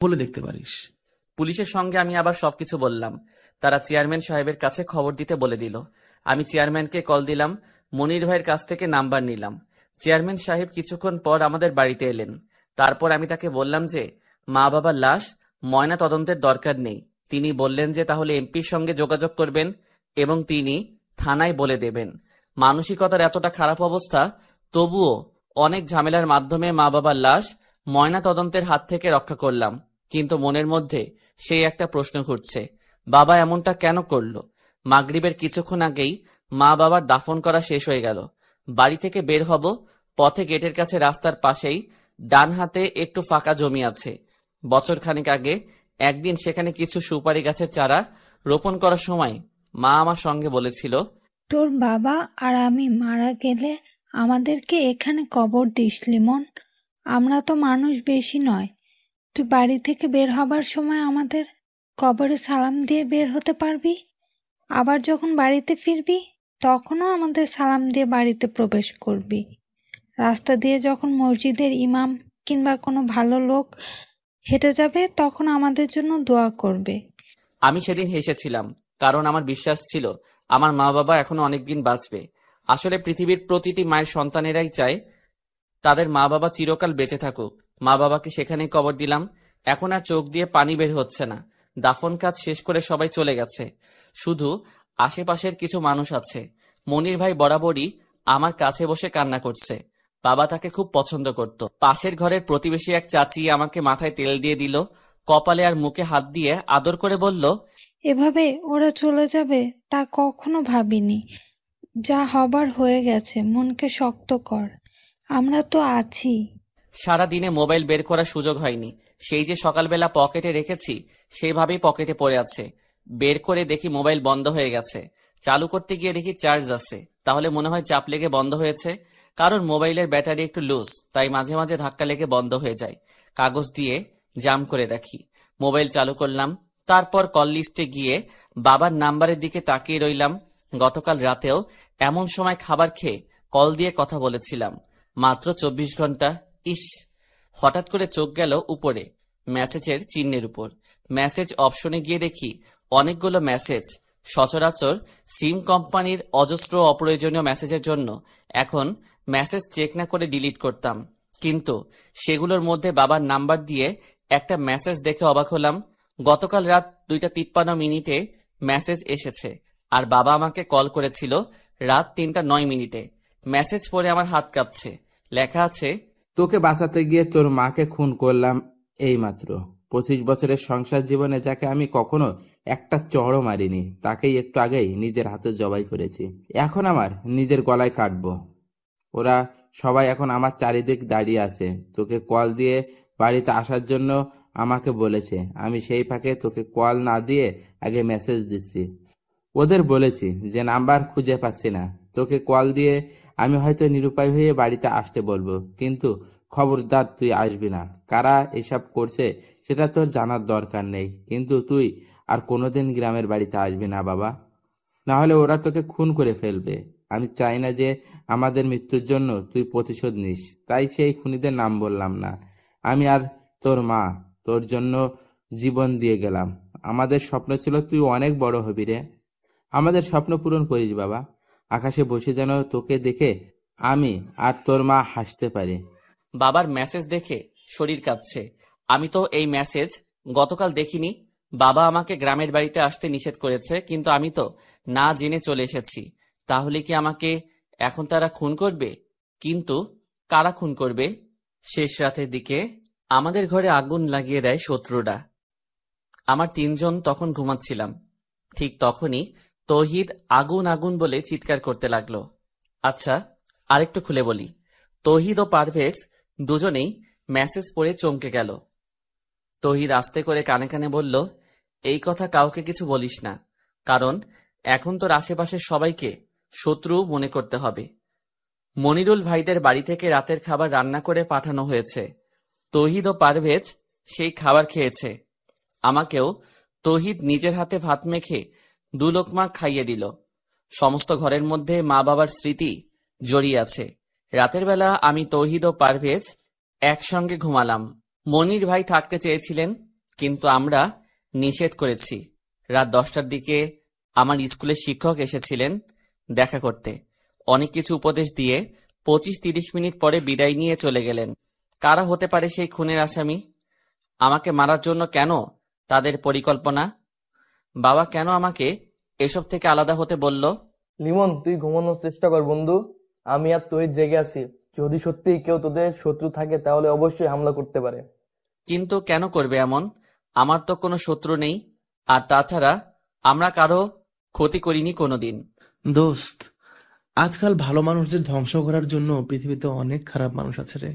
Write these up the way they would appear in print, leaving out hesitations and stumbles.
বলে দেখতে পারিস। পুলিশের সঙ্গে আমি আবার সবকিছু বললাম। তারা চেয়ারম্যান সাহেবের কাছে খবর দিতে বলে দিল। আমি চেয়ারম্যানকে কল দিলাম, মনির ভাইয়ের কাছ থেকে নাম্বার নিলাম। চেয়ারম্যান সাহেব কিছুক্ষণ পর আমাদের বাড়িতে এলেন। তারপর আমি তাকে বললাম যে মা বাবার লাশ ময়না তদন্তের দরকার নেই। তিনি বললেন যে তাহলে এমপির সঙ্গে যোগাযোগ করবেন এবং তিনি থানায় বলে দেবেন। মানসিকতার এতটা খারাপ অবস্থা, তবুও অনেক ঝামেলার মাধ্যমে মা বাবার লাশ ময়না তদন্তের হাত থেকে রক্ষা করলাম। কিন্তু মনের মধ্যে সেই একটা প্রশ্ন ঘুরছে, বাবা এমনটা কেন করলো? মাগরিবের কিছুক্ষণ আগেই মা বাবার দাফন করা শেষ হয়ে গেল। বাড়ি থেকে বের হব, পথে গেটের কাছে রাস্তার পাশেই ডান হাতে একটু ফাঁকা জমি আছে। বছর খানেক আগে একদিন সেখানে কিছু সুপারি গাছের চারা রোপণ করার সময় মা আমার সঙ্গে বলেছিল, তোর বাবা আর আমি মারা গেলে আমাদেরকে এখানে কবর দিস লিমন। আমরা তো মানুষ বেশি নয়, তুই বাড়ি থেকে বের হবার সময় আমাদের কবরে সালাম দিয়ে বের হতে পারবি। আবার যখন বাড়িতে ফিরবি তখনও আমাদের সালাম দিয়ে বাড়িতে প্রবেশ করবি। রাস্তা দিয়ে যখন মসজিদের ইমাম কিংবা কোনো ভালো লোক হেঁটে যাবে তখন আমাদের জন্য দোয়া করবে। আমি সেদিন হেসেছিলাম, কারণ আমার বিশ্বাস ছিল আমার মা বাবা এখনো অনেকদিন বাঁচবে। আসলে পৃথিবীর প্রতিটি মায়ের সন্তানেরাই চায় তাদের মা বাবা চিরকাল বেঁচে থাকুক। মা বাবাকে সেখানেই কবর দিলাম। এখন আর চোখ দিয়ে পানি বের হচ্ছে না। দাফন কাজ শেষ করে সবাই চলে গেছে, শুধু আশেপাশের কিছু মানুষ আছে। মনির ভাই বরাবরই আমার কাছে বসে কান্না করছে। বাবা তাকে খুব পছন্দ করত। পাশের ঘরের প্রতিবেশী এক চাচি আমাকে মাথায় তেল দিয়ে দিল, কপালে আর মুখে হাত দিয়ে আদর করে বলল, এভাবে ওরা চলে যাবে তা কখনো ভাবিনি। যা হবার হয়ে গেছে, মনকে শক্ত কর, আমরা তো আছি। সারা দিনে মোবাইল বের করার সুযোগ হয়নি। সেই যে সকালবেলা পকেটে রেখেছি সেইভাবেই পকেটে পড়ে আছে। বের করে দেখি মোবাইল বন্ধ হয়ে গেছে। চালু করতে গিয়ে দেখি চার্জ আছে। তাহলে মনে হয় চাপ লেগে বন্ধ হয়েছে, কারণ মোবাইলের ব্যাটারি একটু লুজ, তাই মাঝে মাঝে ধাক্কা লেগে বন্ধ হয়ে যায়। কাগজ দিয়ে জাম করে রাখি। মোবাইল চালু করলাম, তারপর কল লিস্টে গিয়ে বাবার নাম্বারের দিকে তাকিয়ে রইলাম। গতকাল রাতেও এমন সময় খাবার খেয়ে কল দিয়ে কথা বলেছিলাম। মাত্র 24 ঘন্টা। ইস! হঠাৎ করে চোখ গেল উপরে মেসেজের চিহ্নের উপর। মেসেজ অপশনে গিয়ে দেখি অনেকগুলো মেসেজ। সচরাচর সিম কোম্পানির অজস্র অপ্রয়োজনীয় মেসেজের জন্য এখন মেসেজ চেক না করে ডিলিট করতাম, কিন্তু সেগুলোর মধ্যে বাবার নাম্বার দিয়ে একটা মেসেজ দেখে অবাক হলাম। গতকাল রাত 2:53 মেসেজ এসেছে, আর বাবা আমাকে কল করেছিল রাত 3:09। মেসেজ পড়ে আমার হাত কাঁপছে। লেখা আছে, তোকে বাঁচাতে গিয়ে তোর মাকে খুন করলাম এইমাত্র। 25 বছরের সংসার জীবনে যাকে আমি কখনো একটা চড়ও মারিনি, তাকেই একটু আগেই নিজের হাতে জবাই করেছি। এখন আমার নিজের গলায় কাটবো। ওরা সবাই এখন আমার চারিদিক দাঁড়িয়ে আছে। তোকে কল দিয়ে বাড়িতে আসার জন্য আমাকে বলেছে। আমি সেই ফাঁকে তোকে কল না দিয়ে আগে মেসেজ দিচ্ছি। ওদের বলেছি যে নাম্বার খুঁজে পাচ্ছি না, তোকে কল দিয়ে আমি হয়তো নিরুপায় হয়ে বাড়িতে আসতে বলবো, কিন্তু খবরদার তুই আসবি না। কারা এসব করছে সেটা তোর জানার দরকার নেই, কিন্তু তুই আর কোনোদিন গ্রামের বাড়িতে আসবি না বাবা, না হলে ওরা তোকে খুন করে ফেলবে। আমি চাই না যে আমাদের মৃত্যুর জন্য তুই প্রতিশোধ নিস, তাই সেই খুনিদের নাম বললাম না। আমি আর তোর মা তোর জন্য জীবন দিয়ে গেলাম। আমাদের স্বপ্ন ছিল তুই অনেক বড় হবি রে। আমাদের স্বপ্ন পূরণ করিস বাবা। আকাশে বসে যেন তোকে দেখে আমি আর তোর মা হাসতে পারি। বাবার মেসেজ দেখে শরীর কাঁপছে। আমি তো এই মেসেজ গতকাল দেখিনি। বাবা আমাকে গ্রামের বাড়িতে আসতে নিষেধ করেছে, কিন্তু আমি তো না জেনে চলে এসেছি। তাহলে কি আমাকে এখন তারা খুন করবে? কিন্তু কারা খুন করবে? শেষ রাতের দিকে আমাদের ঘরে আগুন লাগিয়ে দেয় শত্রুরা। আমার 3জন তখন ঘুমাচ্ছিলাম। ঠিক তখনই তৌহিদ আগুন আগুন বলে চিৎকার করতে লাগলো। আচ্ছা, আরেকটু খুলে বলি। তৌহিদ ও পারভেজ দুজনেই মেসেজ পড়ে চমকে গেল। তৌহিদ আস্তে করে কানে কানে বলল, এই কথা কাউকে কিছু বলিস না, কারণ এখন তোর আশেপাশের সবাইকে শত্রু মনে করতে হবে। মনিরুল ভাইদের বাড়ি থেকে রাতের খাবার রান্না করে পাঠানো হয়েছে। তৌহিদ ও পারভেজ সেই খাবার খেয়েছে। আমাকেও তৌহিদ নিজের হাতে ভাত মেখে 2 লোকমা খাইয়ে দিল। সমস্ত ঘরের মধ্যে মা বাবার স্মৃতি জড়িয়ে আছে। রাতের বেলা আমি তৌহিদ ও পারভেজ একসঙ্গে ঘুমালাম। মনির ভাই থাকতে চেয়েছিলেন, কিন্তু আমরা নিষেধ করেছি। রাত 10টার দিকে আমার স্কুলের শিক্ষক এসেছিলেন দেখা করতে। অনেক কিছু উপদেশ দিয়ে 25-30 মিনিট পরে বিদায় নিয়ে চলে গেলেন। কারা হতে পারে সেই খুনের আসামি? আমাকে মারার জন্য কেন তাদের পরিকল্পনা? বাবা কেন আমাকে এসব থেকে আলাদা হতে বলল? লিমন, তুই ঘুমানোর চেষ্টা কর বন্ধু। আমি আর তুই জেগে আছি। যদি সত্যিই কেউ তোদের শত্রু থাকে তাহলে অবশ্যই হামলা করতে পারে। কিন্তু কেন করবে এমন? আমার তো কোনো শত্রু নেই। আর তাছাড়া আমরা কারো ক্ষতি করিনি কোনোদিন। দোস্ত, আজকাল ভালো মানুষদের ধ্বংস করার জন্য পৃথিবীতে অনেক খারাপ মানুষ আছে রে।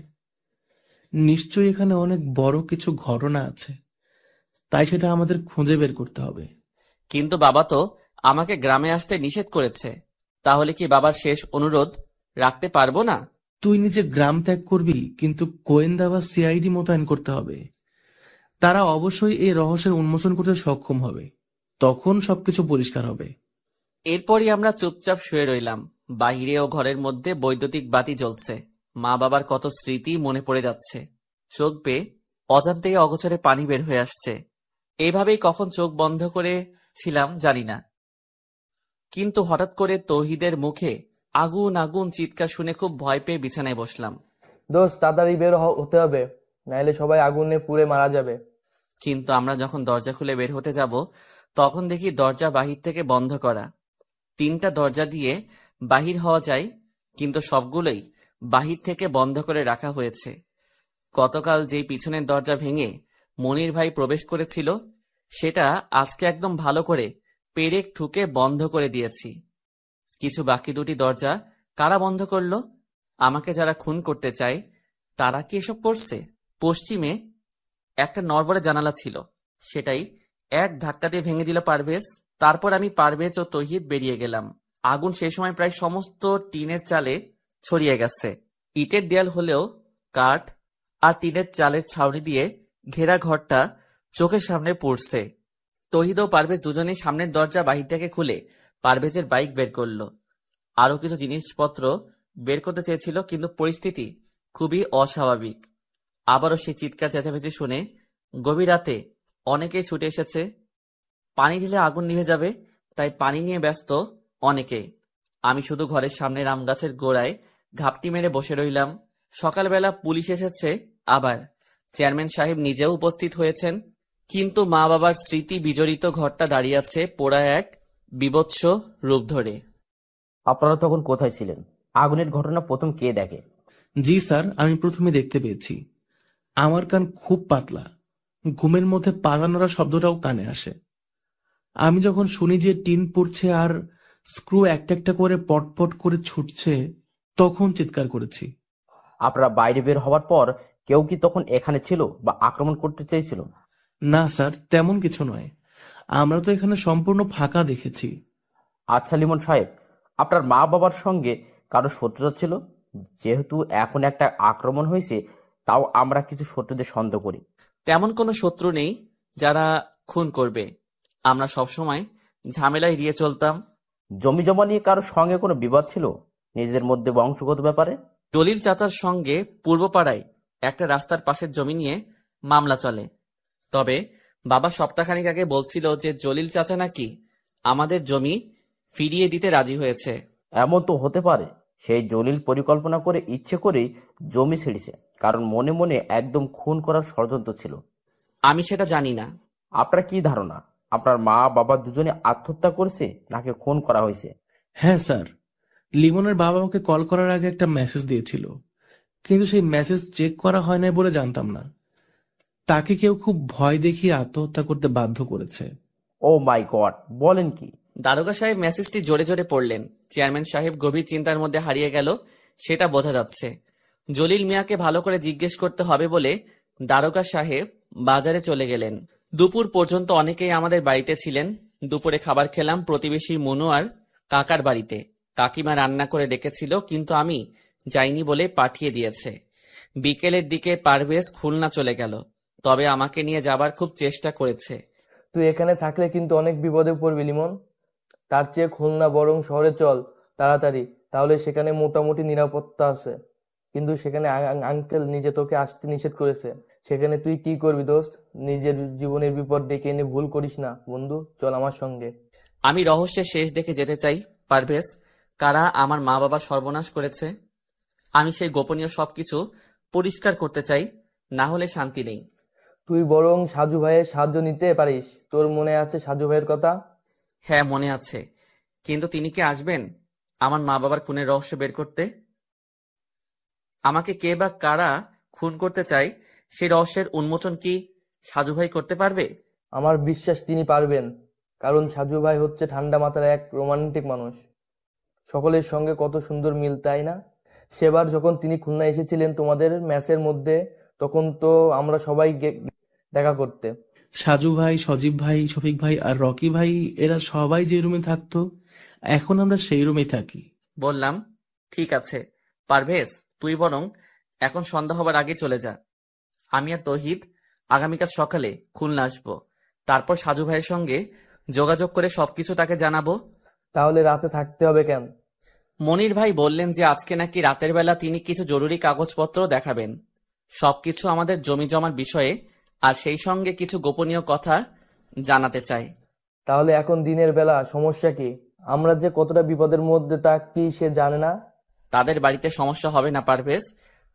নিশ্চয়ই এখানে অনেক বড় কিছু ঘটনা আছে, তাই সেটা আমাদের খুঁজে বের করতে হবে। কিন্তু বাবা তো আমাকে গ্রামে আসতে নিষেধ করেছে। তাহলে কি বাবার শেষ অনুরোধ রাখতে পারবো না? তুই নিজে গ্রাম ত্যাগ করবি, কিন্তু গোয়েন্দা বা সিআইডি মোতায়েন করতে হবে। তারা অবশ্যই এই রহস্যের উন্মোচন করতে সক্ষম হবে। তখন সবকিছু পরিষ্কার হবে। এরপরই আমরা চুপচাপ শুয়ে রইলাম। বাইরে ও ঘরের মধ্যে বৈদ্যুতিক বাতি জ্বলছে। মা বাবার কত স্মৃতি মনে পড়ে যাচ্ছে। চোখ বেয়ে অজান্তেই অগোচরে পানি বের হয়ে আসছে। এইভাবেই কখন চোখ বন্ধ করে ছিলাম জানি না। কিন্তু হঠাৎ করে তৌহিদের মুখে আগুন আগুন চিৎকার শুনে খুব ভয় পেয়ে বিছানায় বসলাম। দোস্ত, তাড়াতাড়ি হতে হবে, নাইলে সবাই আগুনে পুড়ে মারা যাবে। কিন্তু আমরা যখন দরজা খুলে বের হতে যাব, তখন দেখি দরজা বাহির থেকে বন্ধ করা। 3টা দরজা দিয়ে বাহির হওয়া যায়, কিন্তু সবগুলোই বাহির থেকে বন্ধ করে রাখা হয়েছে। গতকাল যেই পিছনের দরজা ভেঙে মনির ভাই প্রবেশ করেছিল, সেটা আজকে একদম ভালো করে পেরেক ঠুকে বন্ধ করে দিয়েছি। কিছু বাকি 2টি দরজা কারা বন্ধ করলো? আমাকে যারা খুন করতে চায় তারা কি এসব করছে? পশ্চিমে একটা নড়বড়ে জানালা ছিল, সেটাই এক ধাক্কা দিয়ে ভেঙে দিল পারভেজ। তারপর আমি, পারভেজ ও তৌহিদ বেরিয়ে গেলাম। আগুন সেই সময় প্রায় সমস্ত টিনের চালে ছড়িয়ে গেছে। ইটের দেয়াল হলেও কাঠ আর টিনের চালের ছাউনি দিয়ে ঘেরা ঘরটা চোখের সামনে পড়ছে। তৌহিদ ও পারভেজ দুজনেই সামনের দরজা বাহির থেকে খুলে পারভেজের বাইক বের করলো। আরো কিছু জিনিসপত্র বের করতে চেয়েছিল, কিন্তু পরিস্থিতি খুবই অস্বাভাবিক। আবারও সেই চিৎকার চেঁচামেচি শুনে গভীর রাতে অনেকেই ছুটে এসেছে। পানি ঢেলে আগুন নিভে যাবে, তাই পানি নিয়ে ব্যস্ত অনেকে। আমি শুধু ঘরের সামনের আম গাছের গোড়ায় ঘাপটি মেরে বসে রইলাম। সকালবেলা পুলিশ এসেছে, আবার চেয়ারম্যান সাহেব নিজেও উপস্থিত হয়েছেন। কিন্তু মা বাবার স্মৃতি বিজড়িত ঘরটা দাঁড়িয়ে আছে পোড়া এক বীভৎস রূপ ধরে। আপনারা তখন কোথায় ছিলেন? আগুনের ঘটনা প্রথম কে দেখে? জি স্যার, আমি প্রথমে দেখতে পেয়েছি। আমার কান খুব পাতলা, ঘুমের মধ্যে পাতা নড়া শব্দটাও কানে আসে। আমি যখন শুনি যে টিন পড়ছে আর স্ক্রু একটা একটা করে পটপট করে ছুটছে, তখন চিৎকার করেছি। আপনারা বাইরে বের হওয়ার পর কেউ কি তখন এখানে ছিল বা আক্রমণ করতে চেয়েছিল? না স্যার, তেমন কিছু নয়। আমরা তো এখানে সম্পূর্ণ ফাঁকা দেখেছি। আচ্ছা লিমন সাহেব, আপনার মা বাবার সঙ্গে কারো শত্রুতা ছিল? যেহেতু এখন একটা আক্রমণ হয়েছে, তাও আমরা কিছু শত্রুদের সন্দেহ করি। তেমন কোনো শত্রু নেই যারা খুন করবে। আমরা সবসময় ঝামেলা এড়িয়ে চলতাম। জমি জমা নিয়ে কারো সঙ্গে কোনো বিবাদ ছিল? নিজেদের মধ্যে বংশগত ব্যাপারে? দলিল চাচার সঙ্গে পূর্বপাড়ায় একটা রাস্তার পাশের জমি নিয়ে মামলা চলে। তবে বাবা সপ্তাহখানেক আগে বলছিল যে জলিল চাচা নাকি আমাদের জমি ফিরিয়ে দিতে রাজি হয়েছে। এমন তো হতে পারে সেই জলিল পরিকল্পনা করে ইচ্ছে করেই জমি ছেড়েছে, কারণ মনে মনে একদম খুন করার ষড়যন্ত্র ছিল। আমি সেটা জানি না। আপনার কি ধারণা, আপনার মা বাবা দুজনে আত্মহত্যা করেছে নাকি খুন করা হয়েছে? হ্যাঁ স্যার, লিমনের বাবা আমাকে কল করার আগে একটা মেসেজ দিয়েছিল, কিন্তু সেই মেসেজ চেক করা হয় নাই বলে জানতাম না। তাকে কেউ খুব ভয় দেখিয়ে আত্মহত্যা করতে বাধ্য করেছে। ও মাই গড, বলেন কি? দারোগা সাহেব মেসেজটি জোরে জোরে পড়লেন। চেয়ারম্যান সাহেব গভীর চিন্তার মধ্যে হারিয়ে গেল, সেটা বোঝা যাচ্ছে। জলিল মিয়াকে ভালো করে জিজ্ঞেস করতে হবে বলে দারোগা সাহেব বাজারে চলে গেলেন। দুপুর পর্যন্ত অনেকেই আমাদের বাড়িতে ছিলেন। দুপুরে খাবার খেলাম প্রতিবেশী মনু আর কাকার বাড়িতে। কাকিমা রান্না করে ডেকেছিল, কিন্তু আমি যাইনি বলে পাঠিয়ে দিয়েছে। বিকেলের দিকে পারভেজ খুলনা চলে গেল, তবে আমাকে নিয়ে যাবার খুব চেষ্টা করেছে। তুই এখানে থাকলে কিন্তু অনেক বিপদে পড়বি লিমন। তার চেয়ে খুলনা বরং শহরে চল তাড়াতাড়ি, তাহলে সেখানে মোটামুটি নিরাপত্তা আছে। কিন্তু সেখানে আঙ্কেল নিজে তোকে আসতে নিষেধ করেছে। সেখানে তুই কি করবি দোস্ত? নিজের জীবনের বিপদ ডেকে এনে ভুল করিস না বন্ধু, চল আমার সঙ্গে। আমি রহস্যের শেষ দেখে যেতে চাই পারভেজ। কারা আমার মা বাবার সর্বনাশ করেছে, আমি সেই গোপনীয় সবকিছু পরিষ্কার করতে চাই, না হলে শান্তি নেই। তুই বরং সাজু ভাইয়ের সাহায্য নিতে পারিস। তোর মনে আছে সাজু ভাইয়ের কথা? হ্যাঁ, মনে আছে। কিন্তু তিনি কি আসবেন আমার মা বাবার খুনের রহস্য বের করতে? আমাকে কে বা কারা খুন করতে চায় সেই রহস্যের উন্মোচন কি সাজু ভাই করতে পারবে? আমার বিশ্বাস তিনি পারবেন, কারণ সাজু ভাই হচ্ছে ঠান্ডা মাথার এক রোমান্টিক মানুষ। সকলের সঙ্গে কত সুন্দর মিল, তাই না? সেবার যখন তিনি খুলনা এসেছিলেন তোমাদের ম্যাচের মধ্যে, তখন তো আমরা সবাই দেখা করতে। সাজু ভাই, সজীব ভাই, শফিক ভাই আর রকি ভাই এরা সবাই যে রুমে থাকতো, এখন আমরা সেই রুমেই থাকি। বললাম, ঠিক আছে পারভেজ, তুই বরং এখন সন্ধ্যা হবার আগে চলে যা। আমি আর তৌহিদ আগামীকাল সকালে খুলনা আসবো। তারপর সাজু ভাইয়ের সঙ্গে যোগাযোগ করে সবকিছু তাকে জানাবো। তাহলে রাতে থাকতে হবে কেন? মনির ভাই বললেন যে আজকে নাকি রাতের বেলা তিনি কিছু জরুরি কাগজপত্র দেখাবেন, সবকিছু আমাদের জমি জমার বিষয়ে, আর সেই সঙ্গে কিছু গোপনীয় কথা জানাতে চায়। তাহলে এখন দিনের বেলা সমস্যা কি? আমরা যে কতটা বিপদের মধ্যে তা কি সে জানে না? তাদের বাড়িতে সমস্যা হবে না পারভেজ,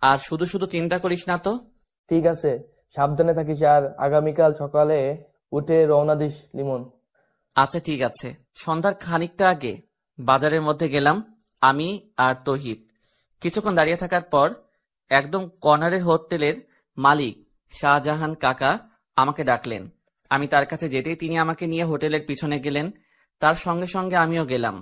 আর শুধু শুধু চিন্তা করিস না তো। ঠিক আছে, সাবধানে থাকিস, আর আগামীকাল সকালে উঠে রওনা দিস লিমন। আচ্ছা ঠিক আছে। সন্ধ্যার খানিকটা আগে বাজারের মধ্যে গেলাম আমি আর তৌহিদ। কিছুক্ষণ দাঁড়িয়ে থাকার পর একদম কর্নারের হোটেলের মালিক শাহজাহান কাকা আমাকে ডাকলেন। আমি তার কাছে যেতেই তিনি আমাকে নিয়ে হোটেলের পিছনে গেলেন। তার সঙ্গে সঙ্গে আমিও গেলাম।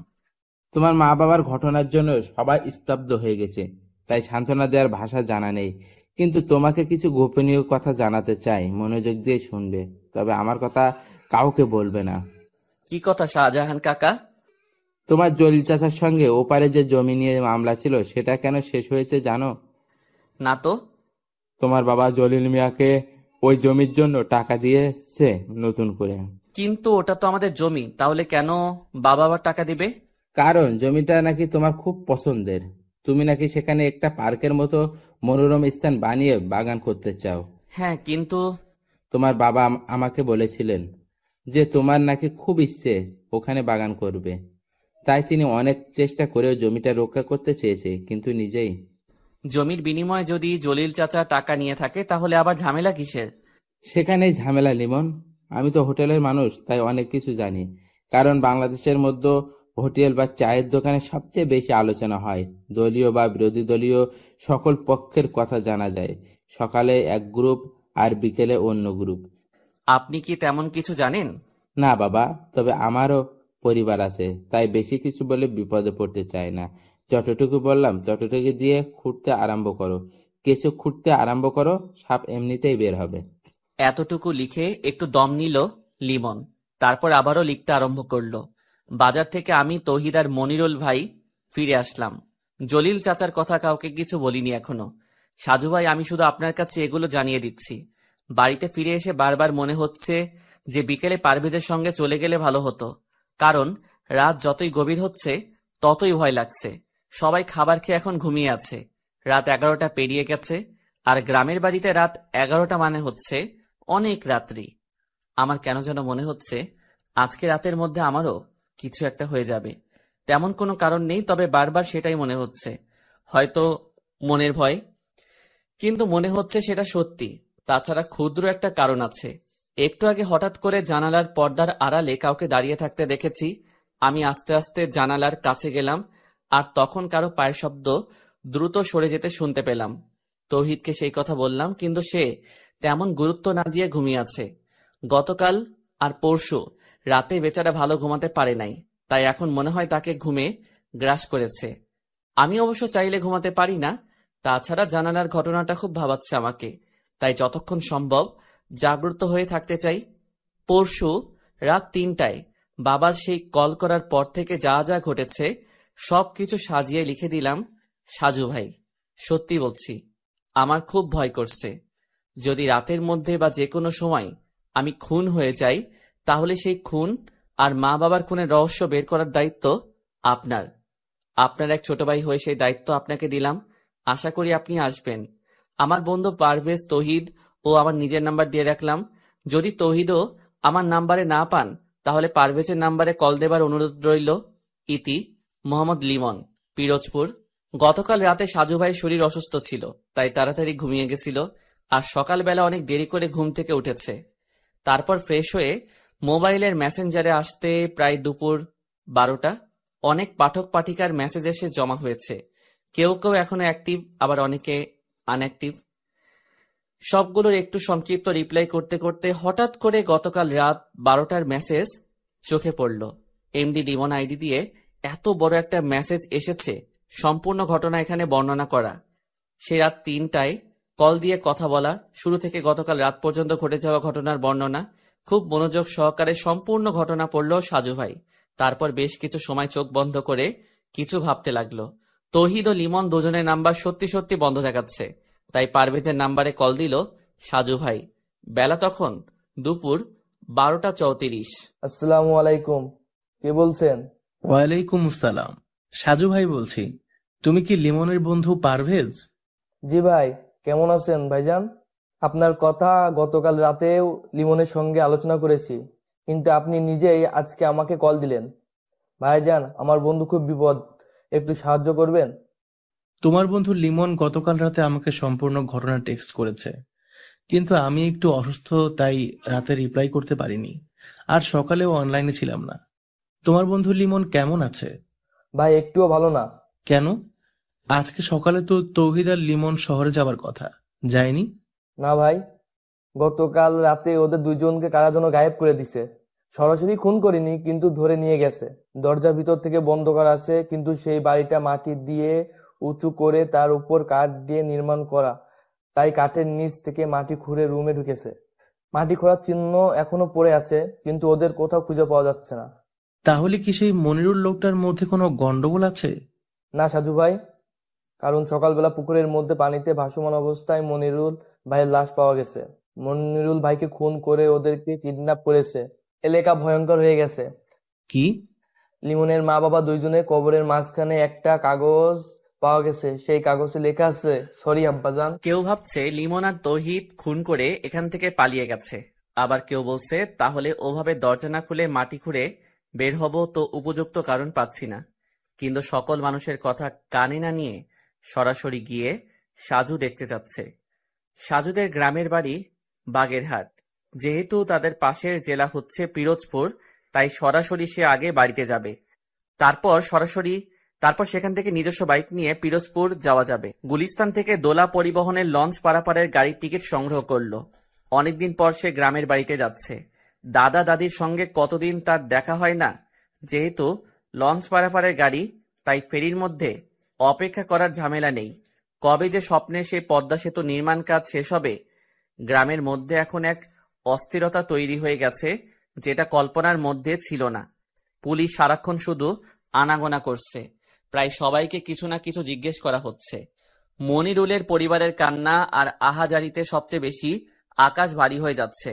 তোমার মা বাবার ঘটনার জন্য সবাই স্তব্ধ হয়ে গেছে, তাই সান্ত্বনা দেওয়ার ভাষা জানা নেই। কিন্তু তোমাকে কিছু গোপনীয় কথা জানাতে চাই, মনোযোগ দিয়ে শুনবে, তবে আমার কথা কাউকে বলবে না। কি কথা শাহজাহান কাকা? তোমার জলিল চাচার সঙ্গে ওপারে যে জমি নিয়ে মামলা ছিল, সেটা কেন শেষ হয়েছে জানো? না তো। তোমার বাবা জলিল মিয়াকে ওই জমির জন্য টাকা দিয়েছে নতুন করে। কিন্তু ওটা তো আমাদের জমি, তাহলে কেন বাবা আবার টাকা দিবে? কারণ জমিটা নাকি তোমার খুব পছন্দের। তুমি নাকি সেখানে একটা পার্কের মতো মনোরম স্থান বানিয়ে বাগান করতে চাও। হ্যাঁ, কিন্তু তোমার বাবা আমাকে বলেছিলেন যে তোমার নাকি খুব ইচ্ছে ওখানে বাগান করবে, তাই তিনি অনেক চেষ্টা করেও জমিটা রক্ষা করতে চেয়েছে, কিন্তু নিজেই। জমির বিনিময়ে যদি জলিল চাচা টাকা নিয়ে থাকে, তাহলে আবার ঝামেলা কিসের? সেখানেই ঝামেলা লিমন। আমি তো হোটেলের মানুষ, তাই অনেক কিছু জানি। কারণ বাংলাদেশের মধ্যে হোটেল বা চায়ের দোকানে সবচেয়ে বেশি আলোচনা হয়, দলীয় বা বিরোধী দলীয় সকল পক্ষের কথা জানা যায়। সকালে এক গ্রুপ আর বিকেলে অন্য গ্রুপ। আপনি কি তেমন কিছু জানেন? না বাবা, তবে আমারও পরিবার আছে, তাই বেশি কিছু বলে বিপদে পড়তে চাই না। যতটুকু বললাম ততটুকু দিয়ে খুঁড়তে আরম্ভ করো। কিছু খুঁড়তে আরম্ভ করো, সাপ এমনিতেই বের হবে। এতটুকু লিখে একটু দম নিল লিমন। তারপর আবারও লিখতে আরম্ভ করলো। বাজার থেকে আমি, তৌহিদ আর মনিরুল ভাই ফিরে আসলাম। জলিল চাচার কথা কাউকে কিছু বলিনি এখনো। সাজু ভাই, আমি শুধু আপনার কাছে এগুলো জানিয়ে দিচ্ছি। বাড়িতে ফিরে এসে বারবার মনে হচ্ছে যে বিকেলে পারভেজের সঙ্গে চলে গেলে ভালো হতো। কারণ রাত যতই গভীর হচ্ছে ততই ভয় লাগছে। সবাই খাবার খেয়ে এখন ঘুমিয়ে আছে। রাত 11টা পেরিয়ে গেছে, আর গ্রামের বাড়িতে রাত 11টা মানে হচ্ছে অনেক রাত্রি। আমার কেন যেন মনে হচ্ছে আজকে রাতের মধ্যে আমারও কিছু একটা হয়ে যাবে। তেমন কোনো কারণ নেই, তবে বারবার সেটাই মনে হচ্ছে। হয়তো মনের ভয়, কিন্তু মনে হচ্ছে সেটা সত্যি। তাছাড়া ক্ষুদ্র একটা কারণ আছে। একটু আগে হঠাৎ করে জানালার পর্দার আড়ালে কাউকে দাঁড়িয়ে থাকতে দেখেছি। আমি আস্তে আস্তে জানালার কাছে গেলাম, আর তখন কারো পায়ের শব্দ দ্রুত সরে যেতে শুনতে পেলাম। তৌহিদকে সেই কথা বললাম, কিন্তু সে তেমন গুরুত্ব না দিয়ে ঘুমিয়ে আছে। গতকাল আর পরশু রাতে বেচারা ভালো ঘুমাতে পারে নাই, তাই এখন মনে হয় তাকে ঘুমে গ্রাস করেছে। আমি অবশ্য চাইলে ঘুমাতে পারি না। তাছাড়া জানালার ঘটনাটা খুব ভাবাচ্ছে আমাকে, তাই যতক্ষণ সম্ভব জাগ্রত হয়ে থাকতে চাই। পরশু রাত 3টায় বাবার সেই কল করার পর থেকে যা যা ঘটেছে সবকিছু সাজিয়ে লিখে দিলাম সাজু ভাই। সত্যি বলছি, আমার খুব ভয় করছে। যদি রাতের মধ্যে বা যে কোনো সময় আমি খুন হয়ে যাই, তাহলে সেই খুন আর মা বাবার খুনের রহস্য বের করার দায়িত্ব আপনার। আপনার এক ছোট ভাই হয়ে সেই দায়িত্ব আপনাকে দিলাম। আশা করি আপনি আসবেন। আমার বন্ধু পারভেজ, তৌহিদ ও আমার নিজের নাম্বার দিয়ে রাখলাম। যদি তৌহিদও আমার নাম্বারে না পান তাহলে পারভেজের নাম্বারে কল দেবার অনুরোধ রইল। ইতি মোহাম্মদ লিমন, পিরোজপুর। গতকাল রাতে সাজু ভাইয়ের শরীর অসুস্থ ছিল, তাই তাড়াতাড়ি ঘুমিয়ে গেছিল, আর সকালবেলা অনেক দেরি করে ঘুম থেকে উঠেছে। তারপর ফ্রেশ হয়ে মোবাইলের মেসেঞ্জারে আসতে প্রায় দুপুর 12টা। অনেক পাঠক পাঠিকার মেসেজ এসে জমা হয়েছে। কেউ কেউ এখনো অ্যাক্টিভ, আবার অনেকে আনঅ্যাক্টিভ। সবগুলোর একটু সংক্ষিপ্ত রিপ্লাই করতে করতে হঠাৎ করে গতকাল রাত 12টার মেসেজ চোখে পড়ল। এমডি লিমন আইডি দিয়ে এত বড় একটা মেসেজ এসেছে, সম্পূর্ণ ঘটনা এখানে বর্ণনা করা। সে রাত 3টায় কল দিয়ে কথা বলা, শুরু থেকে গতকাল রাত পর্যন্ত ঘটে যাওয়া ঘটনার বর্ণনা। খুব মনোযোগ সহকারে সম্পূর্ণ ঘটনা পড়ল সাজু ভাই। তারপর বেশ কিছু সময় চোখ বন্ধ করে কিছু ভাবতে লাগলো। তৌহিদ ও লিমন দুজনের নাম্বার সত্যি সত্যি বন্ধ দেখাচ্ছে, তাই পারভেজের নাম্বারে কল দিল সাজু ভাই। বেলা তখন দুপুর 12টা 34। আসসালামু আলাইকুম, কে বলছেন? ওয়ালাইকুম আসসালাম, সাজু ভাই বলছি। তুমি কি লিমনের বন্ধু পারভেজ? জি ভাই, কেমন আছেন ভাইজান? আপনার কথা গতকাল রাতেও লিমনের সঙ্গে আলোচনা করেছি, কিন্তু আপনি নিজেই আজকে আমাকে কল দিলেন। ভাইজান, আমার বন্ধু খুব বিপদ, একটু সাহায্য করবেন? তোমার বন্ধু লিমন গতকাল রাতে আমাকে সম্পূর্ণ ঘটনা টেক্সট করেছে, কিন্তু আমি একটু অসুস্থ, তাই রাতে রিপ্লাই করতে পারিনি, আর সকালেও অনলাইনে ছিলাম না। তোমার বন্ধু লিমন কেমন আছে? ভাই, একটুও ভালো না। কেন? আজকে সকালে তো তৌহিদ আর লিমন শহরে যাবার কথা, যায়নি? না ভাই, গতকাল রাতে ওদের দুইজনকে কারা যেন গায়েব করে দিছে। সরাসরি খুন করিনি, কিন্তু ধরে নিয়ে গেছে। দরজা ভিতর থেকে বন্ধ করা আছে, কিন্তু সেই বাড়িটা মাটি দিয়ে উঁচু করে তার উপর কাঠ দিয়ে নির্মাণ করা, তাই কাঠের নিচ থেকে মাটি খুঁড়ে রুমে ঢুকেছে। মাটি খোঁড়ার চিহ্ন এখনো পড়ে আছে, কিন্তু ওদের কোথাও খুঁজে পাওয়া যাচ্ছে না। তাহলে কি সেই মনিরুল লোকটার মধ্যে কোনো গন্ডগোল আছে? না সাজু ভাই, কারণ সকালবেলা পুকুরের মধ্যে পানিতে ভাসমান অবস্থায় মনিরুল ভাইয়ের লাশ পাওয়া গেছে। মনিরুল ভাইকে খুন করে ওদেরকে কিডন্যাপ করেছে। এলাকা ভয়ঙ্কর হয়ে গেছে। কি? লিমনের মা বাবা দুইজনের কবরের মাঝখানে একটা কাগজ পাওয়া গেছে, সেই কাগজে লেখা আছে, সরি আব্বাজান। কেউ ভাবছে লিমন আর তৌহিদ খুন করে এখান থেকে পালিয়ে গেছে, আবার কেউ বলছে তাহলে ওভাবে দরজা না খুলে মাটি খুঁড়ে বের হব, তো উপযুক্ত কারণ পাচ্ছি না। কিন্তু সকল মানুষের কথা কানে না নিয়ে সরাসরি গিয়ে সাজু দেখতে যাচ্ছে। সাজুদের গ্রামের বাড়ি বাগেরহাট। যেহেতু তাদের পাশের জেলা হচ্ছে পিরোজপুর, তাই সরাসরি সে আগে বাড়িতে যাবে। তারপর সেখান থেকে নিজস্ব বাইক নিয়ে পিরোজপুর যাওয়া যাবে। গুলিস্তান থেকে দোলা পরিবহনের লঞ্চ পারাপারের গাড়ির টিকিট সংগ্রহ করলো। অনেকদিন পর সে গ্রামের বাড়িতে যাচ্ছে। দাদা দাদির সঙ্গে কতদিন তার দেখা হয় না। যেহেতু লঞ্চ পারাপারের গাড়ি, তাই ফেরির মধ্যে অপেক্ষা করার ঝামেলা নেই। কবে যে স্বপ্নে সেই পদ্মা সেতু নির্মাণ কাজ শেষ হবে। গ্রামের মধ্যে এখন এক অস্থিরতা তৈরি হয়ে গেছে, যেটা কল্পনার মধ্যে ছিল না। পুলিশ সারাক্ষণ শুধু আনাগোনা করছে, প্রায় সবাইকে কিছু না কিছু জিজ্ঞেস করা হচ্ছে। মনিরুলের পরিবারের কান্না আর আহাজারিতে সবচেয়ে বেশি আকাশ ভারী হয়ে যাচ্ছে।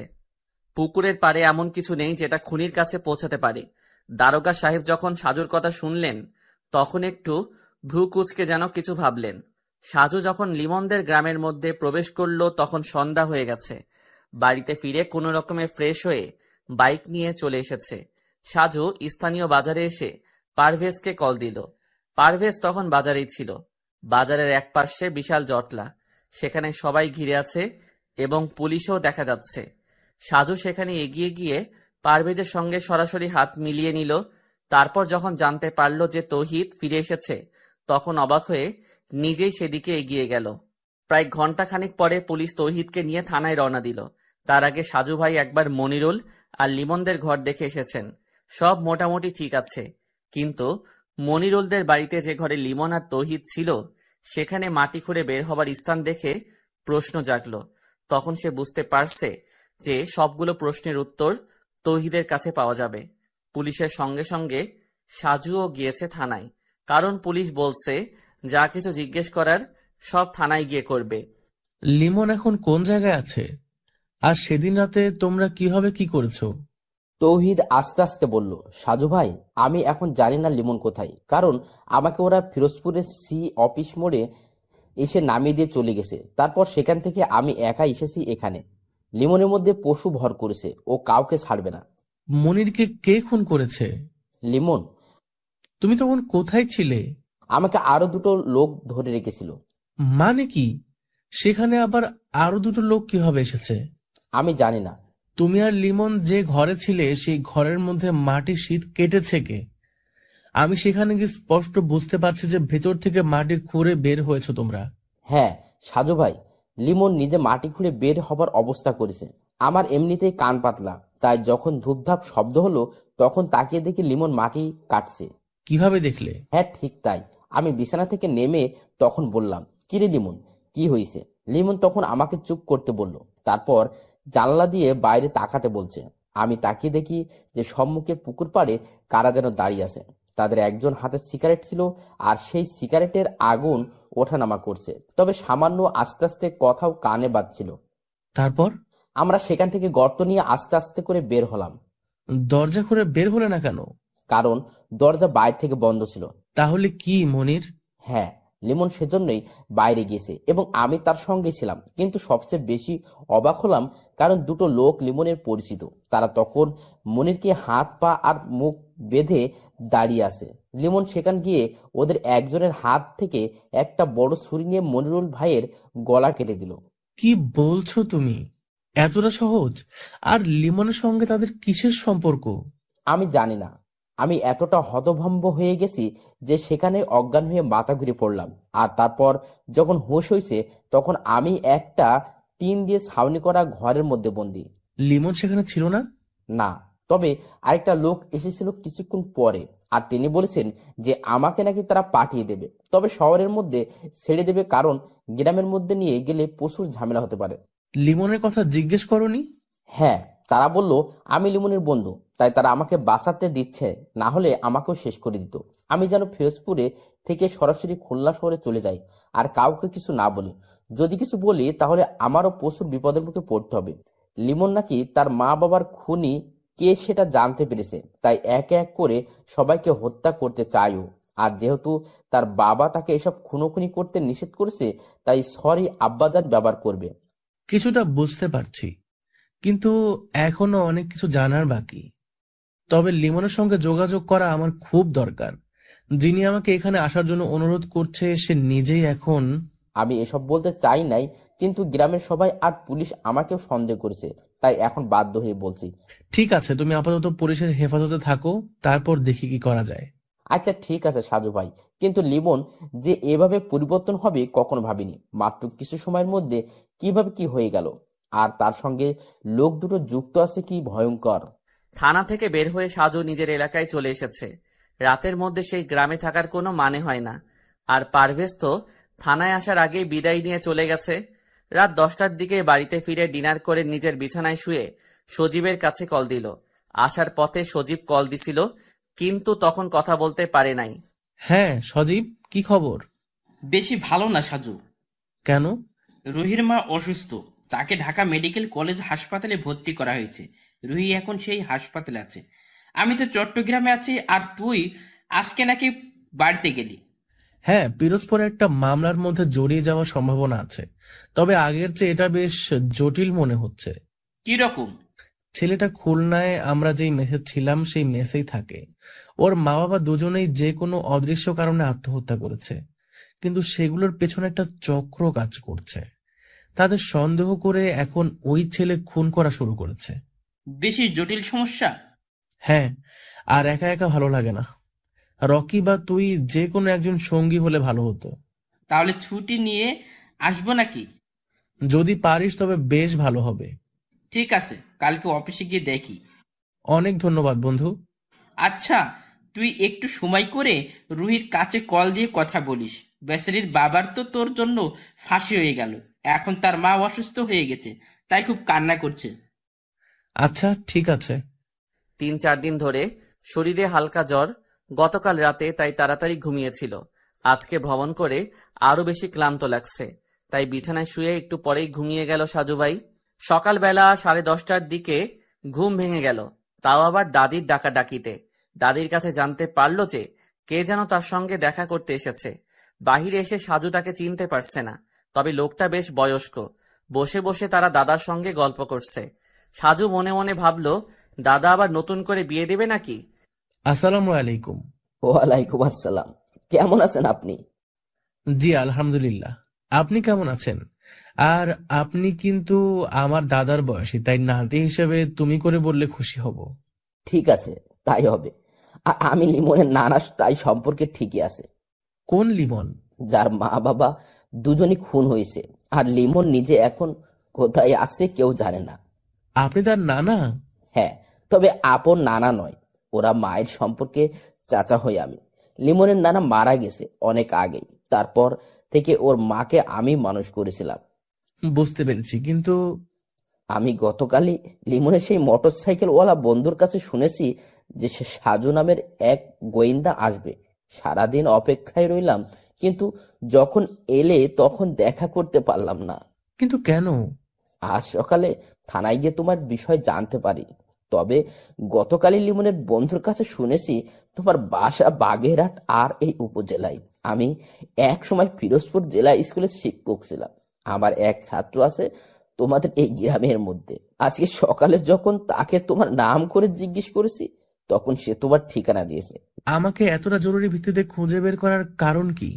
পুকুরের পাড়ে এমন কিছু নেই যেটা খুনির কাছে পৌঁছাতে পারে। দারোগা সাহেব যখন সাজুর কথা শুনলেন, তখন একটু ভ্রু কুঁচকে যেন কিছু ভাবলেন। সাজু যখন লিমনদের গ্রামের মধ্যে প্রবেশ করলো, তখন সন্ধ্যা হয়ে গেছে। বাড়িতে ফিরে কোনো রকমে ফ্রেশ হয়ে বাইক নিয়ে চলে এসেছে। সাজু স্থানীয় বাজারে এসে পারভেজকে কল দিল। পারভেজ তখন বাজারেই ছিল। বাজারের এক পাশে বিশাল জটলা, সেখানে সবাই ঘিরে আছে এবং পুলিশও দেখা যাচ্ছে। সাজু সেখানে এগিয়ে গিয়ে পারভেজের সঙ্গে সরাসরি হাত মিলিয়ে নিল। তারপর যখন জানতে পারল যে তৌহিদ ফিরে এসেছে, তখন অবাক হয়ে নিজেই সেদিকে এগিয়ে গেল। প্রায় ঘন্টাখানেক পরে পুলিশ তৌহিদকে নিয়ে থানায় রওনা দিল। তার আগে সাজু ভাই একবার মনিরুল আর লিমনদের ঘর দেখে এসেছেন। সব মোটামুটি ঠিক আছে, কিন্তু মনিরুলদের বাড়িতে যে ঘরে লিমন আর তৌহিদ ছিল, সেখানে মাটি খুঁড়ে বের হবার স্থান দেখে প্রশ্ন জাগলো। তখন সে বুঝতে পারছে যে সবগুলো প্রশ্নের উত্তর তৌহিদের কাছে পাওয়া যাবে। পুলিশের সঙ্গে সঙ্গে সাজুও গিয়েছে থানায়, কারণ পুলিশ বলছে যা কিছু জিজ্ঞেস করার সব থানায় গিয়ে করবে। লিমন এখন কোন জায়গায় আছে? আর সেদিন রাতে তোমরা কিভাবে কি করেছো? তৌহিদ আস্তে আস্তে বলল, সাজু ভাই, আমি এখন জানি না লিমন কোথায়, কারণ আমাকে ওরা ফিরোজপুরের অফিস মোড়ে এসে নামিয়ে দিয়ে চলে গেছে। তারপর সেখান থেকে আমি একা এসেছি এখানে। লিমনের মধ্যে পশু ভর করেছে, ও কাউকে ছাড়বে না। মনিরকে কে খুন করেছে? লিমন তুমি তখন কোথায় ছিলে? আমাকে আরো দুটো লোক ধরে রেখেছিল। মানে কি? সেখানে আবার আরো দুটো লোক কিভাবে এসেছে? আমি জানি না। তুমি আর লিমন যে ঘরে ছিলে সেই ঘরের মধ্যে মাটির শীট কেটেছে কে? আমি সেখানে গিয়ে স্পষ্ট বুঝতে পারছি যে ভেতর থেকে মাটি খুঁড়ে বের হয়েছে তোমরা। হ্যাঁ সাজু ভাই, লিমন নিজে মাটি খুঁড়ে বের হবার অবস্থা করেছে। আমার এমনিতেই কান পাতলা, তাই যখন ধূপধাপ শব্দ হলো তখন তাকিয়ে দেখি লিমন মাটি কাটছে। কিভাবে দেখলে? হ্যাঁ ঠিক তাই। আমি বিছানা থেকে নেমে তখন বললাম, কিরে লিমন, কি হয়েছে? লিমন তখন আমাকে চুপ করতে বলল, তারপর জানলা দিয়ে বাইরে তাকাতে বলছে। আমি তাকিয়ে দেখি যে সম্মুখে পুকুর পাড়ে কারা যেন দাঁড়িয়ে আছে। তাদের একজন হাতে সিগারেট ছিল, আর সেই সিগারেটের আগুন ওঠানামা করছে, তবে সামান্য আস্তে আস্তে কথাও কানে বাজছিল। তারপর? আমরা সেখান থেকে গর্ত নিয়ে আস্তে আস্তে করে বের হলাম, দরজা খুলে বের হলে না কেন? কারণ দরজা বাইরে থেকে বন্ধ ছিল। তাহলে কি মনির? হ্যাঁ, লিমন সেজন্যই বাইরে গেছে এবং আমি তার সঙ্গে ছিলাম। কিন্তু সবচেয়ে বেশি অবাক হলাম কারণ দুটো লোক লিমনের পরিচিত। তারা তখন মনিরকে হাত পা আর মুখ বেঁধে দাঁড়িয়ে আছে। লিমন সেখান গিয়ে ওদের একজনের হাত থেকে একটা বড় ছুরি নিয়ে মনিরুল ভাইয়ের গলা কেটে দিল। কি বলছো তুমি? এতটা সহজ? আর লিমনের সঙ্গে তাদের কিসের সম্পর্ক? আমি জানি না। আমি এতটা হতভম্ব হয়ে গেছি যে সেখানে অজ্ঞান হয়ে মাথা ঘুরে পড়লাম। আর তারপর যখন হুঁশ হয়েছে তখন আমি একটা টিন দিয়ে ছাউনি করা ঘরের মধ্যে বন্দি। লিমন সেখানে ছিল না? না, তবে আরেকটা লোক এসেছিল কিছুক্ষণ পরে, আর তিনি বলেছেন যে আমাকে নাকি তারা পাঠিয়ে দেবে, তবে শহরের মধ্যে ছেড়ে দেবে, কারণ গ্রামের মধ্যে নিয়ে গেলে প্রচুর ঝামেলা হতে পারে। লিমনের কথা জিজ্ঞেস করনি? হ্যাঁ, তারা বলল আমি লিমনের বন্ধু, তাই তারা আমাকে বাঁচাতে দিচ্ছে, না হলে আমাকেও শেষ করে দিত। আমি যেন ফিরোজপুরে থেকে সরাসরি খুলনা শহরে চলে যাই আর কাউকে কিছু না বলি। যদি কিছু বলি তাহলে আমারও প্রচুর বিপদের মুখে পড়তে হবে। লিমন নাকি তার মা বাবার খুনি কে সেটা জানতে পেরেছে, তাই এক এক করে সবাইকে হত্যা করতে চায়ও। আর যেহেতু তার বাবা তাকে এসব খুনোখুনি করতে নিষেধ করেছে, তাই সরি আব্বাজান ব্যবহার করবে। কিছুটা বুঝতে পারছি, কিন্তু এখনো অনেক কিছু জানার বাকি। তবে লিমনের সঙ্গে যোগাযোগ করা আমার খুব দরকার। যিনি আমাকে এখানে আসার জন্য অনুরোধ করছে সে নিজেই এখন। আমি এসব বলতে চাই নাই, কিন্তু গ্রামের সবাই আর পুলিশ আমাকেও সন্দেহ করেছে, তাই এখন বাধ্য হয়ে বলছি। ঠিক আছে, তুমি আপাতত পুলিশের হেফাজতে থাকো, তারপর দেখি কি করা যায়। আচ্ছা ঠিক আছে সাজু ভাই, কিন্তু লিমন যে এভাবে পরিবর্তন হবে কখনো ভাবিনি। মাত্র কিছু সময়ের মধ্যে কিভাবে কি হয়ে গেল, আর তার সঙ্গে লোক দুটো যুক্ত আছে, কি ভয়ঙ্কর। থানা থেকে বের হয়ে সাজু নিজের এলাকায় চলে এসেছে। রাতের মধ্যে সেই গ্রামে থাকার কোনো মানে হয় না। আর পারভেজ তো থানায় আসার আগেই বিদায় নিয়ে চলে গেছে। রাত 10টার দিকে বাড়িতে ফিরে ডিনার করে নিজের বিছানায় শুয়ে সজীবের কাছে কল দিল। আসার পথে সজীব কল দিছিল, কিন্তু তখন কথা বলতে পারে নাই। হ্যাঁ সজীব, কি খবর? বেশি ভালো না সাজু। কেন? রুহির মা অসুস্থ, তাকে ঢাকা মেডিকেল কলেজ হাসপাতালে ভর্তি করা হয়েছে। রুহি এখন সেই হাসপাতালে আছে। আমি তো চট্টগ্রামে আছি, আর তুই আজকে নাকি বাড়িতে গেলি। হ্যাঁ, পিরোজপুরে একটা মামলার মধ্যে জড়িয়ে যাওয়ার সম্ভাবনা আছে। তবে আগের চেয়ে এটা বেশ জটিল মনে হচ্ছে। কি রকম? ছেলেটা খুলনায় আমরা যেই মেসে ছিলাম সেই মেসেই থাকে। ওর মা বাবা দুজনেই যে কোনো অদৃশ্য কারণে আত্মহত্যা করেছে, কিন্তু সেগুলোর পেছনে একটা চক্র কাজ করছে। তাদের সন্দেহ করে এখন ওই ছেলে খুন করা শুরু করেছে। বেশি জটিল সমস্যা। হ্যাঁ, আর একা একা ভালো লাগে না। রকি বা তুই যে কোনো একজন সঙ্গী হলে ভালো হতো। তাহলে ছুটি নিয়ে আসবো নাকি? যদি পারিস তবে বেশ ভালো হবে। ঠিক আছে, কালকে অফিসে গিয়ে দেখি। অনেক ধন্যবাদ বন্ধু। আচ্ছা, তুই একটু সময় করে রুহির কাছে কল দিয়ে কথা বলিস। বেচারির বাবার তো তোর জন্য ফাঁসি হয়ে গেল, এখন তার মা অসুস্থ হয়ে গেছে, তাই খুব কান্না করছে। আচ্ছা ঠিক আছে। 3-4 দিন ধরে শরীরে হালকা জ্বর, গতকাল রাতে, তাই তাড়াতাড়ি ঘুমিয়েছিল। আজকে ভ্রমণ করে আরো বেশি ক্লান্ত লাগছে, তাই বিছানায় শুয়ে একটু পরেই ঘুমিয়ে গেল সাজুভাই। সকালবেলা 10:30টার দিকে ঘুম ভেঙে গেল, তাও আবার দাদির ডাকাডাকিতে। দাদির কাছে জানতে পারল যে কে যেন তার সঙ্গে দেখা করতে এসেছে। বাহিরে এসে সাজু তাকে চিনতে পারছে না, তবে লোকটা বেশ বয়স্ক। বসে বসে তারা দাদার সঙ্গে গল্প করছে। সাজু মনে মনে ভাবলো, দাদা আবার নতুন করে বিয়ে দেবে নাকি। আসসালামু আলাইকুম। ওয়ালাইকুম আসসালাম। কেমন আছেন আপনি? জি আলহামদুলিল্লাহ। আপনি কেমন আছেন? আর আপনি কিন্তু আমার দাদার বয়সী, তাই নাতি হিসেবে তুমি করে বললে খুশি হব। ঠিক আছে, তাই হবে। আমি লিমনের নানা, তাই সম্পর্কে ঠিকই আছে। কোন লিমন? যার মা বাবা দুজনই খুন হয়েছে, আর লিমন নিজে এখন কোথায় আছে কেউ জানে না। আপনি তার নানা? হ্যাঁ, তবে আপন নানা নয়, ওরা মায়ের সম্পর্কে চাচা হই আমি। লিমনের নানা মারা গেছে অনেক আগেই, তারপর থেকে ওর মাকে আমি মানুষ করেছিলাম। বুঝতে পেরেছি, কিন্তু আমি গতকালই লিমনের সেই মোটর সাইকেলওয়ালা বন্ধুর কাছে শুনেছি যে সে সাজু নামের এক গোয়েন্দা আসবে। সারাদিন অপেক্ষায় রইলাম, কিন্তু যখন এলে তখন দেখা করতে পারলাম না। কিন্তু কেন? আজ সকালে থানায় গিয়ে তোমার বিষয় জানতে পারি। তবে গতকালই লিমনের বন্ধুর কাছে শুনেছি তোমার বাসা বাগেরহাট আর এই উপজেলায়। আমি এক সময় ফিরোজপুর জেলা স্কুলের শিক্ষক ছিলাম। আমার এক ছাত্র আছে তোমাদের এই গ্রামের মধ্যে। আজকে সকালে যখন তাকে তোমার নাম করে জিজ্ঞেস করেছি, তখন সে তোমার ঠিকানা দিয়েছে। আমাকে এতটা জরুরি ভিত্তিতে খুঁজে বের করার কারণ কি?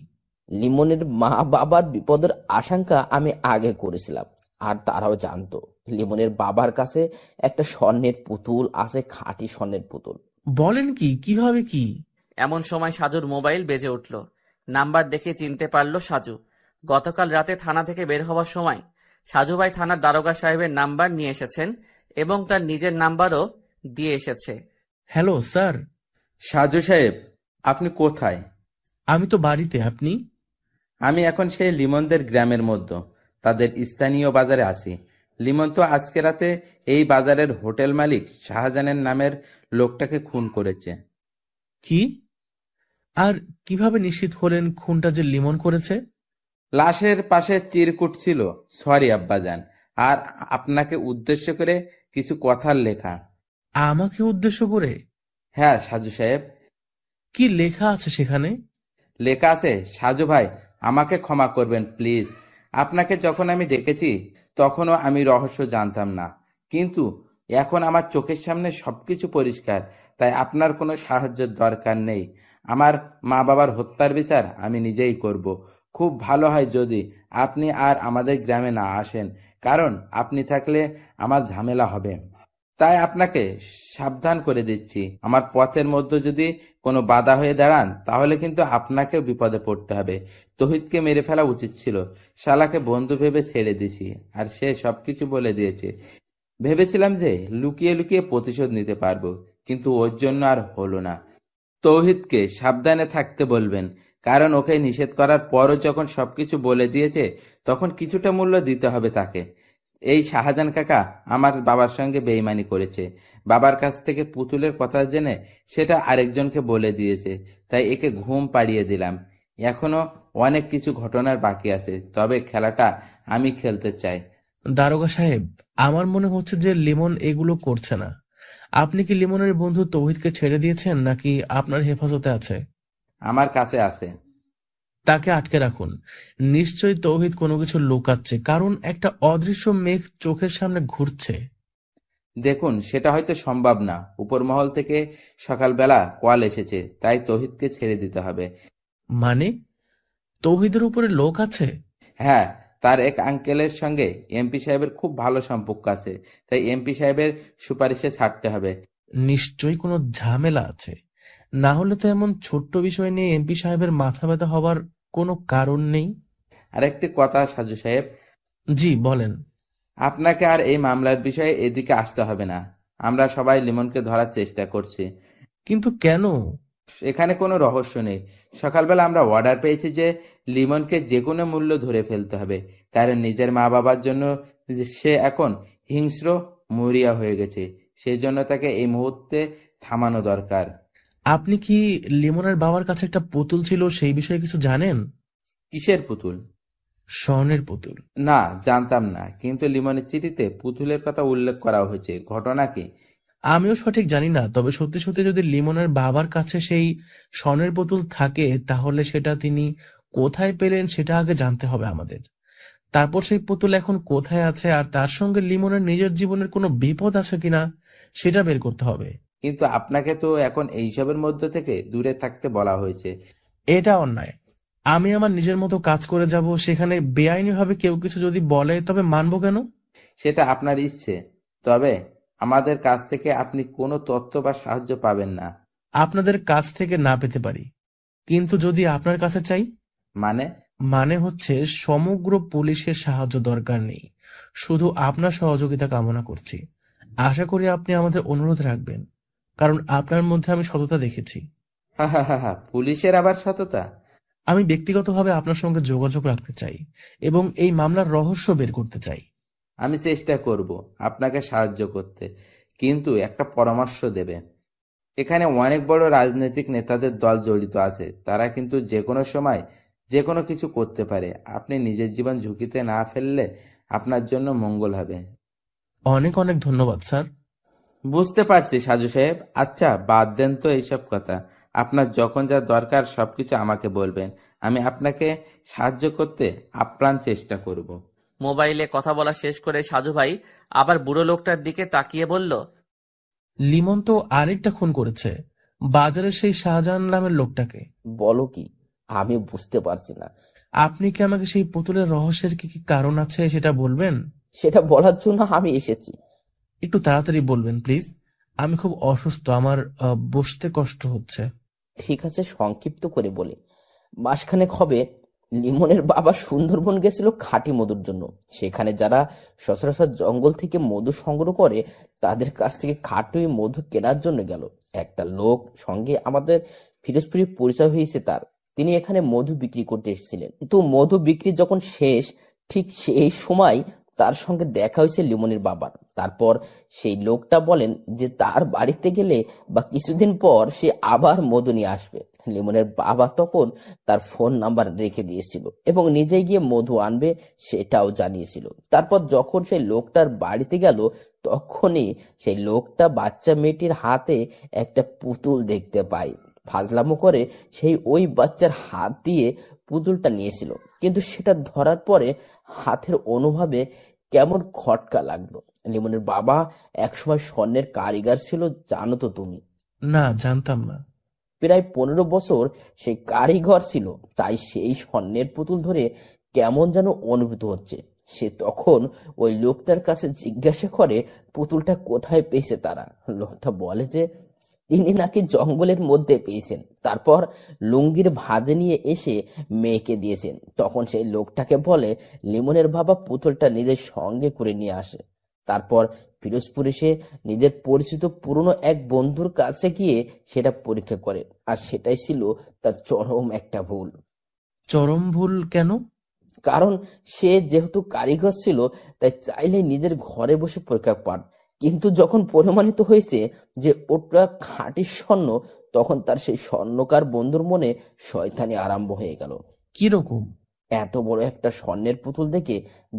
লিমনের মা বাবার বিপদের আশঙ্কা আমি আগে করেছিলাম, আর তারাও জানতো লিমনের বাবার কাছে একটা স্বর্ণের পুতুল আছে, খাঁটি স্বর্ণের পুতুল। বলেন কি? কিভাবে কি? এমন সময় সাজুর মোবাইল বেজে উঠল। নাম্বার দেখে চিনতে পারল সাজু। গতকাল রাতে থানা থেকে বের হওয়ার সময় সাজু ভাই থানার দারোগা সাহেবের নাম্বার নিয়ে এসেছেন এবং তার নিজের নাম্বারও দিয়ে এসেছে। Hello sir. সাজু সাহেব, আপনি কোথায়? আমি তো বাড়িতে, আপনি? আমি এখন সেই লিমনদের গ্রামের মধ্যে তাদের স্থানীয় বাজারে আছি। লিমন তো আজকে রাতে এই বাজারের হোটেল মালিক শাহজাহানের নামের লোকটাকে খুন করেছে। কি? আর কিভাবে নিশ্চিত হলেন খুনটা যে লিমন করেছে? লাশের পাশে চিরকুট ছিল, সরি আব্বাজান, আর আপনাকে উদ্দেশ্য করে কিছু কথার লেখা। আমাকে উদ্দেশ্য করে? হ্যাঁ সাজু সাহেব। কি লেখা আছে সেখানে? লেখা আছে, সাজু ভাই আমাকে ক্ষমা করবেন প্লিজ। আপনাকে যখন আমি ডেকেছি তখনও আমি রহস্য জানতাম না, কিন্তু এখন আমার চোখের সামনে সবকিছু পরিষ্কার, তাই আপনার কোনো সাহায্যের দরকার নেই। আমার মা বাবার হত্যার বিচার আমি নিজেই করব। খুব ভালো হয় যদি আপনি আর আমাদের গ্রামে না আসেন, কারণ আপনি থাকলে আমার ঝামেলা হবে। তাই আপনাকে সাবধান করে দিচ্ছি, আমার পথের মধ্যে যদি কোনো বাধা হয়ে দাঁড়ান তাহলে কিন্তু আপনাকেও বিপদে পড়তে হবে। তৌহিদকে মেরে ফেলা উচিত ছিল, শালাকে বন্ধু ভেবে ছেড়ে দিয়েছি, আর সে সবকিছু বলে দিয়েছে। ভেবেছিলাম যে লুকিয়ে লুকিয়ে প্রতিশোধ নিতে পারবো, কিন্তু ওর জন্য আর হলো না। তৌহিদকে সাবধানে থাকতে বলবেন, কারণ ওকে নিষেধ করার পরও যখন সবকিছু বলে দিয়েছে তখন কিছুটা মূল্য দিতে হবে তাকে। এই শাহজাহান কাকা আমার বাবার সঙ্গে বেইমানি করেছে, বাবার কাছ থেকে পুতুলের কথা জেনে সেটা আরেকজনকে বলে দিয়েছে, তাই একে ঘুম পাড়িয়ে দিলাম। এখনো অনেক কিছু ঘটনার বাকি আছে, তবে খেলাটা আমি খেলতে চাই। দারোগা সাহেব, আমার মনে হচ্ছে যে লিমন এগুলো করছে না। আপনি কি লিমনের বন্ধু তৌহিদকে ছেড়ে দিয়েছেন নাকি আপনার হেফাজতে আছে? আমার কাছে আছে। তাকে আটকে রাখুন। নিশ্চয়ই তৌহিদ কোনো কিছু লুকাচ্ছে, কারণ একটা অদৃশ্য মেঘ চোখের সামনে ঘুরছে। দেখুন, সেটা হয়তো সম্ভব না। উপর মহল থেকে সকালবেলা কল এসেছে, তাই তৌহিদকে ছেড়ে দিতে হবে। মানে তৌহিদের উপরে লোক আছে? হ্যাঁ, তার এক আঙ্কেলের সঙ্গে এমপি সাহেবের খুব ভালো সম্পর্ক আছে, তাই এমপি সাহেবের সুপারিশে ছাড়তে হবে। নিশ্চয়ই কোনো ঝামেলা আছে, না হলে তো এমন ছোট্ট বিষয় নিয়ে এমপি সাহেবের মাথা ব্যথা হবার কোনো কারণ নেই। আর একটি কথা সাজু সাহেব, জি বলেন। আপনাকে আর এই মামলার বিষয়ে এদিকে আসতে হবে না। আমরা সবাই লিমনকে ধরার চেষ্টা করছি। কিন্তু কেন? এখানে কোনো রহস্য নেই। সকালবেলা আমরা অর্ডার পেয়েছি যে লিমনকে যে কোনো মূল্য ধরে ফেলতে হবে, কারণ নিজের মা বাবার জন্য সে এখন হিংস্র মরিয়া হয়ে গেছে। সেই জন্য তাকে এই মুহূর্তে থামানো দরকার। আপনি কি লিমনের বাবার কাছে একটা পুতুল ছিল সেই বিষয়ে কিছু জানেন? কিসের পুতুল? স্বর্ণের পুতুল। না, জানতাম না, কিন্তু লিমনের চিঠিতে পুতুলের কথা উল্লেখ করা হয়েছে। ঘটনা কি? আমিও সঠিক জানি না, তবে সত্যি সত্যি যদি লিমনের বাবার কাছে সেই স্বর্ণের পুতুল থাকে তাহলে সেটা তিনি কোথায় পেলেন সেটা আগে জানতে হবে আমাদের। তারপর সেই পুতুল এখন কোথায় আছে আর তার সঙ্গে লিমনের নিজের জীবনের কোনো বিপদ আছে কিনা সেটা বের করতে হবে। কিন্তু আপনাকে তো এখন এইসবের মধ্য থেকে দূরে থাকতে বলা হয়েছে। এটা অন্যায়। আমি আমার নিজের মতো কাজ করে যাব, সেখানে বেআইনিভাবে কেউ কিছু যদি বলে তবে মানবো কেন? সেটা আপনার ইচ্ছে, তবে আমাদের কাছ থেকে আপনি কোনো তথ্য বা সাহায্য পাবেন না। আপনাদের কাছ থেকে না পেতে পারি, কিন্তু যদি আপনার কাছে চাই? মানে? মানে হচ্ছে সমগ্র পুলিশের সাহায্য দরকার নেই, শুধু আপনার সহযোগিতা কামনা করছি। আশা করি আপনি আমাদের অনুরোধ রাখবেন, কারণ আপনার মধ্যে আমি সততা দেখেছি। হা হা হা হা, পুলিশের আবার সততা? আমি ব্যক্তিগতভাবে আপনার সঙ্গে যোগাযোগ রাখতে চাই এবং এই মামলার রহস্য বের করতে চাই। আমি চেষ্টা করব আপনাকে সাহায্য করতে, কিন্তু একটা পরামর্শ দেবে। এখানে অনেক বড় রাজনৈতিক নেতাদের দল জড়িত আছে, তারা কিন্তু যে কোনো সময় যে কোনো কিছু করতে পারে। আপনি নিজের জীবন ঝুঁকিতে না ফেললে আপনার জন্য মঙ্গল হবে। অনেক অনেক ধন্যবাদ স্যার। বুঝতে পারছি সাজু সাহেব। আচ্ছা, বাদ দেন তো এইসব কথা। আপনার যখন যা দরকার সবকিছু আমাকে বলবেন, আমি আপনাকে সাহায্য করতে আপ্রাণ চেষ্টা করব। মোবাইলে কথা বলা শেষ করে সাজু ভাই আবার বুড়ো লোকটার দিকে তাকিয়ে বলল, লিমন তো আরেকটা খুন করেছে, বাজারের সেই শাহজাহান নামের লোকটাকে। বলো কি? আমি বুঝতে পারছি না। আপনি কি আমাকে সেই পুতুলের রহস্যের কি কি কারণ আছে সেটা বলবেন? সেটা বলার জন্য আমি এসেছি। একটু তাড়াতাড়ি বলবেন প্লিজ। আমি খুব অসুস্থ, আমার বসতে কষ্ট হচ্ছে। ঠিক আছে, সংক্ষিপ্ত করে বলি। মাসখানেক হবে লিমনের বাবা সুন্দরবন গেছিল খাঁটি মধুর জন্য। সেখানে যারা সচরাচর জঙ্গল থেকে মধু সংগ্রহ করে তাদের কাছ থেকে খাঁটি মধু কেনার জন্য গেল। একটা লোক সঙ্গে আমাদের ফিরোজপুরে পরিচয় হয়েছে তার। তিনি এখানে মধু বিক্রি করতে এসেছিলেন, কিন্তু মধু বিক্রি যখন শেষ, ঠিক সেই সময় তার সঙ্গে দেখা হয়েছে লিমনের বাবার। তারপর সেই লোকটা বলেন যে তার বাড়িতে গেলে বা কিছুদিন পর সে আবার মধু নিয়ে আসবে। লিমনের বাবা তখন তার ফোন নাম্বার রেখে দিয়েছিল এবং নিজে গিয়ে মধু আনবে সেটাও জানিয়েছিল। তারপর যখন সেই লোকটার বাড়িতে গেল, তখনই সেই লোকটা বাচ্চা মেয়েটির হাতে একটা পুতুল দেখতে পায়। ফাজলামো করে সেই ওই বাচ্চার হাত দিয়ে পুতুলটা নিয়েছিল, কিন্তু সেটা ধরার পরে হাতের অনুভবে কেমন খটকা লাগলো। লিমনের বাবা একসময় স্বর্ণের কারিগর ছিল, জানো তো তুমি। না, জানতাম না। প্রায় 15 বছর সেই কারিগর ছিল, তাই সেই স্বর্ণের পুতুল ধরে কেমন যেন অনুভূত হচ্ছে। সে তখন ওই লোকটার কাছে জিজ্ঞাসা করে পুতুলটা কোথায় পেয়েছে তারা। লোকটা বলে যে তিনি নাকি জঙ্গলের মধ্যে পেয়েছেন, তারপর লুঙ্গির ভাঁজে নিয়ে এসে মেয়েকে দিয়েছেন। তখন সেই লোকটাকে বলে লিমনের বাবা পুতুলটা নিজের সঙ্গে করে নিয়ে আসে। তারপর ফিরোজপুর এসে নিজের পরিচিত পুরনো এক বন্ধুর কাছে গিয়ে সেটা পরীক্ষা করে, আর সেটাই ছিল তার চরম একটা ভুল। চরম ভুল কেন? কারণ সে যেহেতু কারিগর ছিল, তাই চাইলে নিজের ঘরে বসে পরীক্ষা পান, কিন্তু যখন প্রমাণিত হয়েছে যে ওটা খাঁটি স্বর্ণ, তখন তার সেই স্বর্ণকার বন্ধুর মনে শয়তানি আরম্ভ হয়ে গেল। কিরকম? এত বড় একটা স্বর্ণের পুতুল দেখে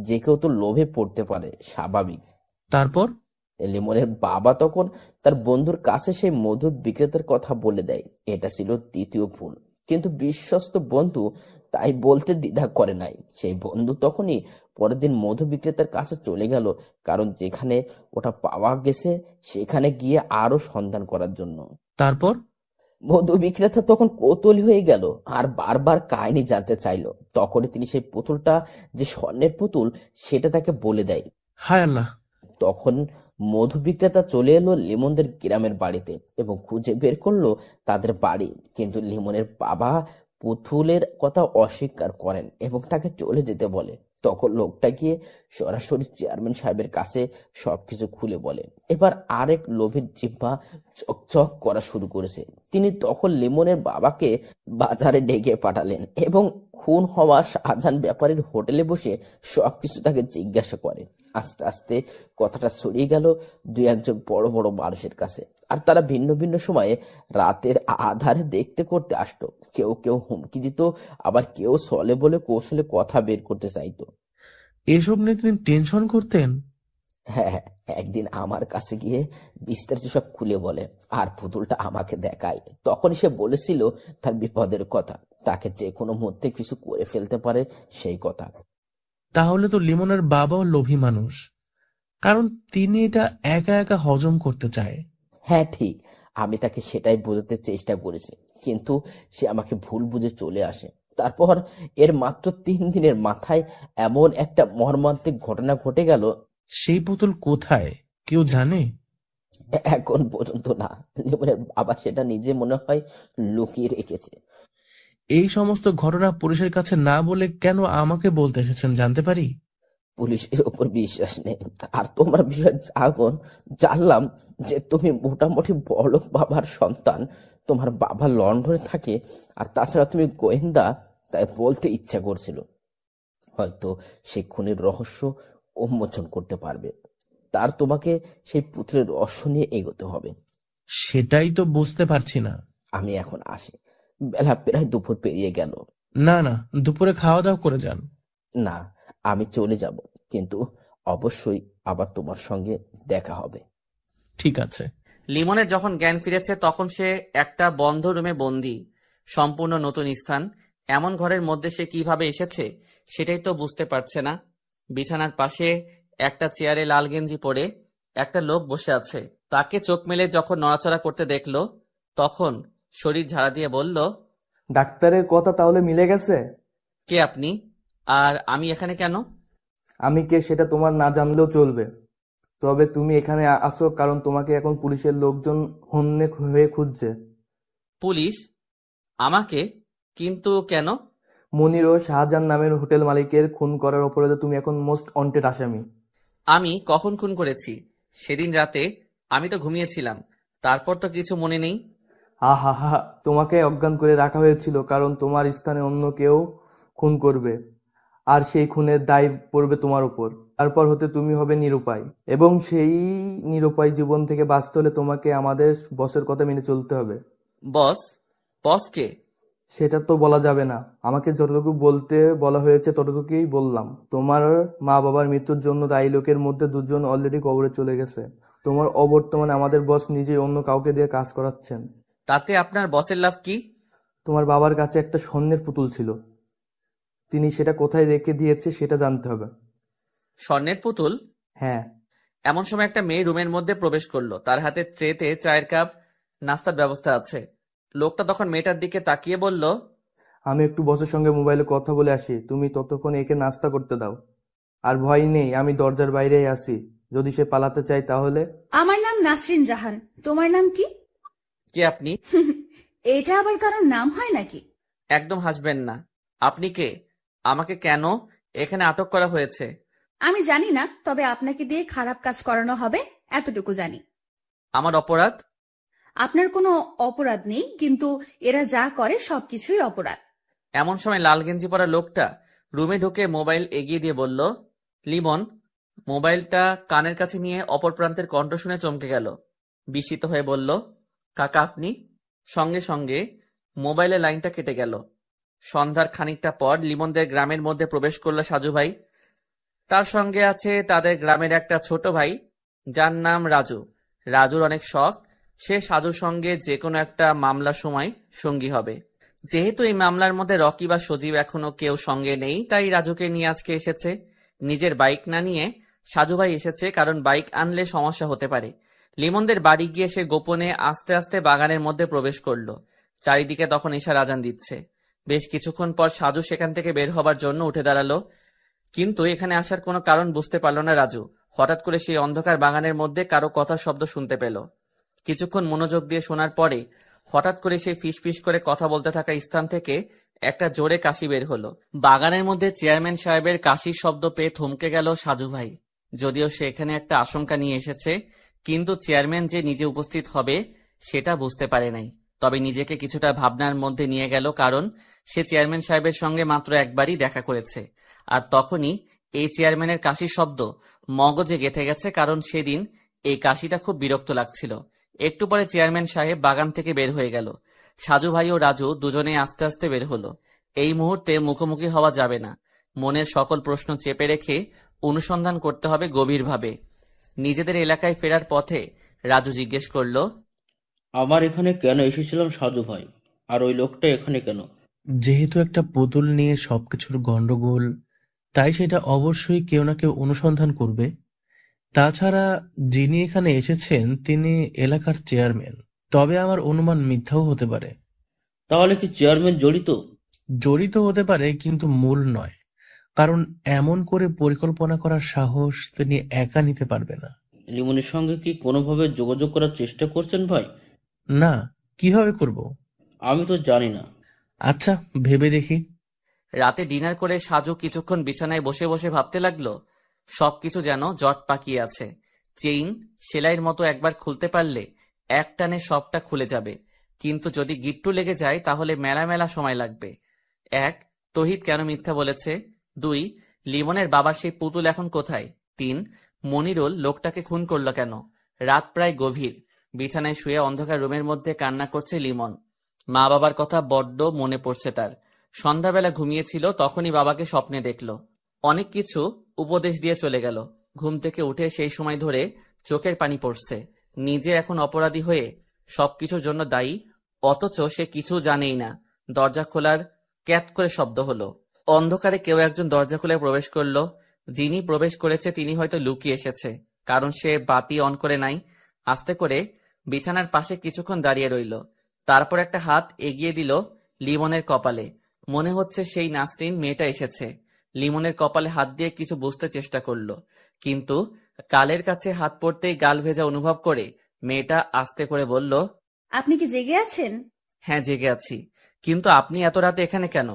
যে কেউ তো লোভে পড়তে পারে, স্বাভাবিক। তারপর? লিমনের বাবা তখন তার বন্ধুর কাছে সেই মধু বিক্রেতার কথা বলে দেয়। এটা ছিল তৃতীয় ভুল, কিন্তু বিশ্বস্ত বন্ধু তাই বলতে দ্বিধা করে নাই। সেই বন্ধু তখনই পরের দিন মধু বিক্রেতার কাছে চলে গেল, কারণ যেখানে ওটা পাওয়া গেছে সেখানে গিয়ে আরো সন্ধান করার জন্য। তারপর? মধু বিক্রেতা তখন কৌতূহলী হয়ে গেল আর বারবার কাহিনী জানতে চাইলো। তখনই তিনি সেই পুতুলটা যে স্বর্ণের পুতুল সেটা তাকে বলে দেয়। হায় আল্লাহ! তখন মধু বিক্রেতা চলে এলো লিমনদের গ্রামের বাড়িতে এবং খুঁজে বের করলো তাদের বাড়ি, কিন্তু লিমনের বাবা পুতুলের কথা অস্বীকার করেন এবং তাকে চলে যেতে বলে। তখন লোকটা গিয়ে সরাসরি চেয়ারম্যান সাহেবের কাছে সবকিছু খুলে বলে। এবার আরেক লোভের জিহ্বা চকচক করা শুরু করেছে। তিনি তখন লিমনের বাবাকে বাজারে ডেকে পাঠালেন এবং খুন হওয়া শাহজাহান ব্যাপারীর হোটেলে বসে সবকিছু তাকে জিজ্ঞাসা করে। আস্তে আস্তে কথাটা ছড়িয়ে গেল দুই একজন বড় বড় মানুষের কাছে, আর তারা ভিন্ন ভিন্ন সময়ে রাতের আধারে দেখতে করতে আসতো। কেউ কেউ হুমকি দিত, আবার কেউ ছলে বলে কৌশলে কথা বের করতে চাইতো। এসব নিয়ে তিনি টেনশন করতেন? হ্যাঁ হ্যাঁ, একদিন আমার কাছে গিয়ে বিস্তারিত সব খুলে বলে আর পুতুলটা আমাকে দেখায়। তখন সে বলেছিল তার বিপদের কথা, তাকে যে কোনো মুহূর্তে কিছু করে ফেলতে পারে সেই কথা। তাহলে তো লিমনের বাবাও লোভী মানুষ, কারণ তিনি এটা একা একা হজম করতে চায়। হ্যাঁ ঠিক, আমি তাকে সেটাই বোঝাতে চেষ্টা করেছি, কিন্তু সে আমাকে ভুল বুঝে চলে আসে। তারপর এর মাত্র 3 দিনের মাথায় এমন একটা মর্মান্তিক ঘটনা ঘটে গেল। সেই পুতুল কোথায় কেউ জানে? এখন পর্যন্ত না, লিমনের বাবা সেটা নিজে মনে হয় লুকিয়ে রেখেছে। এই সমস্ত ঘটনা পুলিশের কাছে না বলে কেন আমাকে বলতে এসেছেন জানতে পারি? পুলিশের উপর বিশ্বাস নেই, আর তোমার বিষয়ে যখন জানলাম যে তুমি মোটামুটি বড়লোক বাবার সন্তান, তোমার বাবা লন্ডনে থাকে, আর তাছাড়া তুমি গোয়েন্দা, তাই বলতে ইচ্ছা করছিল হয়তো সেই খুনের রহস্য উন্মোচন করতে পারবে। তার তোমাকে সেই পুত্রের রহস্য নিয়ে এগোতে হবে। সেটাই তো বুঝতে পারছি না। আমি এখন আসি, বেলা প্রায় দুপুর পেরিয়ে গেল। না না, দুপুরে খাওয়া দাওয়া করে যান। না, আমি চলে যাব, কিন্তু অবশ্যই আবার তোমার সঙ্গে দেখা হবে। ঠিক আছে। লিমনের যখন জ্ঞান ফিরেছে তখন সে একটা বন্ধ রুমে বন্দি, সম্পূর্ণ নতুন স্থান। এমন ঘরের মধ্যে সে কিভাবে এসেছে সেটাই তো বুঝতে পারছে না। বিছানার পাশে একটা চেয়ারে লাল গেঞ্জি পরে একটা লোক বসে আছে। তাকে চোখ মেলে যখন নড়াচড়া করতে দেখলো তখন শরীর ঝাড়া দিয়ে বলল, ডাক্তারের কথা তাহলে মিলে গেছে? কে আপনি? আর আমি এখানে কেন? আমি কে সেটা তোমার না জানলেও চলবে, তবে তুমি এখানে আসো কারণ তোমাকে এখন পুলিশের লোকজন হন্যে হয়ে খুঁজছে। পুলিশ? আমাকে? কিন্তু কেন? মনির ও শাহজাহান নামের হোটেল মালিকের খুন করার অপরাধে তুমি এখন মোস্ট ওয়ান্টেড আসামি। আমি কখন খুন করেছি? সেদিন রাতে আমি তো ঘুমিয়েছিলাম, তারপর তো কিছু মনে নেই। হা হা হা, তোমাকে অজ্ঞান করে রাখা হয়েছিল কারণ তোমার স্থানে অন্য কেউ খুন করবে, আর সেই খুনের দায় পড়বে তোমার উপর। তারপর হতে তুমি হবে নিরুপায়, এবং সেই নিরুপায় জীবন থেকে বাঁচতে হলে তোমাকে আমাদের বসের কথা মেনে চলতে হবে। বস? বস কে? সেটা তো বলা যাবে না, আমাকে যতটুকু বলতে বলা হয়েছে ততটুকুই বললাম। তোমার মা বাবার মৃত্যুর জন্য দায়ী লোকের মধ্যে 2জন অলরেডি কবরে চলে গেছে। তোমার অবর্তমানে আমাদের বস নিজেই অন্য কাউকে দিয়ে কাজ করাচ্ছেন। তাতে আপনার বসের লাভ কি? তোমার বাবার কাছে একটা স্বর্ণের পুতুল ছিল, তিনি সেটা কোথায় রেখে দিয়েছে সেটা জানতে হবে। স্বর্ণের পুতুল? হ্যাঁ। এমন সময় একটা মেয়ে রুমের মধ্যে প্রবেশ করলো। তার হাতে ট্রেতে চায়ের কাপ, নাস্তার ব্যবস্থা আছে। লোকটা তখন মেয়েটার দিকে তাকিয়ে বলল, আমি একটু বসের সঙ্গে মোবাইলে কথা বলে আসি, তুমি ততক্ষণ একে নাস্তা করতে দাও। আর ভয় নেই, আমি দরজার বাইরেই আছি, যদি সে পালাতে চায় তাহলে। আমার নাম নাসরিন জাহান, তোমার নাম কি? কে আপনি? এটা আবার কারোর নাম হয় নাকি? একদম হাসবেন না। আপনি কে? আমাকে কেন এখানে আটক করা হয়েছে? আমি জানি না, তবে আপনাকে দিয়ে খারাপ কাজ করানো হবে এতটুকু জানি। আমার অপরাধ? আপনার কোনো অপরাধ নেই, কিন্তু এরা যা করে সবকিছুই অপরাধ। এমন সময় লাল গেঞ্জি পরা লোকটা রুমে ঢুকে মোবাইল এগিয়ে দিয়ে বলল, লিমন। মোবাইলটা কানের কাছে নিয়ে অপর প্রান্তের কণ্ঠ শুনে চমকে গেল। বিস্মিত হয়ে বলল, কাকা আপনি? সঙ্গে সঙ্গে মোবাইলের লাইনটা কেটে গেল। সন্ধ্যার খানিকটা পর লিমনদের গ্রামের মধ্যে প্রবেশ করলো সাজু ভাই। তার সঙ্গে আছে তাদের গ্রামের একটা ছোট ভাই, যার নাম রাজু। রাজুর অনেক শখ, সে সাজুর সঙ্গে যে কোনো একটা মামলার সময় সঙ্গী হবে। যেহেতু এই মামলার মধ্যে রকি বা সজীব এখনো কেউ সঙ্গে নেই, তাই রাজুকে নিয়ে আজকে এসেছে। নিজের বাইক না নিয়ে সাজু ভাই এসেছে, কারণ বাইক আনলে সমস্যা হতে পারে। লিমনদের বাড়ি গিয়ে সে গোপনে আস্তে আস্তে বাগানের মধ্যে প্রবেশ করলো। চারিদিকে তখন ঈশার আজান দিচ্ছে। বেশ কিছুক্ষণ পর সাজু সেখান থেকে বের হবার জন্য উঠে দাঁড়ালো, কিন্তু এখানে আসার কোনো কারণ বুঝতে পারল না রাজু। হঠাৎ করে সেই অন্ধকার বাগানের মধ্যে কারো কথার শব্দ শুনতে পেল। কিছুক্ষণ মনোযোগ দিয়ে শোনার পরে হঠাৎ করে সেই ফিসফিস করে কথা বলতে থাকা স্থান থেকে একটা জোরে কাশি বের হলো। বাগানের মধ্যে চেয়ারম্যান সাহেবের কাশির শব্দ পেয়ে থমকে গেল সাজু ভাই। যদিও সে এখানে একটা আশঙ্কা নিয়ে এসেছে, কিন্তু চেয়ারম্যান যে নিজে উপস্থিত হবে সেটা বুঝতে পারে নাই। তবে নিজেকে কিছুটা ভাবনার মধ্যে নিয়ে গেল, কারণ সে চেয়ারম্যান সাহেবের সঙ্গে মাত্র একবারই দেখা করেছে। আর তখনই এই চেয়ারম্যানের কাশির শব্দ মগজে গেঁথে গেছে, কারণ সেদিন এই কাশিটা খুব বিরক্ত লাগছিল। একটু পরে চেয়ারম্যান সাহেব বাগান থেকে বের হয়ে গেল। সাজু ভাই ও রাজু দুজনেই আস্তে আস্তে বের হলো। এই মুহূর্তে মুখোমুখি হওয়া যাবে না। মনের সকল প্রশ্ন চেপে রেখে অনুসন্ধান করতে হবে গভীরভাবে। নিজেদের এলাকায় ফেরার পথে রাজু জিজ্ঞেস করলো, আবার এখানে কেন এসেছিলাম সাজু ভাই? আর ওই লোকটা এখানে কেন? যেহেতু একটা পুতুল নিয়ে সবকিছুর গন্ডগোল, তাই সেটা অবশ্যই কেউ না কেউ অনুসন্ধান করবে। তাছাড়া যিনি এখানে এসেছেন তিনি এলাকার চেয়ারম্যান। তবে আমার অনুমান মিথ্যাও হতে পারে। তাহলে কি চেয়ারম্যান জড়িত? জড়িত হতে পারে, কিন্তু মূল নয়। কারণ এমন করে পরিকল্পনা করার সাহস তিনি একা নিতে পারবে না। লিমনের সঙ্গে কি কোনোভাবে যোগাযোগ করার চেষ্টা করছেন ভাই? না, কিভাবে করব? আমি তো জানি না। আচ্ছা, ভেবে দেখি। রাতে ডিনার করে সাজু কিছুক্ষণ বিছানায় বসে বসে ভাবতে লাগলো। সবকিছু যেন জট পাকিয়ে আছে। চেইন সেলাইয়ের মতো একবার খুলতে পারলে এক টানে সবটা খুলে যাবে, কিন্তু যদি গিট্টু লেগে যায় তাহলে মেলা মেলা সময় লাগবে। 1. তহিদ কেন মিথ্যা বলেছে? 2. লিমনের বাবার সেই পুতুল এখন কোথায়? 3. মনিরুল লোকটাকে খুন করলো কেন? রাত প্রায় গভীর। বিছানায় শুয়ে অন্ধকার রুমের মধ্যে কান্না করছে লিমন। মা বাবার কথা বড্ড মনে পড়ছে তার। সন্ধ্যাবেলা ঘুমিয়েছিল, তখনই বাবাকে স্বপ্নে দেখলো। অনেক কিছু উপদেশ দিয়ে চলে গেল। ঘুম থেকে উঠে সেই সময় ধরে চোখের পানি পড়ছে। নিজে এখন অপরাধী হয়ে সবকিছুর জন্য দায়ী, অথচ সে কিছু জানেই না। দরজা খোলার ক্যাত করে শব্দ হলো। অন্ধকারে কেউ একজন দরজা খুলে প্রবেশ করলো। যিনি প্রবেশ করেছে তিনি হয়তো লুকিয়ে এসেছে, কারণ সে বাতি অন করে নাই। আস্তে করে বিছানার পাশে কিছুক্ষণ দাঁড়িয়ে রইল, তারপর একটা হাত এগিয়ে দিল লিমনের কপালে। মনে হচ্ছে সেই নাসরিন মেয়েটা এসেছে। লিমনের কপালে হাত দিয়ে কিছু বুঝতে চেষ্টা করলো, কিন্তু গালের কাছে হাত পড়তেই গাল ভেজা অনুভব করে মেয়েটা আস্তে করে বলল, আপনি কি জেগে আছেন? হ্যাঁ, জেগে আছি। কিন্তু আপনি এত রাতে এখানে কেন?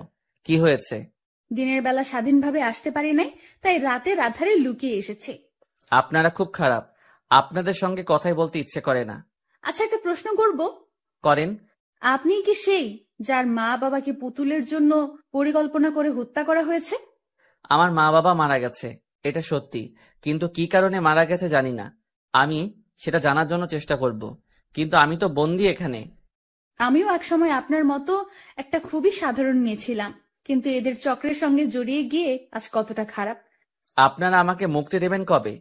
কি হয়েছে? দিনের বেলা স্বাধীনভাবে আসতে পারি নাই, তাই রাতের আধারে লুকিয়ে এসেছি। আপনারা খুব খারাপ। আপনাদের সঙ্গে কথাই বলতে ইচ্ছে করে না। আচ্ছা, একটা প্রশ্ন করব। করেন। আপনি কি সেই যার মা বাবাকে পুতুলের জন্য পরিকল্পনা করে হত্যা করা হয়েছে? আমার মা বাবা মারা গেছে, এটা সত্যি, কিন্তু কি কারণে মারা গেছে জানি না। আমি সেটা জানার জন্য চেষ্টা করব, কিন্তু আমি তো বন্দি এখানে। আমিও একসময় আপনার মতো একটা খুবই সাধারণ মেয়ে ছিলাম, কিন্তু এদের চক্রের সঙ্গে জড়িয়ে গিয়ে আজ কতটা খারাপ। আপনারা আমাকে মুক্তি দেবেন কবে?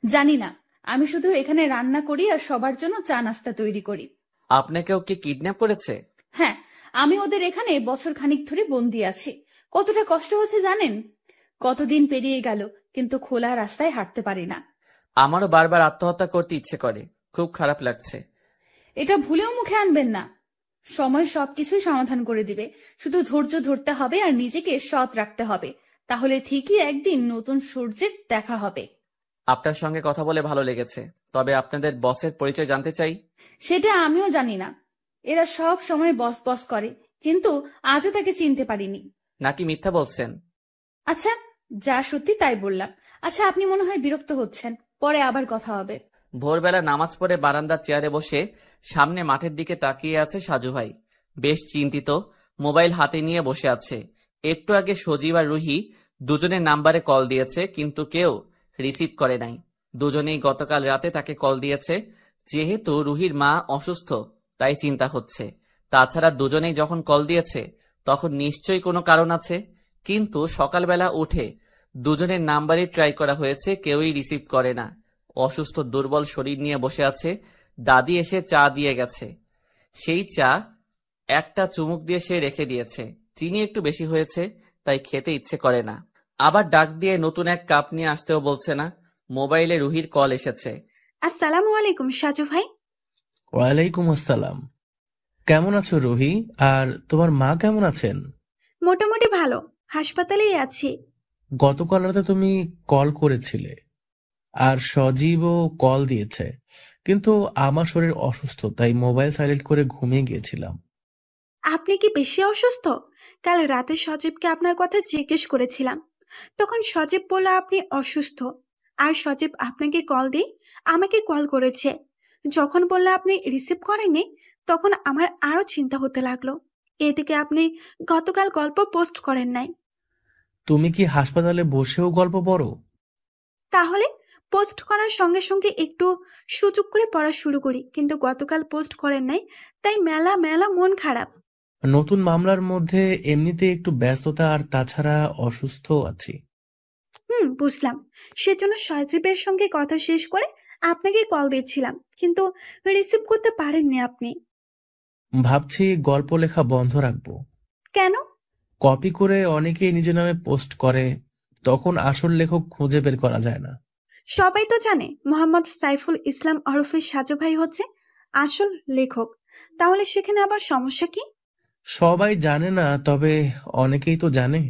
জানি না, আমি শুধু এখানে রান্না করি আর সবার জন্য চা নাস্তা তৈরি করি। আপনাকেও কি কিডন্যাপ করেছে? হ্যাঁ, আমি ওদের এখানে বছর খানিক ধরে বন্দি আছি। কতটা কষ্ট হচ্ছে জানেন? কতদিন পেরিয়ে গেল, কিন্তু খোলা রাস্তায় হাঁটতে পারি না। আমারও বারবার আত্মহত্যা করতে ইচ্ছে করে, খুব খারাপ লাগছে। এটা ভুলেও মুখে আনবেন না। সময় সবকিছুই সমাধান করে দিবে। শুধু ধৈর্য ধরতে হবে আর নিজেকে সৎ রাখতে হবে। তাহলে ঠিকই একদিন নতুন সূর্যের দেখা হবে। আপনার সঙ্গে কথা বলে ভালো লেগেছে, তবে আপনাদের বসের পরিচয় জানতে চাই। সেটা আমিও জানি না। এরা সব সময় বস বস করে, কিন্তু আজও তাকে চিনতে পারিনি। নাকি মিথ্যা বলছেন? আচ্ছা, যা সত্যি তাই বললাম। আচ্ছা, আপনি মনে হয় বিরক্ত হচ্ছেন, পরে আবার কথা হবে। ভোরবেলা নামাজ পড়ে বারান্দার চেয়ারে বসে সামনে মাঠের দিকে তাকিয়ে আছে সাজু ভাই। বেশ চিন্তিত, মোবাইল হাতে নিয়ে বসে আছে। একটু আগে সজীব আর রুহি দুজনের নাম্বারে কল দিয়েছে, কিন্তু কেউ রিসিভ করে নাই। দুজনেই গতকাল রাতে তাকে কল দিয়েছে। যেহেতু রুহির মা অসুস্থ, তাই চিন্তা হচ্ছে। তাছাড়া দুজনেই যখন কল দিয়েছে তখন নিশ্চয়ই কোনো কারণ আছে, কিন্তু সকালবেলা উঠে দুজনের নাম্বারই ট্রাই করা হয়েছে, কেউই রিসিভ করে না। অসুস্থ দুর্বল শরীর নিয়ে বসে আছে। দাদি এসে চা দিয়ে গেছে। সেই চা একটা চুমুক দিয়ে সে রেখে দিয়েছে। চিনি একটু বেশি হয়েছে, তাই খেতে ইচ্ছে করে না। আবার ডাক দিয়ে নতুন এক কাপ নিয়ে আসতেও বলছে না। মোবাইলে রুহির কল এসেছে। আসসালামু আলাইকুম সাজু ভাই। ওয়ালাইকুম আসসালাম। কেমন আছো রুহি? আর তোমার মা কেমন আছেন? মোটামুটি ভালো, হাসপাতালেই আছি। গতকাল রাতে তুমি কল করেছিলে, আর সজীবও কল দিয়েছে, কিন্তু আমার শরীর অসুস্থ, তাই মোবাইল সাইলেন্ট করে ঘুমিয়ে গিয়েছিলাম। আপনি কি বেশি অসুস্থ? কাল রাতে সজীবকে আপনার কথা জিজ্ঞেস করেছিলাম, তখন সজীব বলল আপনি অসুস্থ। আর সজীব আপনাকে কল দিয়ে আমাকে কল করেছে। যখন বললে আপনি রিসিভ করেননি, তখন আমার আরো চিন্তা হতে লাগলো। এদিকে আপনি গতকাল গল্প পোস্ট করেন নাই। তুমি কি হাসপাতালে বসেও গল্প পড়ো? তাহলে পোস্ট করার সঙ্গে সঙ্গে একটু সুযোগ করে পড়া শুরু করি, কিন্তু গতকাল পোস্ট করেন নাই, তাই মেলা মেলা মন খারাপ। নতুন মামলার মধ্যে এমনিতে একটু ব্যস্ততা, আর তাছাড়া অসুস্থ আছি। বুঝলাম। সেজন্য সজীবের সঙ্গে কথা শেষ করে আপনাকে কল দিচ্ছিলাম, কিন্তু রিসিভ করতে পারেননি আপনি। ভাবছি গল্প লেখা বন্ধ রাখবো। কেন? কপি করে অনেকেই নিজের নামে পোস্ট করে, তখন আসল লেখক খুঁজে বের করা যায় না। সবাই তো জানে মোহাম্মদ সাইফুল ইসলাম ওরফে সাজু ভাই হচ্ছে আসল লেখক, তাহলে সেখানে আবার সমস্যা কি? সবাই জানে না, তবে অনেকেই তো জানে।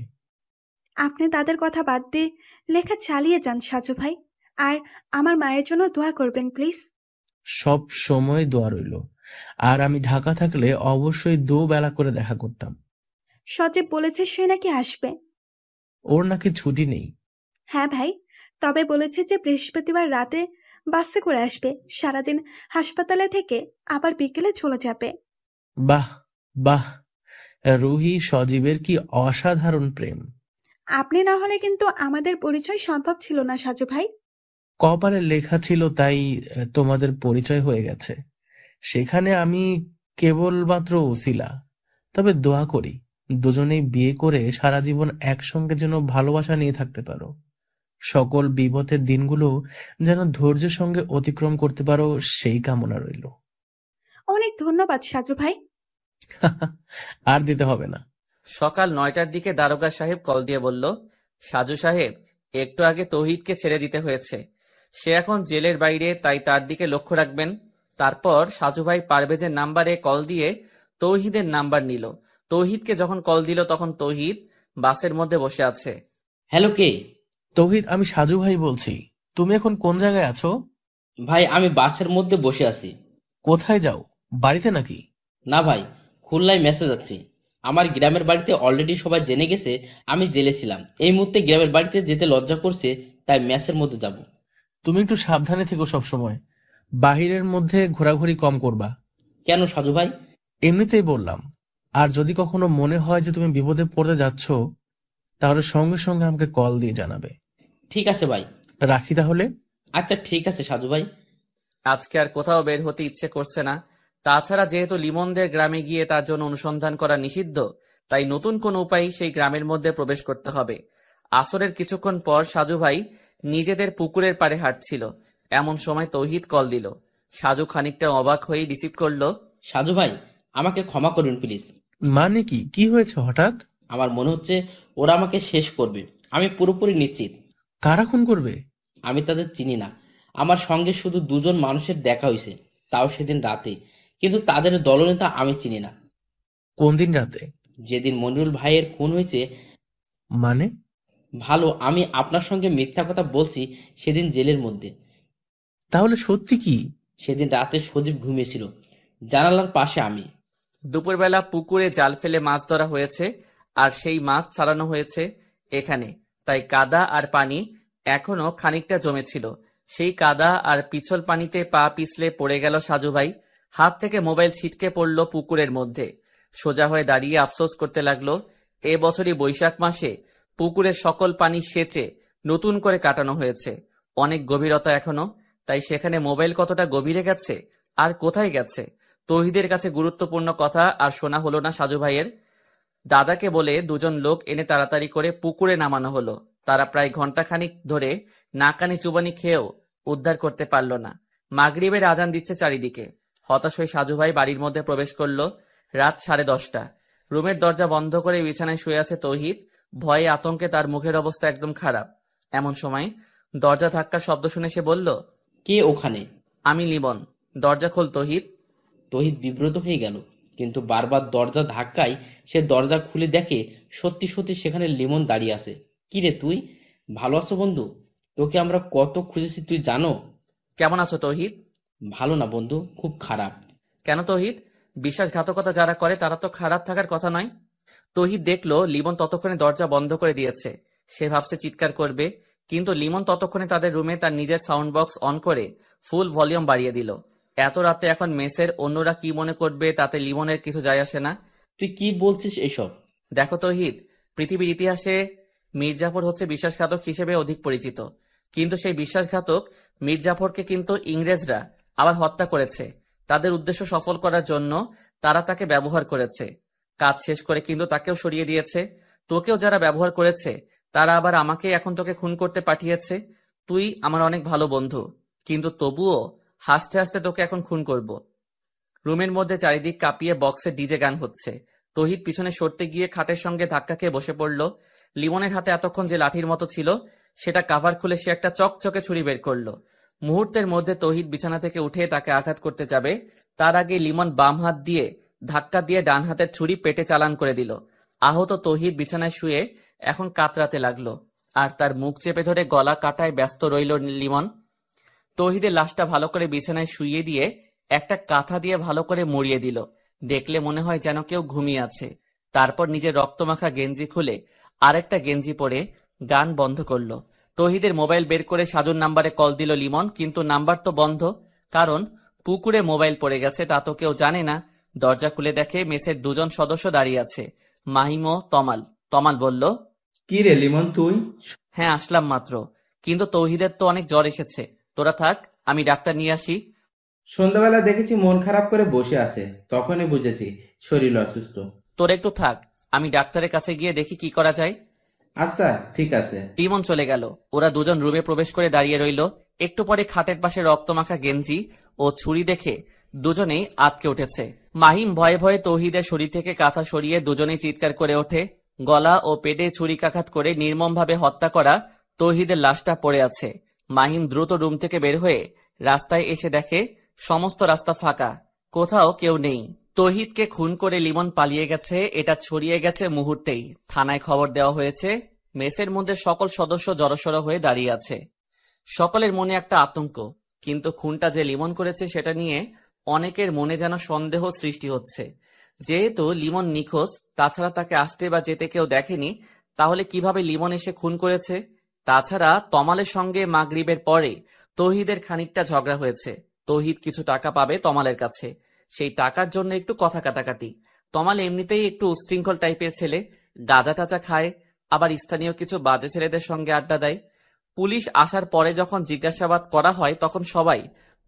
আপনি তাদের কথা বাদ দিয়ে লেখা চালিয়ে যান সাজু ভাই, আর আমার মায়ের জন্য দোয়া করবেন প্লিজ। সব সময় দোয়া রইল। আর আমি ঢাকা থাকলে অবশ্যই দুবেলা করে দেখা করতাম। সজীব বলেছে সে নাকি আসবে। ওর নাকি ছুটি নেই। হ্যাঁ ভাই, তবে বলেছে যে বৃহস্পতিবার রাতে বাসে করে আসবে, সারাদিন হাসপাতালে থেকে আবার বিকেলে চলে যাবে। বাহ বাহ, রুহি সজীবের কি অসাধারণ প্রেম। আপনি না হলে কিন্তু আমাদের পরিচয় সম্ভব ছিল না সাজু ভাই। কপালে লেখা ছিল, তাই তোমাদের পরিচয় হয়ে গেছে। সেখানে আমি কেবলমাত্র ওসিলা। তবে দোয়া করি দুজনেই বিয়ে করে সারা জীবন একসঙ্গে যেন ভালোবাসা নিয়ে থাকতে পারো। সকল বিপদের দিনগুলো যেন ধৈর্যের সঙ্গে অতিক্রম করতে পারো, সেই কামনা রইল। অনেক ধন্যবাদ সাজু ভাই। আর দিতে হবে না। সকাল 9টার দিকে দারোগা সাহেব কল দিয়ে বলল, সাজু সাহেব, একটু আগে তৌহিদকে ছেড়ে দিতে হয়েছে। সে এখন জেলের বাইরে, তাই তার দিকে লক্ষ্য রাখবেন। তারপর সাজু ভাই পারভেজের নাম্বারে কল দিয়ে তৌহিদের নাম্বার নিল। তৌহিদকে যখন কল দিল তখন তৌহিদ বাসের মধ্যে বসে আছে। হ্যালো, কে? তৌহিদ, আমি সাজু ভাই বলছি। তুমি এখন কোন জায়গায় আছো? ভাই, আমি বাসের মধ্যে বসে আছি। কোথায় যাও? বাড়িতে নাকি? না ভাই, খুলনায় মেসেজ যাচ্ছি। আমার গ্রামের বাড়িতে অলরেডি সবাই জেনে গেছে আমি জেলে ছিলাম। এই মুহূর্তে গ্রামের বাড়িতে যেতে লজ্জা করছে, তাই মেসের মধ্যে যাব। তুমি একটু সাবধানে থেকো সবসময়। বাহিরের মধ্যে ঘোরাঘুরি কম করবা। কেন সাজু ভাই? এমনিতেই বললাম। আর যদি কখনো মনে হয় যে তুমি বিপদে পড়তে যাচ্ছ, তাহলে সঙ্গে সঙ্গে আমাকে কল দিয়ে জানাবে। ঠিক আছে ভাই। রাখি তাহলে। আচ্ছা ঠিক আছে সাজু ভাই। আজকে আর কোথাও বের হতে ইচ্ছে করছে না। তাছাড়া যেহেতু লিমনদের গ্রামে গিয়ে তার জন্য অনুসন্ধান করা নিষিদ্ধ, তাই নতুন কোন উপায় সেই গ্রামের মধ্যে প্রবেশ করতে হবে। আসরের কিছুক্ষণ পর সাজু ভাই নিজেদের পুকুরের পাড়ে হাঁটছিল, এমন সময় তৌহিদ কল দিল। সাজু খানিকটা অবাক হয়েই রিসিভ করলো। সাজু ভাই, আমাকে ক্ষমা করুন প্লিজ। মানে কি? কি হয়েছে হঠাৎ? আমার মনে হচ্ছে ওরা আমাকে শেষ করবে। আমি পুরোপুরি নিশ্চিত। কারা খুন করবে? আমি তাদের চিনি না। আমার সঙ্গে শুধু দুজন মানুষের দেখা হয়েছে, তাও সেদিন রাতে। কিন্তু তাদের দলনেতা আমি চিনি না। কোন দিন রাতে? যেদিন মনিরুল ভাইয়ের খুন হয়েছে। মানে? ভালো, আমি আপনার সঙ্গে মিথ্যা কথা বলছি সেদিন জেলের মধ্যে। তাহলে সত্যি কি? সেদিন রাতে সজীব ঘুমিয়েছিল, জানালার পাশে আমি। দুপুরবেলা পুকুরে জাল ফেলে মাছ ধরা হয়েছে, আর সেই মাছ ছাড়ানো হয়েছে এখানে। তাই কাদা আর পানি এখনো খানিকটা জমেছিল। সেই কাদা আর পিছল পানিতে পা পিছলে পড়ে গেল সাজু ভাই। হাত থেকে মোবাইল ছিটকে পড়ল পুকুরের মধ্যে। সোজা হয়ে দাঁড়িয়ে আফসোস করতে লাগলো, এ বছরই বৈশাখ মাসে পুকুরের সকল পানি সেচে নতুন করে কাটানো হয়েছে। অনেক গভীরতা এখনো, তাই সেখানে মোবাইল কতটা গভীরে গেছে আর কোথায় গেছে। তৌহিদের কাছে গুরুত্বপূর্ণ কথা আর শোনা হলো না সাজু ভাইয়ের। দাদাকে বলে দুজন লোক এনে তাড়াতাড়ি করে পুকুরে নামানো হলো। তারা প্রায় ঘন্টাখানিক ধরে নাকানি চুবানি খেয়েও উদ্ধার করতে পারল না। মাগরিবের আজান দিচ্ছে চারিদিকে। হতাশ হয়ে সাজু ভাই বাড়ির মধ্যে প্রবেশ করলো। রাত 10:30। রুমের দরজা বন্ধ করে বিছানায় শুয়ে আছে তৌহিদ। ভয়ে আতঙ্কে তার মুখের অবস্থা একদম খারাপ। এমন সময় দরজা ধাক্কার শব্দ শুনে সে বলল, কে ওখানে? আমি লিমন। দরজা খোল তৌহিদ। তহিদ বিব্রত হয়ে গেল, কিন্তু বারবার দরজা ধাক্কায় সে দরজা খুলে দেখে সত্যি সত্যি সেখানে লিমন দাঁড়িয়ে আছে। কি রে তুই, ভালো আছো বন্ধু? তোকে আমরা কত খুঁজেছি তুই জানো? কেমন আছো তৌহিদ? ভালো না বন্ধু, খুব খারাপ। কেন তৌহিদ? বিশ্বাসঘাতকতা যারা করে তারা তো খারাপ থাকার কথা নয়। তৌহিদ দেখলো লিমন ততক্ষণে দরজা বন্ধ করে দিয়েছে। সে ভাবছে চিৎকার করবে, কিন্তু লিমন ততক্ষণে তাদের রুমে তার নিজের সাউন্ড বক্স অন করে ফুল ভলিউম বাড়িয়ে দিল। এত রাতে এখন মেসের অন্যরা কি মনে করবে তাতে লিমনের কিছু যায় আসে না। তুই কি বলছিস এসব? দেখো তৌহিদ, পৃথিবীর ইতিহাসে মীরজাফর হচ্ছে বিশ্বাসঘাতক হিসেবে অধিক পরিচিত, কিন্তু সেই বিশ্বাসঘাতক মীরজাফরকে কিন্তু ইংরেজরা আবার হত্যা করেছে। তাদের উদ্দেশ্য সফল করার জন্য তারা তাকে ব্যবহার করেছে। কাজ শেষ করে কিন্তু তাকেও সরিয়ে দিয়েছে। তোকেও যারা ব্যবহার করেছে তারা আবার আমাকে এখন তোকে খুন করতে পাঠিয়েছে। তুই আমার অনেক ভালো বন্ধু, কিন্তু তবুও হাসতে হাসতে তোকে এখন খুন করব। রুমের মধ্যে চারিদিক কাঁপিয়ে বক্সে ডিজে গান হচ্ছে। তহিদ পিছনে সরতে গিয়ে খাটের সঙ্গে ধাক্কা খেয়ে বসে পড়ল। লিমনের হাতে এতক্ষণ যে লাঠির মতো ছিল সেটা কাভার খুলে সে একটা চকচকে ছুরি বের করলো। মুহূর্তের মধ্যে তহিদ বিছানা থেকে উঠে তাকে আঘাত করতে যাবে, তার আগে লিমন বাম হাত দিয়ে ধাক্কা দিয়ে ডান হাতের ছুরি পেটে চালান করে দিল। আহত তহিদ বিছানায় শুয়ে এখন কাতরাতে লাগলো, আর তার মুখ চেপে ধরে গলা কাটায় ব্যস্ত রইল লিমন। তৌহিদের লাশটা ভালো করে বিছানায় শুইয়ে দিয়ে একটা কাঁথা দিয়ে ভালো করে মুড়িয়ে দিল। দেখলে মনে হয় যেন কেউ ঘুমিয়ে আছে। তারপর নিজের রক্তমাখা গেঞ্জি খুলে আরেকটা গেঞ্জি পরে গান বন্ধ করলো। তৌহিদের মোবাইল বের করে সাজুর নাম্বারে কল দিল লিমন, কিন্তু নাম্বার তো বন্ধ, কারণ পুকুরে মোবাইল পড়ে গেছে তা তো কেউ জানে না। দরজা খুলে দেখে মেসের দুজন সদস্য দাঁড়িয়ে আছে, মাহিম ও তমাল। তমাল বলল, কি রে লিমন তুই? হ্যাঁ আসলাম মাত্র, কিন্তু তৌহিদের তো অনেক জ্বর এসেছে। তোরা থাক, আমি ডাক্তার নিয়ে আসি। সন্ধ্যাবেলা দেখেছি মন খারাপ করে বসে আছে, তখনই বুঝেছি শরীর অসুস্থ। তোরা একটু থাক, আমি ডাক্তারের কাছে গিয়ে দেখি কি করা যায়। আচ্ছা ঠিক আছে। লিমন চলে গেল। ওরা দুজন রুমে প্রবেশ করে দাঁড়িয়ে রইল। একটু পরে খাটের পাশে রক্তমাখা গেঞ্জি ও ছুরি দেখে দুজনেই আঁতকে উঠেছে। মাহিম ভয়ে ভয়ে তৌহিদের শরীর থেকে কাঁথা সরিয়ে দুজনেই চিৎকার করে ওঠে। গলা ও পেটে ছুরিকাঘাত করে নির্মমভাবে হত্যা করা তৌহিদের লাশটা পড়ে আছে। মাহিম দ্রুত রুম থেকে বের হয়ে রাস্তায় এসে দেখে সমস্ত রাস্তা ফাঁকা, কোথাও কেউ নেই। তৌহিদকে খুন করে লিমন পালিয়ে গেছে, এটা ছড়িয়ে গেছে মুহূর্তেই। থানায় খবর দেওয়া হয়েছে। মেসের মধ্যে সকল সদস্য জড়সড় হয়ে দাঁড়িয়ে আছে। সকলের মনে একটা আতঙ্ক, কিন্তু খুনটা যে লিমন করেছে সেটা নিয়ে অনেকের মনে যেন সন্দেহ সৃষ্টি হচ্ছে। যেহেতু লিমন নিখোঁজ, তাছাড়া তাকে আসতে বা যেতে কেউ দেখেনি, তাহলে কিভাবে লিমন এসে খুন করেছে? তাছাড়া তমালের সঙ্গে মাগরিবের পরে তৌহিদের খানিকটা ঝগড়া হয়েছে। তৌহিদ কিছু টাকা পাবে তমালের কাছে, সেই টাকার জন্য একটু কথা কাটাকাটি। তমাল এমনিতেই একটু উচ্ছৃঙ্খল টাইপের ছেলে, গাঁজা টাজা খায়, আবার স্থানীয় কিছু বাজে ছেলেদের সঙ্গে আড্ডা দেয়। পুলিশ আসার পরে যখন জিজ্ঞাসাবাদ করা হয় তখন সবাই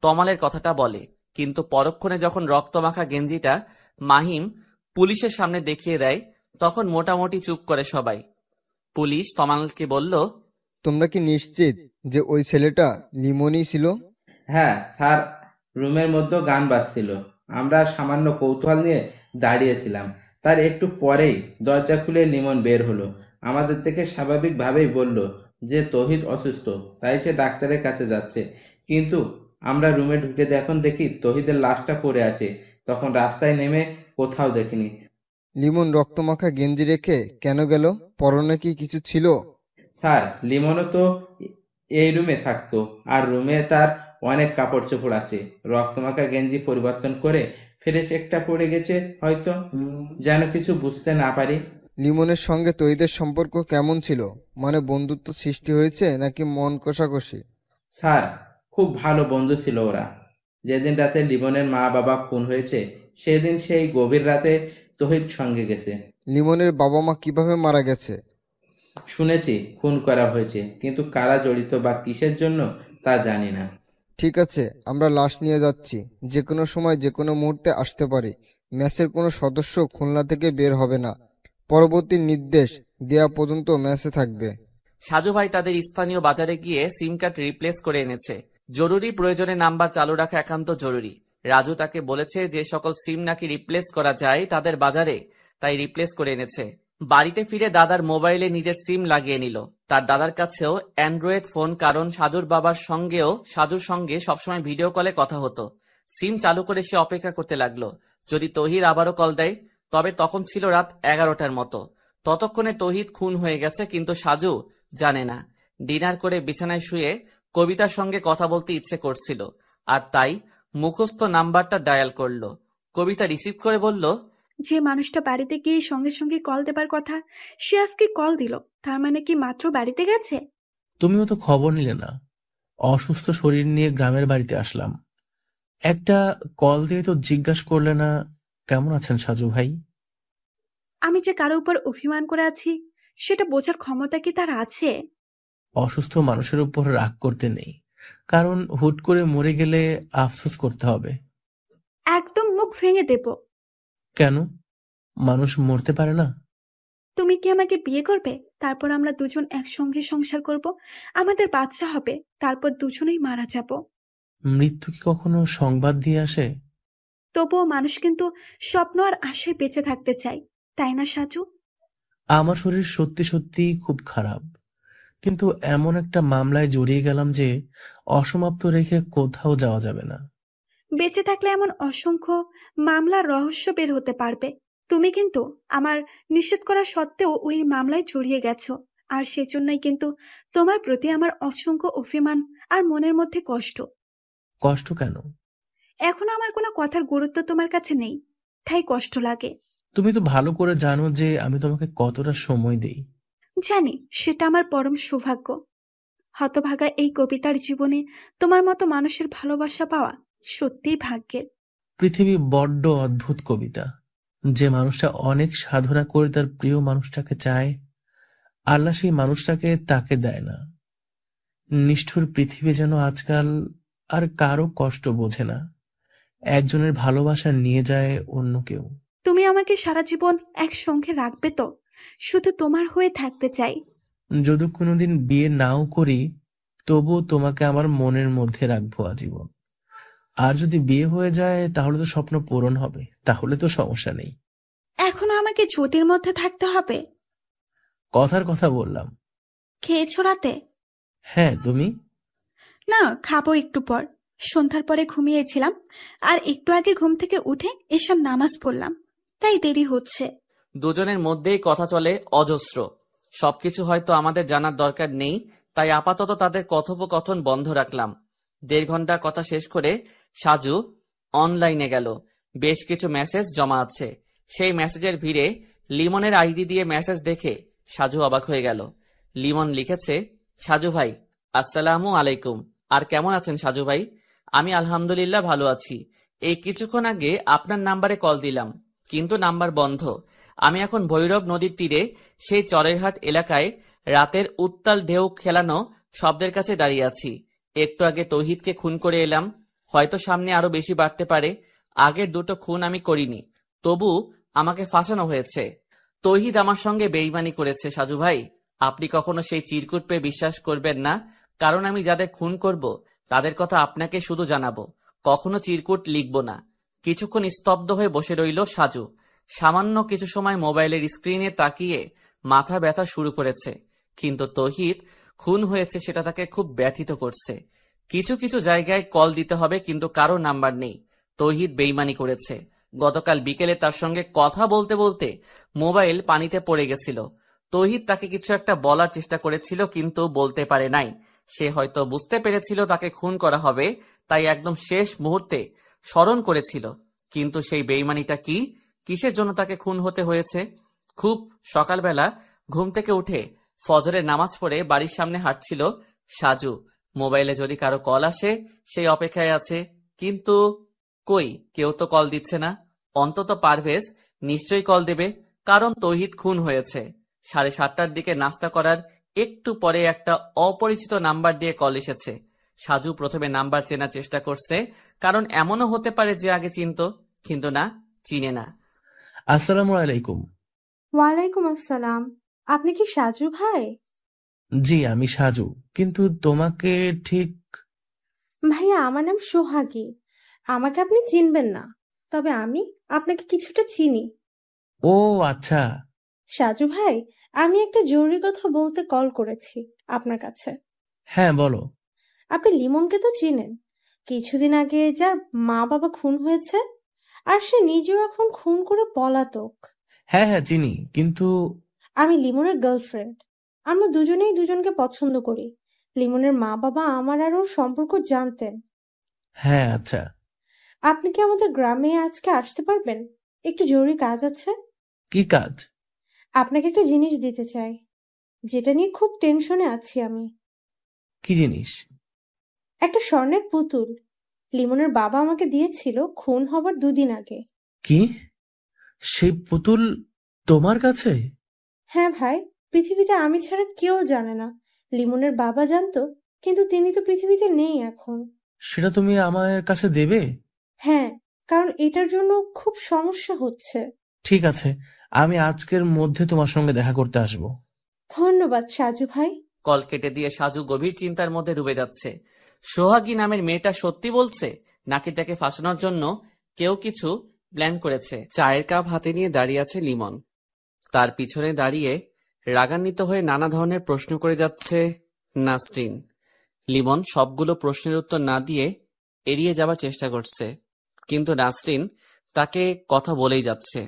তমালের কথাটা বলে, কিন্তু পরক্ষণে যখন রক্তমাখা গেঞ্জিটা মাহিম পুলিশের সামনে দেখিয়ে দেয় তখন মোটামুটি চুপ করে সবাই। পুলিশ তমালকে বলল, তোমরা কি নিশ্চিত যে ওই ছেলেটা লিমনই ছিল? হ্যাঁ স্যার, রুমের মধ্যে গান বাজছিল, আমরা সামান্য কৌতূহল নিয়ে দাঁড়িয়েছিলাম। তার একটু পরেই দরজা খুলে লিমন বের হলো। আমাদের থেকে স্বাভাবিকভাবেই বলল যে তৌহিদ অসুস্থ, তাই সে ডাক্তারের কাছে যাচ্ছে। কিন্তু আমরা রুমে ঢুকে যখন দেখি তৌহিদের লাশটা পড়ে আছে, তখন রাস্তায় নেমে কোথাও দেখিনি। লিমন রক্তমাখা গেঞ্জি রেখে কেন গেল? পরনে কি কিছু ছিল? স্যার, লিমনও তো এই রুমে থাকতো, আর রুমে তার অনেক কাপড় চোপড় আছে। রক্তমাখা গেঞ্জি পরিবর্তন করে ফ্রেশ একটা পড়ে গেছে হয়তো, যেন কিছু বুঝতে না পারি। লিমনের সঙ্গে তৈদের সম্পর্ক কেমন ছিল? মানে বন্ধুত্ব সৃষ্টি হয়েছে নাকি মন কষাকষি? স্যার, খুব ভালো বন্ধু ছিল ওরা। যেদিন রাতে লিমনের মা বাবা খুন হয়েছে সেদিন সেই গভীর রাতে তহিদ সঙ্গে গেছে। লিমনের বাবা মা কিভাবে মারা গেছে? শুনেছি খুন করা হয়েছে, কিন্তু কারা জড়িত বা কিসের জন্য তা জানি না। ঠিক আছে, আমরা লাশ নিয়ে যাচ্ছি। যে কোনো সময় যে কোনো মুহূর্তে আসতে পারে। ম্যাচের কোনো সদস্য খুলনা থেকে বের হবে না। পরবর্তী নির্দেশ দেয়া পর্যন্ত ম্যাচে থাকবে। সাজু ভাই তাদের স্থানীয় বাজারে গিয়ে সিম কার্ড রিপ্লেস করে এনেছে। জরুরি প্রয়োজনে নাম্বার চালু রাখা একান্ত জরুরি। রাজু তাকে বলেছে যে সকল সিম নাকি রিপ্লেস করা যায় তাদের বাজারে, তাই রিপ্লেস করে এনেছে। বাড়িতে ফিরে দাদার মোবাইলে নিজের সিম লাগিয়ে নিল। তার দাদার কাছেও অ্যান্ড্রয়েড ফোন, কারণ সাজুর বাবার সঙ্গেও সাজুর সঙ্গে সবসময় ভিডিও কলে কথা হতো। সিম চালু করে সে অপেক্ষা করতে লাগলো যদি তৌহিদ আবারও কল দেয়। তবে তখন ছিল রাত 11টার মতো। ততক্ষণে তৌহিদ খুন হয়ে গেছে, কিন্তু সাজু জানে না। ডিনার করে বিছানায় শুয়ে কবিতার সঙ্গে কথা বলতে ইচ্ছে করছিল, আর তাই মুখস্থ নাম্বারটা ডায়াল করলো। কবিতা রিসিভ করে বলল, যে মানুষটা বাড়িতে গিয়ে সঙ্গে সঙ্গে কল দেবার কথা, সে আজকে কল দিল। তার মানে কি মাত্র বাড়িতে গেছে? তুমিও তো খবর নিলে না। অসুস্থ শরীর নিয়ে গ্রামের বাড়িতে আসলাম, একটা কল দিয়ে তো জিজ্ঞাসা করলে না কেমন আছেন সাজু ভাই। আমি যে কারো উপর অভিমান করে আছি সেটা বোঝার ক্ষমতা কি তার আছে? অসুস্থ মানুষের উপর রাগ করতে নেই, কারণ হুট করে মরে গেলে আফসোস করতে হবে। একদম মুখ ভেঙে দেব। কেন? মানুষ মরতে পারে না? তুমি কি আমাকে বিয়ে করবে? তারপর আমরা দুজন একসঙ্গে সংসার করব, আমাদের বাচ্চা হবে, তারপর দুজনেই মারা যাব। মৃত্যু কি কখনো সংবাদ দিয়ে আসে? তবুও মানুষ কিন্তু স্বপ্ন আর আশায় বেঁচে থাকতে চায়, তাই না সাজু? আমার শরীর সত্যি সত্যি খুব খারাপ, কিন্তু এমন একটা মামলায় জড়িয়ে গেলাম যে অসমাপ্ত রেখে কোথাও যাওয়া যাবে না। বেঁচে থাকলে এমন অসংখ্য মামলার রহস্য বের হতে পারবে। তুমি কিন্তু আমার নিষেধ করা সত্ত্বেও ওই মামলায় জড়িয়ে গেছো, আর সেজন্যই কিন্তু তোমার প্রতি আমার অসংখ্য অভিমান আর মনের মধ্যে কষ্ট। কষ্ট কেন? এখনো আমার কোনো কথার গুরুত্ব তোমার কাছে নেই, তাই কষ্ট লাগে। তুমি তো ভালো করে জানো যে আমি তোমাকে কতটা সময় দেই। জানি, সেটা আমার পরম সৌভাগ্য। হতভাগা এই কবিতার জীবনে তোমার মতো মানুষের ভালোবাসা পাওয়া সত্যিই ভাগ্যের। পৃথিবী বড্ড অদ্ভুত কবিতা। যে মানুষটা অনেক সাধনা করে তার প্রিয় মানুষটাকে চায়, আল্লাহ সেই মানুষটাকে তাকে দেয় না। নিষ্ঠুর পৃথিবী যেন আজকাল আর কারো কষ্ট বোঝে না। একজনের ভালোবাসা নিয়ে যায় অন্য কেউ। তুমি আমাকে সারা জীবন একসঙ্গে রাখবে তো? শুধু তোমার হয়ে থাকতে চাই। যদি কোনোদিন বিয়ে নাও করি, তবুও তোমাকে আমার মনের মধ্যে রাখবো আজীবন। আর যদি বিয়ে হয়ে যায় তাহলে তো স্বপ্ন পূরণ হবে, তাহলে তো সমস্যা নেই। এখনো আমাকে জ্যোতির মধ্যে থাকতে হবে? কথার কথা বললাম। খেয়েছো রাতে? হ্যাঁ, তুমি? না, খাবো একটু পর। সন্ধ্যার পরে ঘুমিয়েছিলাম, আর একটু আগে ঘুম থেকে উঠে এসব নামাজ পড়লাম, তাই দেরি হচ্ছে। দুজনের মধ্যেই কথা চলে অজস্র। সবকিছু হয়তো আমাদের জানার দরকার নেই, তাই আপাতত তাদের কথোপকথন বন্ধ রাখলাম। 1.5 ঘন্টা কথা শেষ করে সাজু অনলাইনে গেল। বেশ কিছু মেসেজ জমা আছে। সেই মেসেজের ভিড়ে লিমনের আইডি দিয়ে মেসেজ দেখে সাজু অবাক হয়ে গেল। লিমন লিখেছে, সাজু ভাই, আসসালামু আলাইকুম। আর কেমন আছেন সাজু ভাই? আমি আলহামদুলিল্লাহ ভালো আছি। এই কিছুক্ষণ আগে আপনার নাম্বারে কল দিলাম, কিন্তু নাম্বার বন্ধ। আমি এখন ভৈরব নদীর তীরে সেই চরেরহাট এলাকায় রাতের উত্তাল ঢেউ খেলানো শব্দের কাছে দাঁড়িয়ে আছি। একটু আগে তৌহিদকে খুন করে এলাম। হয়তো সামনে আরো বেশি বাড়তে পারে। আগের দুটো খুন আমি করিনি, তবু আমাকে ফাঁসানো হয়েছে। তৌহিদ আমার সঙ্গে বেইমানি করেছে সাজু ভাই। আপনি কখনো সেই চিরকুট পেয়ে বিশ্বাস করবেন না, কারণ আমি যাদের খুন করব তাদের কথা আপনাকে শুধু জানাবো, কখনো চিরকুট লিখব না। কিছুক্ষণ স্তব্ধ হয়ে বসে রইল সাজু। সামান্য কিছু সময় মোবাইলের স্ক্রিনে তাকিয়ে মাথা ব্যথা শুরু করেছে। কিন্তু তৌহিদ খুন হয়েছে সেটা তাকে খুব ব্যথিত করছে। কিছু কিছু জায়গায় কল দিতে হবে, কিন্তু কারো নাম্বার নেই। তৌহিদ বেইমানি করেছে। গতকাল বিকেলে তার সঙ্গে কথা বলতে বলতে মোবাইল পানিতে পড়ে গেছিল। তৌহিদ তাকে কিছু একটা বলার চেষ্টা করেছিল, কিন্তু বলতে পারে নাই। সে হয়তো বুঝতে পেরেছিল তাকে খুন করা হবে, তাই একদম শেষ মুহূর্তে স্মরণ করেছিল। কিন্তু সেই বেইমানিটা কি, কিসের জন্য তাকে খুন হতে হয়েছে? খুব সকালবেলা ঘুম থেকে উঠে ফজরের নামাজ পড়ে বাড়ির সামনে হাঁটছিল সাজু। মোবাইলে যদি কারো কল আসে সেই অপেক্ষায় আছে, কিন্তু কই, কেউ তো কল দিচ্ছে না। অন্তত পারভেজ নিশ্চয়ই কল দেবে, কারণ তৌহিদ খুন হয়েছে। 7:30টার দিকে নাস্তা করার একটু পরে একটা অপরিচিত নাম্বার দিয়ে কল এসেছে। সাজু প্রথমে নাম্বার চেনার চেষ্টা করছে, কারণ এমনও হতে পারে যে আগে চিনতো, কিন্তু না, চিনে না। আসসালামু আলাইকুম। ওয়ালাইকুম আসসালাম। আপনি কি সাজু ভাই? জি, আমি সাজু, কিন্তু তোমাকে ঠিক। ভাইয়া, আমার নাম সোহাগী। আমাকে আপনি চিনবেন না, তবে আমি আপনাকে কিছুটা চিনি। ও আচ্ছা। সাজু ভাই, আমি একটা জরুরি কথা বলতে কল করেছি আপনার কাছে। হ্যাঁ, বলো। আপনি লিমনকে তো চিনেন, কিছুদিন আগে যার মা বাবা খুন হয়েছে, আর সে নিজেও এখন খুন করে পলাতক। হ্যাঁ হ্যাঁ, চিনি, কিন্তু। আমি লিমনের গার্লফ্রেন্ড। আমরা দুজনেই দুজনকে পছন্দ করি। লিমনের মা বাবা আমার আর ওর সম্পর্ক জানতেন। হ্যাঁ, আচ্ছা। আপনি কি আমাদের গ্রামে আজকে আসতে পারবেন? একটু জরুরি কাজ আছে। কি কাজ? আপনাকে একটা জিনিস দিতে চাই, যেটা নিয়ে খুব টেনশনে আছি আমি। কি জিনিস? একটা স্বর্ণের পুতুল। লিমনের বাবা আমাকে দিয়েছিল খুন হবার 2 দিন আগে। কি? সেই পুতুল তোমার কাছে? হ্যাঁ ভাই, পৃথিবীতে আমি ছাড়া কেউ জানে না। লিমনের বাবা জানতো, কিন্তু তিনি তো পৃথিবীতে নেই এখন। সেটা তুমি আমার কাছে দেবে? হ্যাঁ, কারণ এটার জন্য খুব সমস্যা হচ্ছে। ঠিক আছে, আমি আজকের মধ্যে তোমার সঙ্গে দেখা করতে আসবো। ধন্যবাদ সাজু ভাই। কল কেটে দিয়ে সাজু গভীর চিন্তার মধ্যে ডুবে যাচ্ছে। সোহাগী নামের মেয়েটা সত্যি বলছে, নাকি তাকে ফাঁসানোর জন্য কেউ কিছু প্ল্যান করেছে? চায়ের কাপ হাতে নিয়ে দাঁড়িয়ে আছে লিমন। তার পিছনে দাঁড়িয়ে রাগান্বিত হয়ে নানা ধরনের প্রশ্ন করে যাচ্ছে নাসরিন। লিমন সবগুলো প্রশ্নের উত্তর না দিয়ে এড়িয়ে যাবার চেষ্টা করছে, কিন্তু নাসরিন তাকে কথা বলেই যাচ্ছে।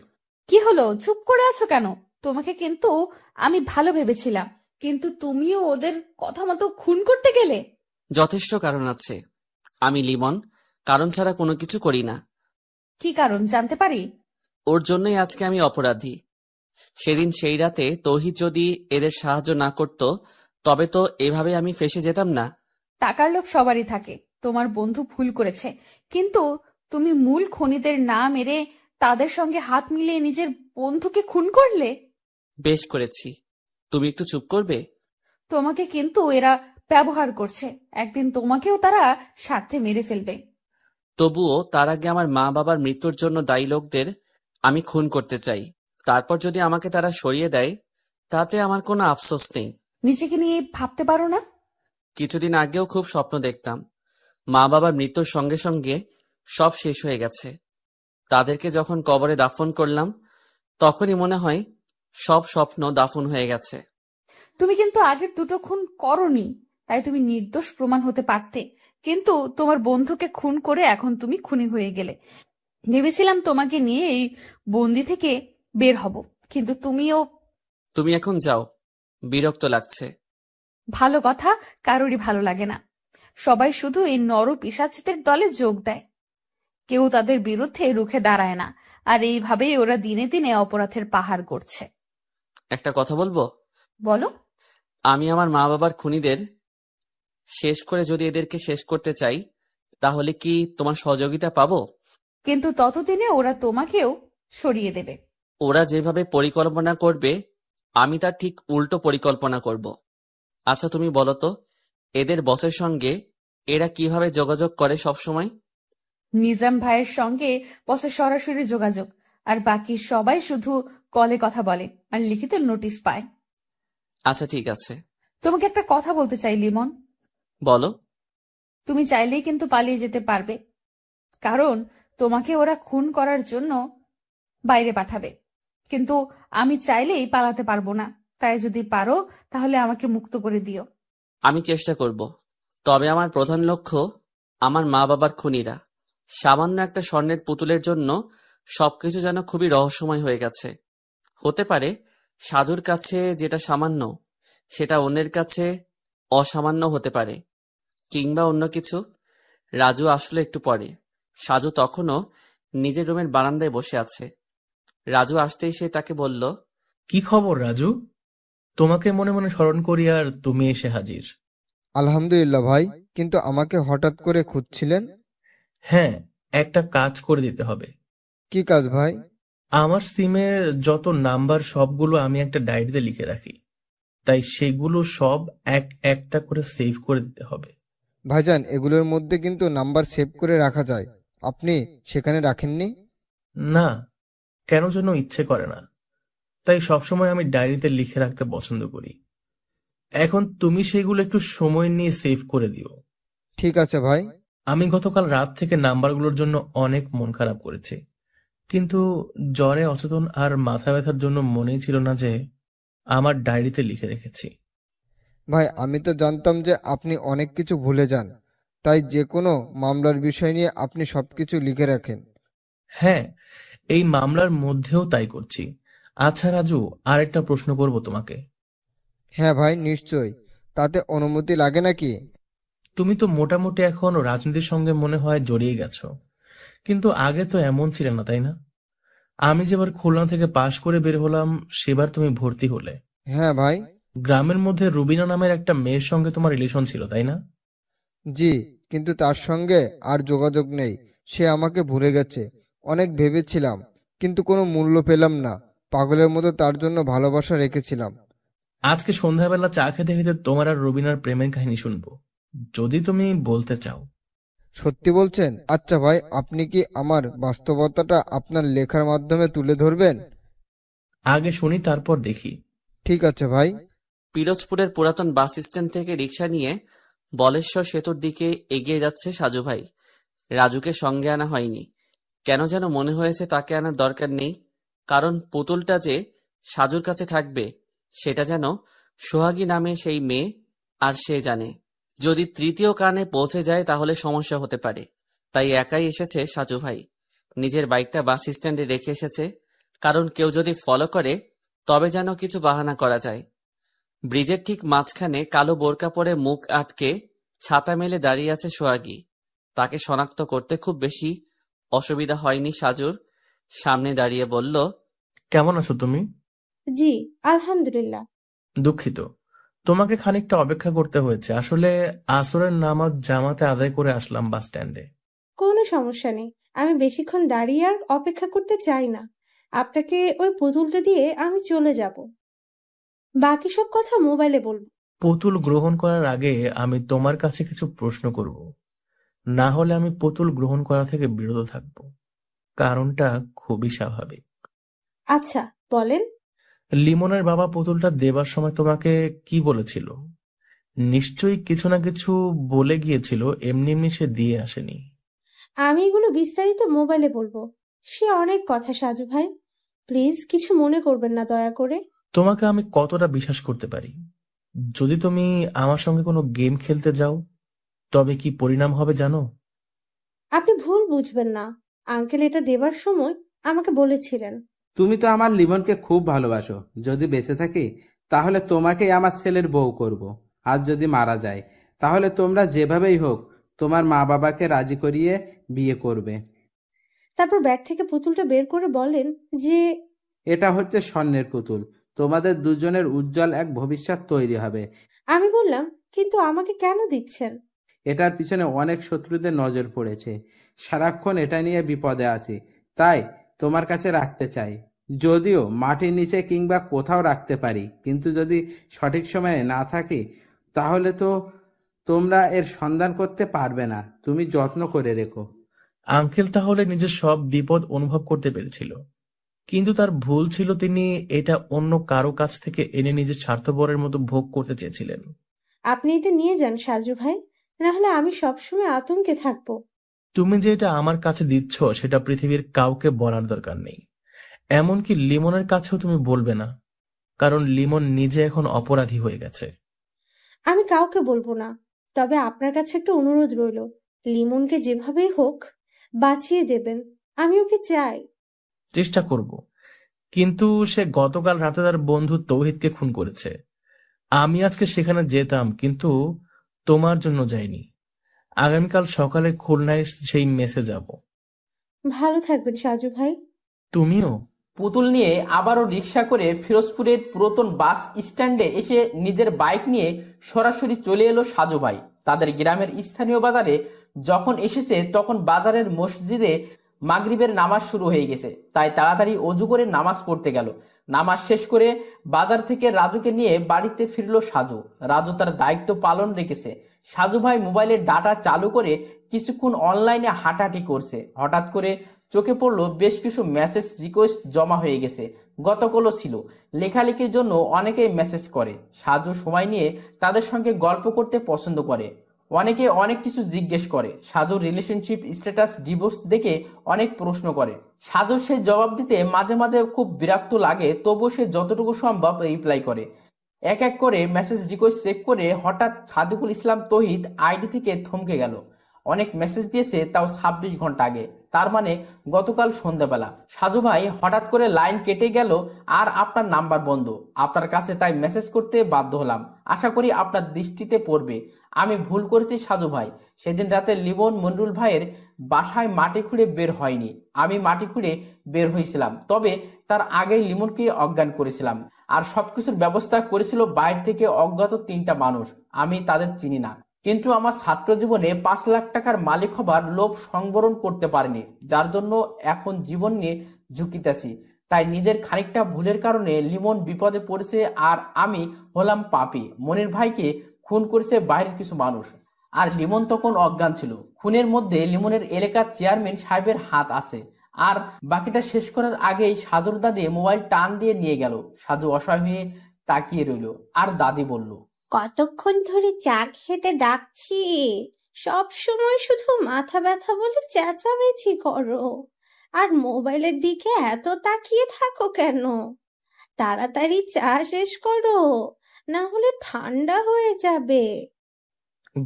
কি হলো, চুপ করে আছো কেন? তোমাকে কিন্তু আমি ভালো ভেবেছিলাম, কিন্তু তুমিও ওদের কথা মতো খুন করতে গেলে। যথেষ্ট কারণ আছে। আমি লিমন কারণ ছাড়া কোনো কিছু করি না। কি কারণ জানতে পারি? ওর জন্যই আজকে আমি অপরাধী। সেদিন সেই রাতে তৌহিদ যদি এদের সাহায্য না করত, তবে তো এভাবে আমি ফেঁসে যেতাম না। টাকার লোভ সবারই থাকে, তোমার বন্ধু ভুল করেছে, কিন্তু তুমি মূল খনিদের না মেরে তাদের সঙ্গে হাত মিলিয়ে নিজের বন্ধুকে খুন করলে। বেশ করেছি। তুমি একটু চুপ করবে? তোমাকে কিন্তু এরা ব্যবহার করছে, একদিন তোমাকেও তারা স্বার্থে মেরে ফেলবে। তবুও তার আগে আমার মা বাবার মৃত্যুর জন্য দায়ী লোকদের আমি খুন করতে চাই। তারপর যদি আমাকে তারা সরিয়ে দেয়, তাতে আমার কোনো আফসোস নেই। নিজেকে নিয়ে ভাবতে পারো না? কিছুদিন আগেও খুব স্বপ্ন দেখতাম। মা বাবার মৃত্যুর সঙ্গে সঙ্গে সব শেষ হয়ে গেছে। তাদেরকে যখন কবরে দাফন করলাম, তখনই মনে হয় সব স্বপ্ন দাফন হয়ে গেছে। তুমি কিন্তু আগের দুটো খুন করনি, তাই তুমি নির্দোষ প্রমাণ হতে পারতে, কিন্তু তোমার বন্ধুকে খুন করে এখন তুমি খুনি হয়ে গেলে। ভেবেছিলাম তোমাকে নিয়ে এই বন্দি থেকে বের হব, কিন্তু তুমি এখন যাও, বিরক্ত লাগছে। ভালো কথা কারোরই ভালো লাগে না। সবাই শুধু এই নর পিশাচদের দলে যোগ দেয়, কেউ তাদের বিরুদ্ধে রুখে দাঁড়ায় না, আর এইভাবেই ওরা দিনে দিনে অপরাধের পাহাড় গড়ছে। একটা কথা বলবো? বলো। আমি আমার মা বাবার খুনিদের শেষ করে যদি এদেরকে শেষ করতে চাই, তাহলে কি তোমার সহযোগিতা পাবো? কিন্তু ততদিনে ওরা তোমাকেও সরিয়ে দেবে। ওরা যেভাবে পরিকল্পনা করবে, আমি তার ঠিক উল্টো পরিকল্পনা করব। আচ্ছা তুমি বলো তো, এদের বসের সঙ্গে এরা কিভাবে যোগাযোগ করে সব সময়? নিজাম ভাইয়ের সঙ্গে বসের সরাসরি যোগাযোগ, আর বাকি সবাই শুধু কলে কথা বলে আর লিখিত নোটিশ পায়। আচ্ছা ঠিক আছে। তোমাকে একটা কথা বলতে চাই লিমন। বলো। তুমি চাইলেই কিন্তু পালিয়ে যেতে পারবে, কারণ তোমাকে ওরা খুন করার জন্য বাইরে পাঠাবে, কিন্তু আমি চাইলেই পালাতে পারবো না। তাই যদি পারো তাহলে আমাকে মুক্ত করে দিও। আমি চেষ্টা করব, তবে আমার প্রধান লক্ষ্য আমার মা বাবার খুনিরা। সামান্য একটা স্বর্ণের পুতুলের জন্য সবকিছু যেন খুবই রহস্যময় হয়ে গেছে। হতে পারে সাধুর কাছে যেটা সামান্য, সেটা অন্যের কাছে অসামান্য হতে পারে, কিংবা অন্য কিছু। রাজু আসলো একটু পরে। সাজু তখনও নিজের রুমের বারান্দায় বসে আছে। রাজু আসতেই সে তাকে বলল, কি খবর রাজু? তোমাকে মনে মনে স্মরণ করি আর তুমি এসে হাজির। আলহামদুলিল্লাহ ভাই, কিন্তু আমাকে হঠাৎ করে খুঁজছিলেন? হ্যাঁ, একটা কাজ করে দিতে হবে। কি কাজ ভাই? আমার সিমের যত নাম্বার সবগুলো আমি একটা ডায়েরিতে লিখে রাখি, তাই সেগুলো সব এক একটা করে সেভ করে দিতে হবে। ভাইজান, এগুলোর মধ্যে কিন্তু নাম্বার সেভ করে রাখা যায়, আপনি সেখানে রাখেননি? না, কেন যেন ইচ্ছে করে না, তাই সবসময় আমি ডায়েরিতে লিখে রাখতে পছন্দ করি। এখন তুমি সেগুলো একটু সময় নিয়ে সেভ করে দিও। ঠিক আছে ভাই। আমি গতকাল রাত থেকে নাম্বারগুলোর জন্য অনেক মন খারাপ করেছি, কিন্তু জ্বরে অচেতন আর মাথা ব্যথার জন্য মনেই ছিল না যে আমার ডায়েরিতে লিখে রেখেছি। ভাই, আমি তো জানতাম যে আপনি অনেক কিছু ভুলে যান, তাই যে কোনো মামলার বিষয় নিয়ে আপনি সবকিছু লিখে রাখেন। হ্যাঁ, এই মামলার মধ্যেও তাই করছি। আচ্ছা রাজু, আর একটা প্রশ্ন করব তোমাকে। হ্যাঁ ভাই, নিশ্চয়ই। তাতে অনুমতি লাগে নাকি? তুমি তো মোটামুটি এখন রাজনীতির সঙ্গে মনে হয় জড়িয়ে গেছো, কিন্তু আগে তো এমন ছিলে না, তাই না? আমি যেবার খুলনা থেকে পাশ করে বের হলাম, সেবার তুমি ভর্তি হলে। হ্যাঁ ভাই। গ্রামের মধ্যে রুবিনা নামের একটা মেয়ের সঙ্গে তোমার রিলেশন ছিল, তাই না? জি, কিন্তু তার সঙ্গে আর যোগাযোগ নেই। সে আমাকে ভুলে গেছে। অনেক ভেবেছিলাম, কিন্তু কোনো মূল্য পেলাম না। পাগলের মতো তার জন্য ভালোবাসা রেখেছিলাম। আজকে সন্ধ্যাবেলা চা খেতে খেতে তোমার আর রুবিনার প্রেমের কাহিনী শুনবো, যদি তুমি বলতে চাও। সত্যি বলছেন? আচ্ছা ভাই, আপনি কি আমার বাস্তবতাটা আপনার লেখার মাধ্যমে তুলে ধরবেন? আগে শুনি, তারপর দেখি। ঠিক আছে ভাই। পিরোজপুরের পুরাতন বাস স্ট্যান্ড থেকে রিক্সা নিয়ে বলেশ্বর সেতুর দিকে এগিয়ে যাচ্ছে সাজু ভাই। রাজুকে সঙ্গে আনা হয়নি। কেন যেন মনে হয়েছে তাকে আনার দরকার নেই, কারণ পুতুলটা যে সাজুর কাছে থাকবে সেটা যেন সোহাগী নামে সেই মেয়ে, আর সে জানে যদি তৃতীয় কানে পৌঁছে যায় তাহলে সমস্যা হতে পারে। তাই একাই এসেছে সাজু ভাই। নিজের বাইকটা বাস স্ট্যান্ডে রেখে এসেছে, কারণ কেউ যদি ফলো করে তবে যেন কিছু বাহানা করা যায়। ব্রিজের ঠিক মাঝখানে কালো বোরকা পরে মুখ আটকে ছাতা মেলে দাঁড়িয়ে আছে সোহাগী। তাকে শনাক্ত করতে খুব বেশি অসুবিধা হয়নি সাজুর। সামনে দাঁড়িয়ে বলল, কেমন আছো তুমি? জি, আলহামদুলিল্লাহ। দুঃখিত, তোমাকে খানিকটা অপেক্ষা করতে হয়েছে। আসলে আসরের নামাজ জামাতে আদায় করে আসলাম বাস স্ট্যান্ডে। কোনো সমস্যা নেই, আমি বেশিক্ষণ দাঁড়িয়ে আর অপেক্ষা করতে চাই না। আপনাকে ওই পুতুলটা দিয়ে আমি চলে যাব, বাকি সব কথা মোবাইলে বলবো। পুতুল গ্রহণ করার আগে আমি তোমার কাছে কিছু প্রশ্ন করব, না হলে আমি পুতুল গ্রহণ করা থেকে বিরত থাকব। কারণটা খুবই স্বাভাবিক। আচ্ছা, বলেন। লিমনের বাবা পুতুলটা দেবার সময় তোমাকে কি বলেছিল? নিশ্চয়ই কিছু না কিছু বলে গিয়েছিল, এমনি এমনি সে দিয়ে আসেনি। আমি এগুলো বিস্তারিত মোবাইলে বলবো। সে অনেক কথা সাজু ভাই, প্লিজ কিছু মনে করবেন না দয়া করে। তোমাকে আমি কতটা বিশ্বাস করতে পারি? যদি তুমি আমার সঙ্গে কোনো গেম খেলতে যাও তবে কি পরিণাম হবে জানো? আপনি ভুল বুঝবেন না, আঙ্কেল এটা দেবার সময় আমাকে বলেছিলেন। তুমি তো আমার লিমনকে খুব ভালোবাসো। যদি বেঁচে থাকি তাহলে তোমাকেই আমার ছেলের বউ করব। আর যদি মারা যায় তাহলে তোমরা যেভাবেই হোক তোমার মা বাবাকে রাজি করিয়ে বিয়ে করবে। তারপর ব্যাগ থেকে পুতুলটা বের করে বলেন যে, এটা হচ্ছে স্বর্ণের পুতুল। তোমাদের দুজনের উজ্জ্বল এক ভবিষ্যৎ তৈরি হবে। আমি বললাম, কিন্তু আমাকে কেন দিচ্ছেন? এটার পিছনে অনেক শত্রুদের নজর পড়েছে। সারাক্ষণ এটা নিয়ে বিপদে আছি, তাই তোমার কাছে রাখতে চাই। যদিও মাটির নিচে কিংবা কোথাও রাখতে পারি, কিন্তু যদি সঠিক সময়ে না থাকি তাহলে তো তোমরা এর সন্ধান করতে পারবে না। তুমি যত্ন করে রেখো। আঙ্কেল তাহলে নিজের সব বিপদ অনুভব করতে পেরেছিল, কিন্তু তার ভুল ছিল তিনি এটা অন্য কারো কাছ থেকে এনে নিজের স্বার্থপরের মতো ভোগ করতে চেয়েছিলেন। আপনি এটা নিয়ে যান সাজু ভাই, না হলে আমি সবসময় আতঙ্কে থাকবো। তুমি যে এটা আমার কাছে দিচ্ছ সেটা পৃথিবীর কাউকে বলার দরকার নেই, এমনকি লিমনের কাছেও তুমি বলবে না, কারণ লিমন নিজে এখন অপরাধী হয়ে গেছে। আমি কাউকে বলবো না, তবে আপনার কাছে একটা অনুরোধ রইল, লিমনকে যেভাবেই হোক বাঁচিয়ে দেবেন। আমি ওকে চাই। চেষ্টা করব, কিন্তু সে গতকাল রাতে তার বন্ধু তৌহিদকে খুন করেছে। আমি আজকে সেখানে যেতাম, কিন্তু তোমার জন্য যাইনি। আগামীকাল সকালে খুলনায় সেই মেসে যাব। ভালো থাকবেন সাজু ভাই। তুমিও। পুতুল নিয়ে আবারও রিক্সা করে ফিরোজপুরের পুরাতন বাস স্ট্যান্ডে এসে নিজের বাইক নিয়ে সরাসরি চলে এলো সাজু ভাই। তাদের গ্রামের স্থানীয় বাজারে যখন এসেছে তখন বাজারের মসজিদে মাগরিবের নামাজ শুরু হয়ে গেছে, তাই তাড়াতাড়ি অজু করে নামাজ পড়তে গেল। নামাজ শেষ করে বাজার থেকে রাজুকে নিয়ে বাড়িতে ফিরল সাজু। রাজু তার দায়িত্ব পালন রেখেছে। সাজু ভাই মোবাইলের ডাটা চালু করে কিছুক্ষণ অনলাইনে হাঁটাহাঁটি করছে। হঠাৎ করে চোখে পড়লো বেশ কিছু মেসেজ রিকোয়েস্ট জমা হয়ে গেছে। গতকালও ছিল। লেখালেখির জন্য অনেকেই মেসেজ করে। সাজু সময় নিয়ে তাদের সঙ্গে গল্প করতে পছন্দ করে। অনেকে অনেক কিছু জিজ্ঞেস করে। সাজুর রিলেশনশিপ স্ট্যাটাস ডিভোর্স দেখে অনেক প্রশ্ন করে। সাজুর সে জবাব দিতে মাঝে মাঝে খুব বিরক্ত লাগে, তবুও সে যতটুকু সম্ভব রিপ্লাই করে। এক এক করে মেসেজ রিকোয়েস্ট চেক করে হঠাৎ সাদিকুল ইসলাম তৌহিদ আইডি থেকে থমকে গেল। অনেক মেসেজ দিয়েছে, তাও 26 ঘন্টা আগে, তার মানে গতকাল সন্ধ্যাবেলা। সাজু ভাই হঠাৎ করে লাইন কেটে গেল আর আপনার নাম্বার বন্ধ আপনার কাছে, তাই মেসেজ করতে বাধ্য হলাম। আশা করি আপনার দৃষ্টিতে পড়বে। আমি ভুল করেছি সাজু ভাই। সেদিন রাতে লিমন মনিরুল ভাইয়ের বাসায় মাটি খুঁড়ে বের হয়নি, আমি মাটি খুঁড়ে বের হয়েছিলাম। তবে তার আগেই লিমনকে অজ্ঞান করেছিলাম, আর সবকিছুর ব্যবস্থা করেছিল বাইরে থেকে অজ্ঞাত 3টা মানুষ। আমি তাদের চিনি না, কিন্তু আমার ছাত্র জীবনে 5 লাখ টাকার মালিক হবার লোভ সংবরণ করতে পারিনি, যার জন্য এখন জীবন নিয়ে ঝুঁকিতেছি। তাই নিজের খানিকটা ভুলের কারণে লিমন বিপদে পড়েছে আর আমি হলাম পাপী। মনির ভাইকে খুন করেছে বাইরের কিছু মানুষ। আর লিমন তখন অজ্ঞান ছিল। খুনের মধ্যে লিমনের এলাকার চেয়ারম্যান সাহেবের হাত আছে। আর বাকিটা শেষ করার আগেই সাজুর দাদি মোবাইল টান দিয়ে নিয়ে গেল। সাজু অসহায় হয়ে তাকিয়ে রইল। আর দাদি বলল, কতক্ষণ ধরে চা খেতে ডাকছি, সব সময় শুধু মাথা ব্যথা বলে চেঁচামেচি করো, আর মোবাইলের দিকে এত তাকিয়ে থাকো কেন? তাড়াতাড়ি চা শেষ করো, না হলে ঠান্ডা হয়ে যাবে।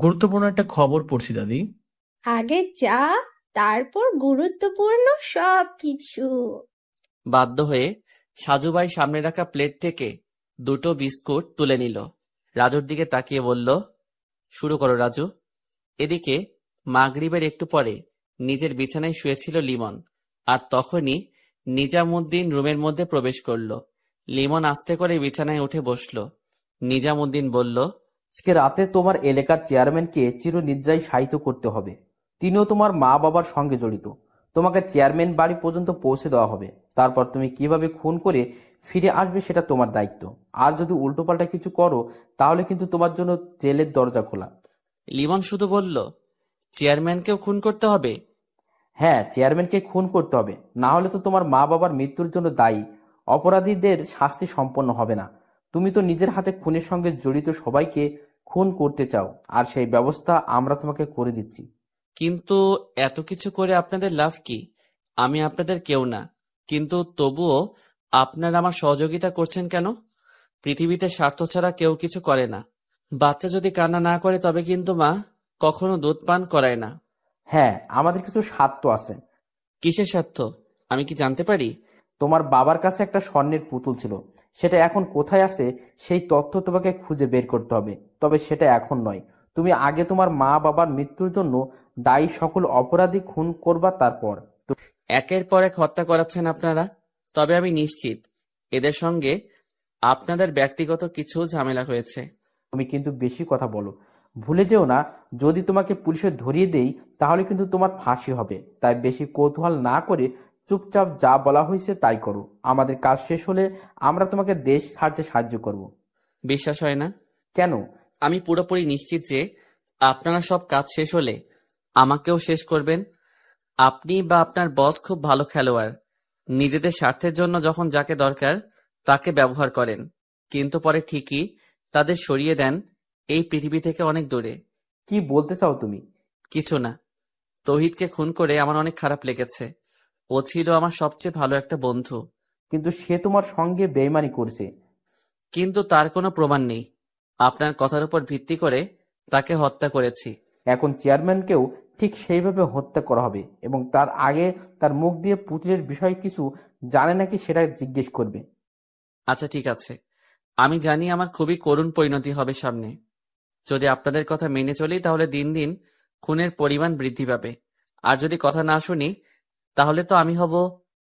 গুরুত্বপূর্ণ একটা খবর পড়ছি দাদি। আগে চা, তারপর গুরুত্বপূর্ণ সব কিছু। বাধ্য হয়ে সাজুভাই সামনে রাখা প্লেট থেকে দুটো বিস্কুট তুলে নিল। রাজুর দিকে তাকিয়ে বলল, শুরু করো রাজু। এদিকে মাগরিবের একটু পরে নিজের বিছানায় শুয়েছিল লিমন, আর তখনই নিজামুদ্দিন রুমের মধ্যে প্রবেশ করলো। লিমন আস্তে করে বিছানায় উঠে বসলো। নিজামুদ্দিন বলল, আজকে রাতে তোমার এলাকার চেয়ারম্যানকে চিরনিদ্রায় শায়িত করতে হবে। তিনিও তোমার মা বাবার সঙ্গে জড়িত। তোমাকে চেয়ারম্যান বাড়ি পর্যন্ত পৌঁছে দেওয়া হবে। তারপর তুমি কিভাবে খুন করে ফিরে আসবে সেটা তোমার দায়িত্ব। আর যদি উল্টোপাল্টা কিছু করো তাহলে কিন্তু তোমার জন্য জেলের দরজা খোলা। লিমন শুধু বলল, চেয়ারম্যানকেও খুন করতে হবে? হ্যাঁ, চেয়ারম্যানকে খুন করতে হবে, না হলে তো তোমার মা বাবার মৃত্যুর জন্য দায়ী অপরাধীদের শাস্তি সম্পন্ন হবে না। তুমি তো নিজের হাতে খুনের সঙ্গে জড়িত সবাইকে খুন করতে চাও, আর সেই ব্যবস্থা আমরা তোমাকে করে দিচ্ছি। কিন্তু এত কিছু করে আপনাদের লাভ কি? আমি আপনাদের কেউ না, কিন্তু তবুও আপনারা আমার সহযোগিতা করছেন কেন? পৃথিবীতে স্বার্থ ছাড়া কেউ কিছু করে না। বাচ্চা যদি কান্না না করে তবে কিন্তু মা কখনো দুধ পান করায় না। হ্যাঁ, আমাদের কিছু স্বার্থ আছে। কিসের স্বার্থ আমি কি জানতে পারি? তোমার বাবার কাছে একটা স্বর্ণের পুতুল ছিল, সেটা এখন কোথায় আছে সেই তথ্য তোমাকে খুঁজে বের করতে হবে। তবে সেটা এখন নয়, তুমি আগে তোমার মা বাবার মৃত্যুর জন্য দায়ী সকল অপরাধী খুন করবা, তারপর। একের পর এক হত্যা করাচ্ছেন আপনারা। তবে আমি নিশ্চিত এদের সঙ্গে আপনাদের ব্যক্তিগত কিছু ঝামেলা হয়েছে। তুমি কিন্তু বেশি কথা বলো। ভুলে যেও না, যদি তোমাকে পুলিশে ধরিয়ে দেই তাহলে কিন্তু তোমার ফাঁসি হবে। তাই বেশি কৌতূহল না করে চুপচাপ যা বলা হয়েছে তাই করো। আমাদের কাজ শেষ হলে আমরা তোমাকে দেশ ছাড়তে সাহায্য করব। বিশ্বাস হয় না? কেন? আমি পুরোপুরি নিশ্চিত যে আপনারা সব কাজ শেষ হলে আমাকেও শেষ করবেন। আপনি বা আপনার বস খুব ভালো খেলোয়াড়। নিজেদের স্বার্থের জন্য যখন যাকে দরকার তাকে ব্যবহার করেন, কিন্তু পরে ঠিকই তাদের সরিয়ে দেন এই পৃথিবী থেকে অনেক দূরে। কি বলতে চাও তুমি? কিছু না। তৌহিদকে খুন করে আমার অনেক খারাপ লেগেছে। ও ছিল আমার সবচেয়ে ভালো একটা বন্ধু। কিন্তু সে তোমার সঙ্গে বেইমানি করছে। কিন্তু তার কোনো প্রমাণ নেই। আপনার কথার উপর ভিত্তি করে তাকে হত্যা করেছি। এখন চেয়ারম্যানকেও ঠিক সেইভাবে হত্যা করা হবে, এবং তার আগে তার মুখ দিয়ে পুতুলের বিষয়ে কিছু জানে নাকি সেটা জিজ্ঞেস করবে। আচ্ছা ঠিক আছে, আমি জানি আমার খুবই করুণ পরিণতি হবে সামনে। যদি আপনাদের কথা মেনে চলি তাহলে দিন দিন খুনের পরিমাণ বৃদ্ধি পাবে। আর যদি কথা না শুনি তাহলে তো আমি হব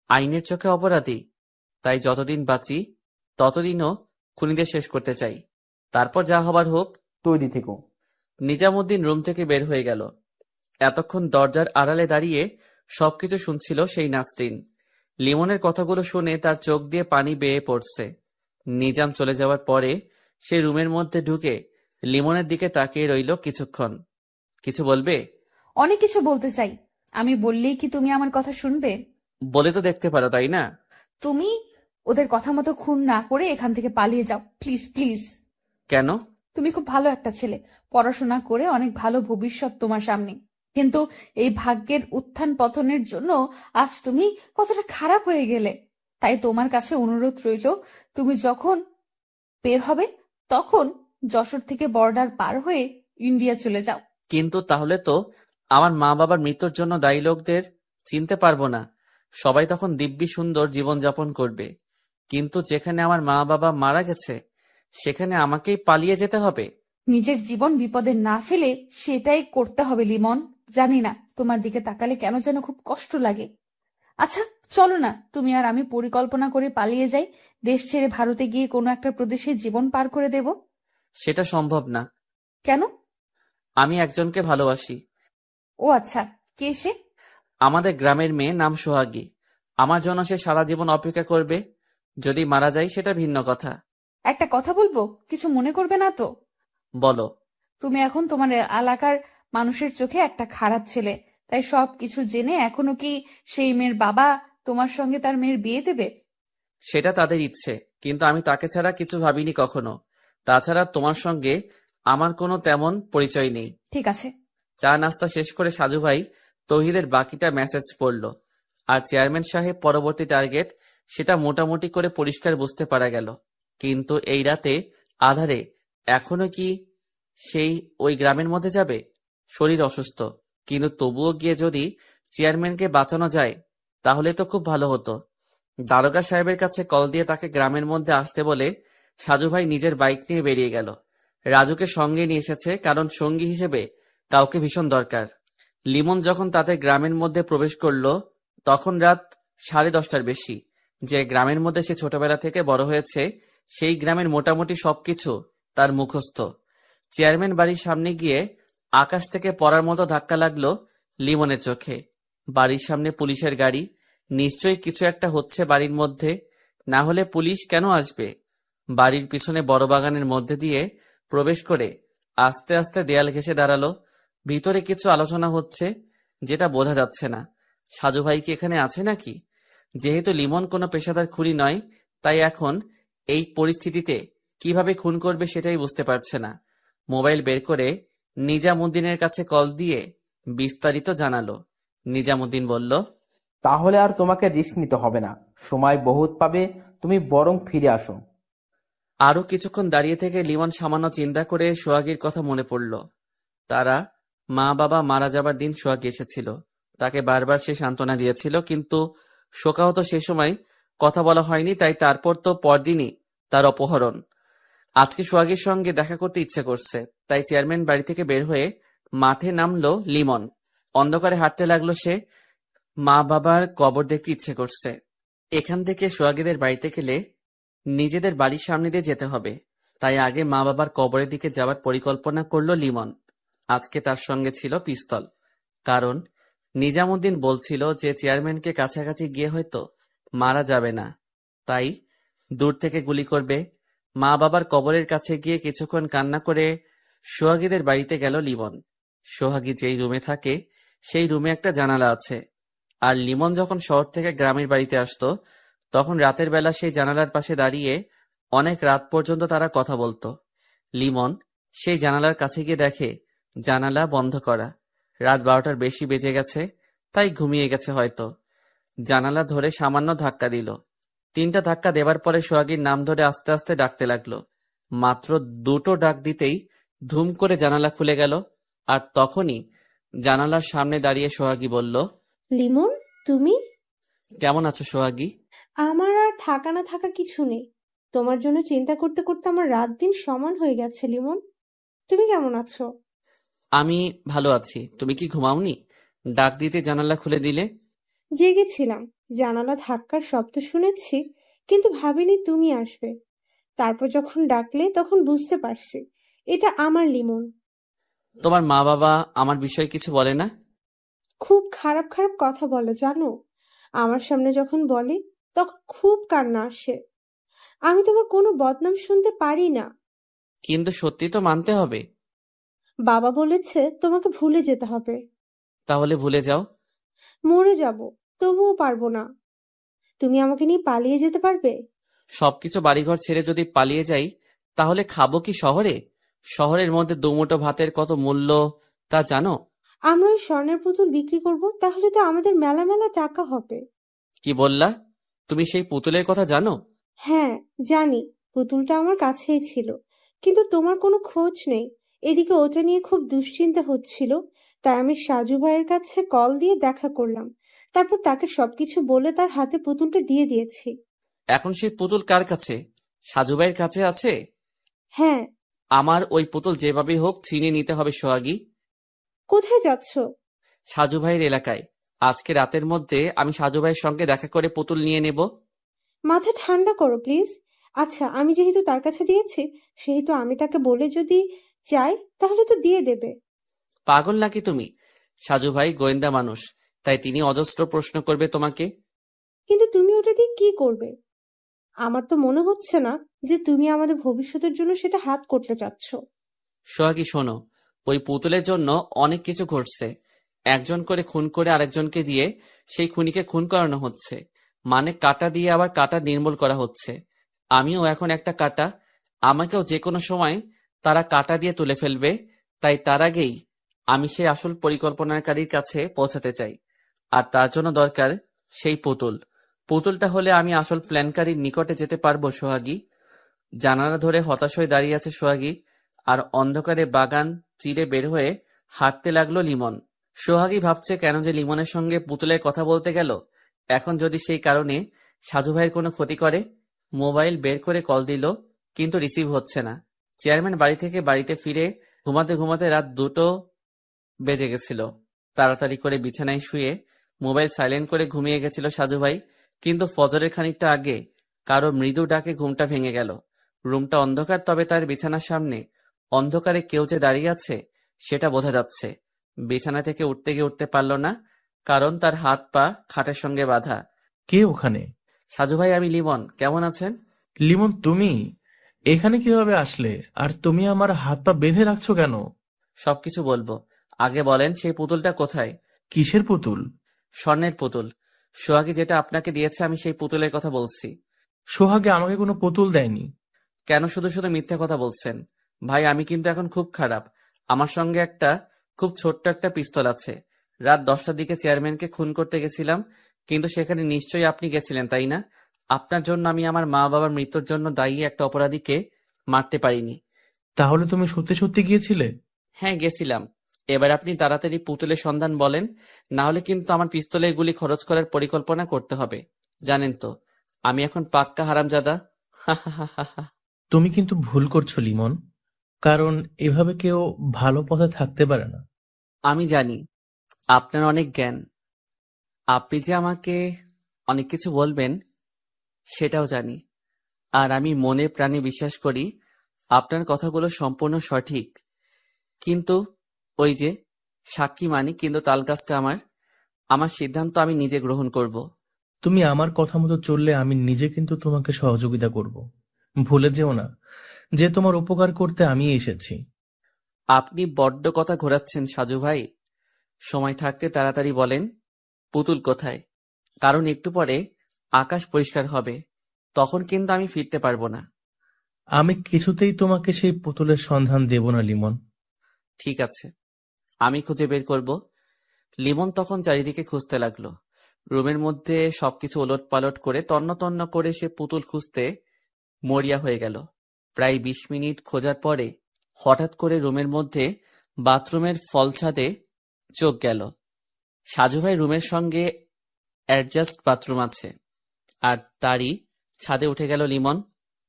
আইনের চোখে অপরাধী। তাই যতদিন বাঁচি ততদিনও খুনিদের শেষ করতে চাই। তারপর যা হবার হোক। তৈরি থেকো। নিজামুদ্দিন রুম থেকে বের হয়ে গেল। এতক্ষণ দরজার আড়ালে দাঁড়িয়ে সবকিছু শুনছিল সেই নাসরিন। লিমনের কথাগুলো শুনে তার চোখ দিয়ে পানি বেয়ে পড়ছে। নিজাম চলে যাওয়ার পরে সে রুমের মধ্যে ঢুকে লিমনের দিকে তাকিয়ে রইল কিছুক্ষণ। কিছু বলবে? অনেক কিছু বলতে চাই। আমি বললেই কি তুমি আমার কথা শুনবে? বলে তো দেখতে পারো, তাই না? তুমি ওদের কথা মতো খুন না করে এখান থেকে পালিয়ে যাও, প্লিজ প্লিজ। কেন? তুমি খুব ভালো একটা ছেলে, পড়াশোনা করে অনেক ভালো ভবিষ্যৎ তোমার সামনে, কিন্তু এই ভাগ্যের উত্থান পতনের জন্য আজ তুমি কতটা খারাপ হয়ে গেলে। তাই তোমার কাছে অনুরোধ রইল, তুমি যখন বের হবে তখন যশোর থেকে বর্ডার পার হয়ে ইন্ডিয়া চলে যাও। কিন্তু তাহলে তো আমার মা বাবার মৃত্যুর জন্য দায়ী লোকদের চিনতে পারবো না। সবাই তখন দিব্যি সুন্দর জীবনযাপন করবে। কিন্তু যেখানে আমার মা বাবা মারা গেছে সেখানে আমাকেই পালিয়ে যেতে হবে। নিজের জীবন বিপদে না ফেলে সেটাই করতে হবে লিমন। জানি না, তোমার দিকে তাকালে কেন যেন খুব কষ্ট লাগে। আচ্ছা চলো না, তুমি আর আমি পরিকল্পনা করে পালিয়ে যাই। দেশ ছেড়ে ভারতে গিয়ে কোনো একটা প্রদেশে জীবন পার করে দেব। সেটা সম্ভব না। কেন? আমি একজনকে ভালোবাসি। ও আচ্ছা, কে সে? আমাদের গ্রামের মেয়ে, নাম সোহাগী। আমার জন্য সে সারা জীবন অপেক্ষা করবে। যদি মারা যায় সেটা ভিন্ন কথা। একটা কথা বলবো, কিছু মনে করবে না তো? বলো। তুমি এখন তোমার এলাকার মানুষের চোখে একটা খারাপ ছেলে, তাই সবকিছু জেনে এখনো কি সেই মেয়ের বাবা তোমার সঙ্গে তার মেয়ের বিয়ে দেবে? সেটা তাদের ইচ্ছে, কিন্তু আমি তাকে ছাড়া কিছু ভাবিনি কখনো। তাছাড়া তোমার সঙ্গে আমার কোনো তেমন পরিচয় নেই। ঠিক আছে। চা নাস্তা শেষ করে সাজু ভাই তৌহিদের বাকিটা মেসেজ পড়ল। আর চেয়ারম্যান সাহেব পরবর্তী টার্গেট, সেটা মোটামুটি করে পরিষ্কার বুঝতে পারা গেল। কিন্তু এই রাতে আধারে এখনো কি সেই ওই গ্রামের মধ্যে যাবে? শরীর অসুস্থ, কিন্তু তবুও গিয়ে যদি চেয়ারম্যানকে বাঁচানো যায় তাহলে তো খুব ভালো হতো। দারোগা সাহেবের কাছে কল দিয়ে তাকে গ্রামের মধ্যে আসতে বলে সাজু ভাই নিজের বাইক নিয়ে বেরিয়ে গেল। রাজুকে সঙ্গে নিয়ে এসেছে, কারণ সঙ্গী হিসেবে কাউকে ভীষণ দরকার। লিমন যখন তাদের গ্রামের মধ্যে প্রবেশ করলো তখন রাত 10:30টার বেশি। যে গ্রামের মধ্যে সে ছোটবেলা থেকে বড় হয়েছে সেই গ্রামের মোটামুটি সবকিছু তার মুখস্থ। চেয়ারম্যান বাড়ির সামনে গিয়ে আকাশ থেকে পড়ার মতো ধাক্কা লাগলো লিমনের চোখে। বাড়ির সামনে পুলিশের গাড়ি, নিশ্চয়ই কিছু একটা হচ্ছে বাড়ির মধ্যে, না হলে পুলিশ কেন আসবে? বাড়ির পিছনে বড় বাগানের মধ্যে দিয়ে প্রবেশ করে আস্তে আস্তে দেয়াল ঘেঁষে দাঁড়ালো। ভিতরে কিছু আলোচনা হচ্ছে, যেটা বোঝা যাচ্ছে না। সাজু ভাই কি এখানে আছে নাকি? যেহেতু লিমন কোনো পেশাদার খুনি নয়, তাই এখন এই পরিস্থিতিতে কিভাবে খুন করবে সেটাই বুঝতে পারছে না। মোবাইল বের করে নিজামুদ্দিনের কাছে কল দিয়ে বিস্তারিত জানালো। নিজামুদ্দিন বলল, তাহলে আর তোমাকে রিস্ক নিতে হবে না, সময় বহুত পাবে, তুমি বরং ফিরে আসো। আরো কিছুক্ষণ দাঁড়িয়ে থেকে লিমন সামান্য চিন্তা করে সোহাগীর কথা মনে পড়ল। তারা মা বাবা মারা যাবার দিন সোহাগী এসেছিল। তাকে বারবার সে সান্ত্বনা দিয়েছিল, কিন্তু শোকাহত সে সময় কথা বলা হয়নি। তাই তারপর তো পরদিনই তার অপহরণ। আজকে সোহাগীর সঙ্গে দেখা করতে ইচ্ছে করছে, তাই চেয়ারম্যান বাড়ি থেকে বের হয়ে মাঠে নামলো লিমন। অন্ধকারে হাঁটতে লাগলো সে। মা বাবার কবর দেখতে ইচ্ছে করছে। এখান থেকে সোহাগীদের বাড়িতে গেলে নিজেদের বাড়ির সামনে দিয়ে যেতে হবে, তাই আগে মা বাবার কবরের দিকে যাওয়ার পরিকল্পনা করলো লিমন। আজকে তার সঙ্গে ছিল পিস্তল, কারণ নিজামুদ্দিন বলছিল যে চেয়ারম্যানকে কাছাকাছি গিয়ে হয়তো মারা যাবে না, তাই দূর থেকে গুলি করবে। মা বাবার কবরের কাছে গিয়ে কিছুক্ষণ কান্না করে সোহাগীদের বাড়িতে গেল লিমন। সোহাগী যেই রুমে থাকে সেই রুমে একটা জানালা আছে, আর লিমন যখন শহর থেকে গ্রামের বাড়িতে আসতো তখন রাতের বেলা সেই জানালার পাশে দাঁড়িয়ে অনেক রাত পর্যন্ত তারা কথা বলতো। লিমন সেই জানালার কাছে গিয়ে দেখে জানালা বন্ধ করা। রাত 12টার বেশি বেজে গেছে, তাই ঘুমিয়ে গেছে হয়তো। জানালা ধরে সামান্য ধাক্কা দিল। 3টা ধাক্কা দেবার পরে সোহাগীর নাম ধরে আস্তে আস্তে ডাকতে লাগলো। মাত্র 2টো ডাক দিতেই ধুম করে জানালা খুলে গেল। আর তখনই জানালার সামনে দাঁড়িয়ে সোহাগী বলল, লিমন, তুমি? কেমন আছো সোহাগী? আমার আর থাকা না থাকা কিছু নেই। তোমার জন্য চিন্তা করতে করতে আমার রাত দিন সমান হয়ে গেছে লিমন। তুমি কেমন আছো? আমি ভালো আছি। তুমি কি ঘুমাওনি? ডাক দিতে জানালা খুলে দিলে। জেগেছিলাম, জানালা ধাক্কার শব্দ শুনেছি, কিন্তু ভাবিনি তুমি আসবে। তারপর যখন ডাকলে তখন বুঝতে পারছি এটা আমার লিমন। তোমার মা বাবা আমার বিষয়ে কিছু বলে না? খুব খারাপ খারাপ কথা বলে জানো। আমার সামনে যখন বলে তখন খুব কান্না আসে। আমি তোমার কোনো বদনাম শুনতে পারি না। কিন্তু সত্যি তো মানতে হবে। বাবা বলেছে তোমাকে ভুলে যেতে হবে। তাহলে ভুলে যাও। মরে যাব, তবুও পারবো না। তুমি আমাকে নিয়ে পালিয়ে যেতে পারবে? সবকিছু বাড়িঘর ছেড়ে যদি পালিয়ে যাই তাহলে খাবো কি শহরে? শহরের মধ্যে দুমুঠো ভাতের কত মূল্য তা জানো? আমরা ওই স্বর্ণের পুতুল বিক্রি করব, তাহলে তো আমাদের মেলা মেলা টাকা হবে। কি বললা? তুমি সেই পুতুলের কথা জানো? হ্যাঁ জানি, পুতুলটা আমার কাছেই ছিল, কিন্তু তোমার কোনো খোঁজ নেই। এদিকে ওটা নিয়ে খুব দুশ্চিন্তা হচ্ছিল, তাই আমি সাজু ভাইয়ের কাছে কল দিয়ে দেখা করলাম। তারপর তাকে সবকিছু বলে তার হাতে পুতুলটা দিয়ে দিয়েছি। এখন সেই পুতুল কার কাছে? সাজু ভাইয়ের কাছে আছে? হ্যাঁ। আমার ওই পুতুল যেভাবেই হোক ছিনিয়ে নিতে হবে সোহাগী। কোথায় যাচ্ছ? সাজু ভাইয়ের এলাকায়। আজকে রাতের মধ্যে আমি সাজু ভাইয়ের সঙ্গে দেখা করে পুতুল নিয়ে নেব। মাথা ঠান্ডা করো প্লিজ। আচ্ছা, আমি যেহেতু তার কাছে দিয়েছি, সেহেতু আমি তাকে বলে যদি চাই তাহলে তো দিয়ে দেবে। পাগল নাকি তুমি? সাজু ভাই গোয়েন্দা মানুষ, তাই তিনি অজস্র প্রশ্ন করবে তোমাকে। কিন্তু তুমি ওটা দিয়ে কি করবে? আমার তো মনে হচ্ছে না যে তুমি আমাদের ভবিষ্যতের জন্য সেটা হাত করতে চাচ্ছ। সোহাগী শোনো, ওই পুতুলের জন্য অনেক কিছু ঘটছে। একজন করে খুন করে আরেকজনকে দিয়ে সেই খুনিকে খুন করানো হচ্ছে, মানে কাঁটা দিয়ে আবার কাঁটা নির্মূল করা হচ্ছে। আমিও এখন একটা কাঁটা, আমাকেও যে কোনো সময় তারা কাঁটা দিয়ে তুলে ফেলবে, তাই তার আগেই আমি সেই আসল পরিকল্পনাকারীর কাছে পৌঁছাতে চাই। আর তার জন্য দরকার সেই পুতুলটা হলে আমি আসল প্ল্যানকারীর নিকটে যেতে পারবো। সোহাগী। জানালা ধরে হতাশ হয়ে দাঁড়িয়ে আছে সোহাগী, আর অন্ধকারে বাগান চিরে বের হয়ে হাঁটতে লাগলো লিমন। সোহাগী ভাবছে কেন যে লিমনের সঙ্গে পুতুলের কথা বলতে গেল। এখন যদি সেই কারণে সাজু ভাইয়ের কোনো ক্ষতি করে। মোবাইল বের করে কল দিল, কিন্তু রিসিভ হচ্ছে না। চেয়ারম্যান বাড়ি থেকে বাড়িতে ফিরে ঘুমাতে ঘুমাতে রাত 2টো বেজে গেছিল। তাড়াতাড়ি করে বিছানায় শুয়ে মোবাইল সাইলেন্ট করে ঘুমিয়ে গেছিল সাজু ভাই, কিন্তু ফজরের খানিকটা আগে কারো মৃদু ডাকে ঘুমটা ভেঙে গেল। রুমটা অন্ধকার, তবে তার বিছানার সামনে অন্ধকারে কেউ যে দাঁড়িয়ে আছে সেটা বোঝা যাচ্ছে। বিছানা থেকে উঠতে গিয়ে উঠতে পারল না, কারণ তার হাত পা খাটের সঙ্গে বাঁধা। কে ওখানে? সাজু ভাই, আমি লিমন, কেমন আছেন? লিমন, তুমি এখানে কিভাবে আসলে? আর তুমি আমার হাত পা বেঁধে রাখছো কেন? সবকিছু বলবো, আগে বলেন সেই পুতুলটা কোথায়? কিসের পুতুল? স্বর্ণের পুতুল। সোহাগী যেটা আপনাকে দিয়েছে, আমি সেই পুতুলের কথা বলছি। সোহাগে আমাকে কোনো পুতুল দেয়নি। কেন শুধু শুধু মিথ্যা কথা বলছেন? ভাই, আমি কিন্তু এখন খুব খারাপ। আমার সঙ্গে একটা খুব ছোট্ট একটা পিস্তল আছে। রাত 10টার দিকে চেয়ারম্যানকে খুন করতে গেছিলাম, কিন্তু সেখানে নিশ্চয়ই আপনি গেছিলেন, তাই না? আপনার জন্য আমি আমার মা বাবার মৃত্যুর জন্য দায়ী একটা অপরাধীকে মারতে পারিনি। তাহলে তুমি সত্যি সত্যি গিয়েছিলে? হ্যাঁ, গেছিলাম। এবার আপনি তাড়াতাড়ি পুতুলের সন্ধান বলেন, না হলে কিন্তু আমার পিস্তলের গুলি খরচ করার পরিকল্পনা করতে হবে। জানেন তো, আমি এখন পাক্কা হারামজাদা। হা হা হা হা হা। তুমি কিন্তু ভুল করছো লিমন, কারণ এভাবে কেউ ভালো পথে থাকতে পারে না। আমি জানি আপনার অনেক জ্ঞান, আপনি যে আমাকে অনেক কিছু বলবেন সেটাও জানি। আর আমি মনে প্রাণে বিশ্বাস করি আপনার কথাগুলো সম্পূর্ণ সঠিক। কিন্তু ওই যে সাক্ষী মানি, কিন্তু তালগাছটা আমার সিদ্ধান্ত আমি নিজে গ্রহণ করব। তুমি আমার কথা মতো চললে আমি নিজে কিন্তু তোমাকে সহযোগিতা করব। ভুলে যেও না যে তোমার উপকার করতে আমি এসেছি। আপনি বড্ড কথা ঘোরাচ্ছেন সাজু ভাই। সময় থাকতে তাড়াতাড়ি বলেন পুতুল কোথায়, কারণ একটু পরে আকাশ পরিষ্কার হবে, তখন কিন্তু আমি ফিরতে পারবো না। আমি কিছুতেই তোমাকে সেই পুতুলের সন্ধান দেব না লিমন। ঠিক আছে, আমি খুঁজে বের করব। লিমন তখন চারিদিকে খুঁজতে লাগলো। রুমের মধ্যে সবকিছু ওলট পালট করে তন্ন তন্ন করে সে পুতুল খুঁজতে মরিয়া হয়ে গেল। প্রায় 20 মিনিট খোঁজার পরে হঠাৎ করে রুমের মধ্যে বাথরুমের ফলছাদে চোখ গেল। সাজু ভাই রুমের সঙ্গে অ্যাডজাস্ট বাথরুম আছে, আর তারই ছাদে উঠে গেল লিমন।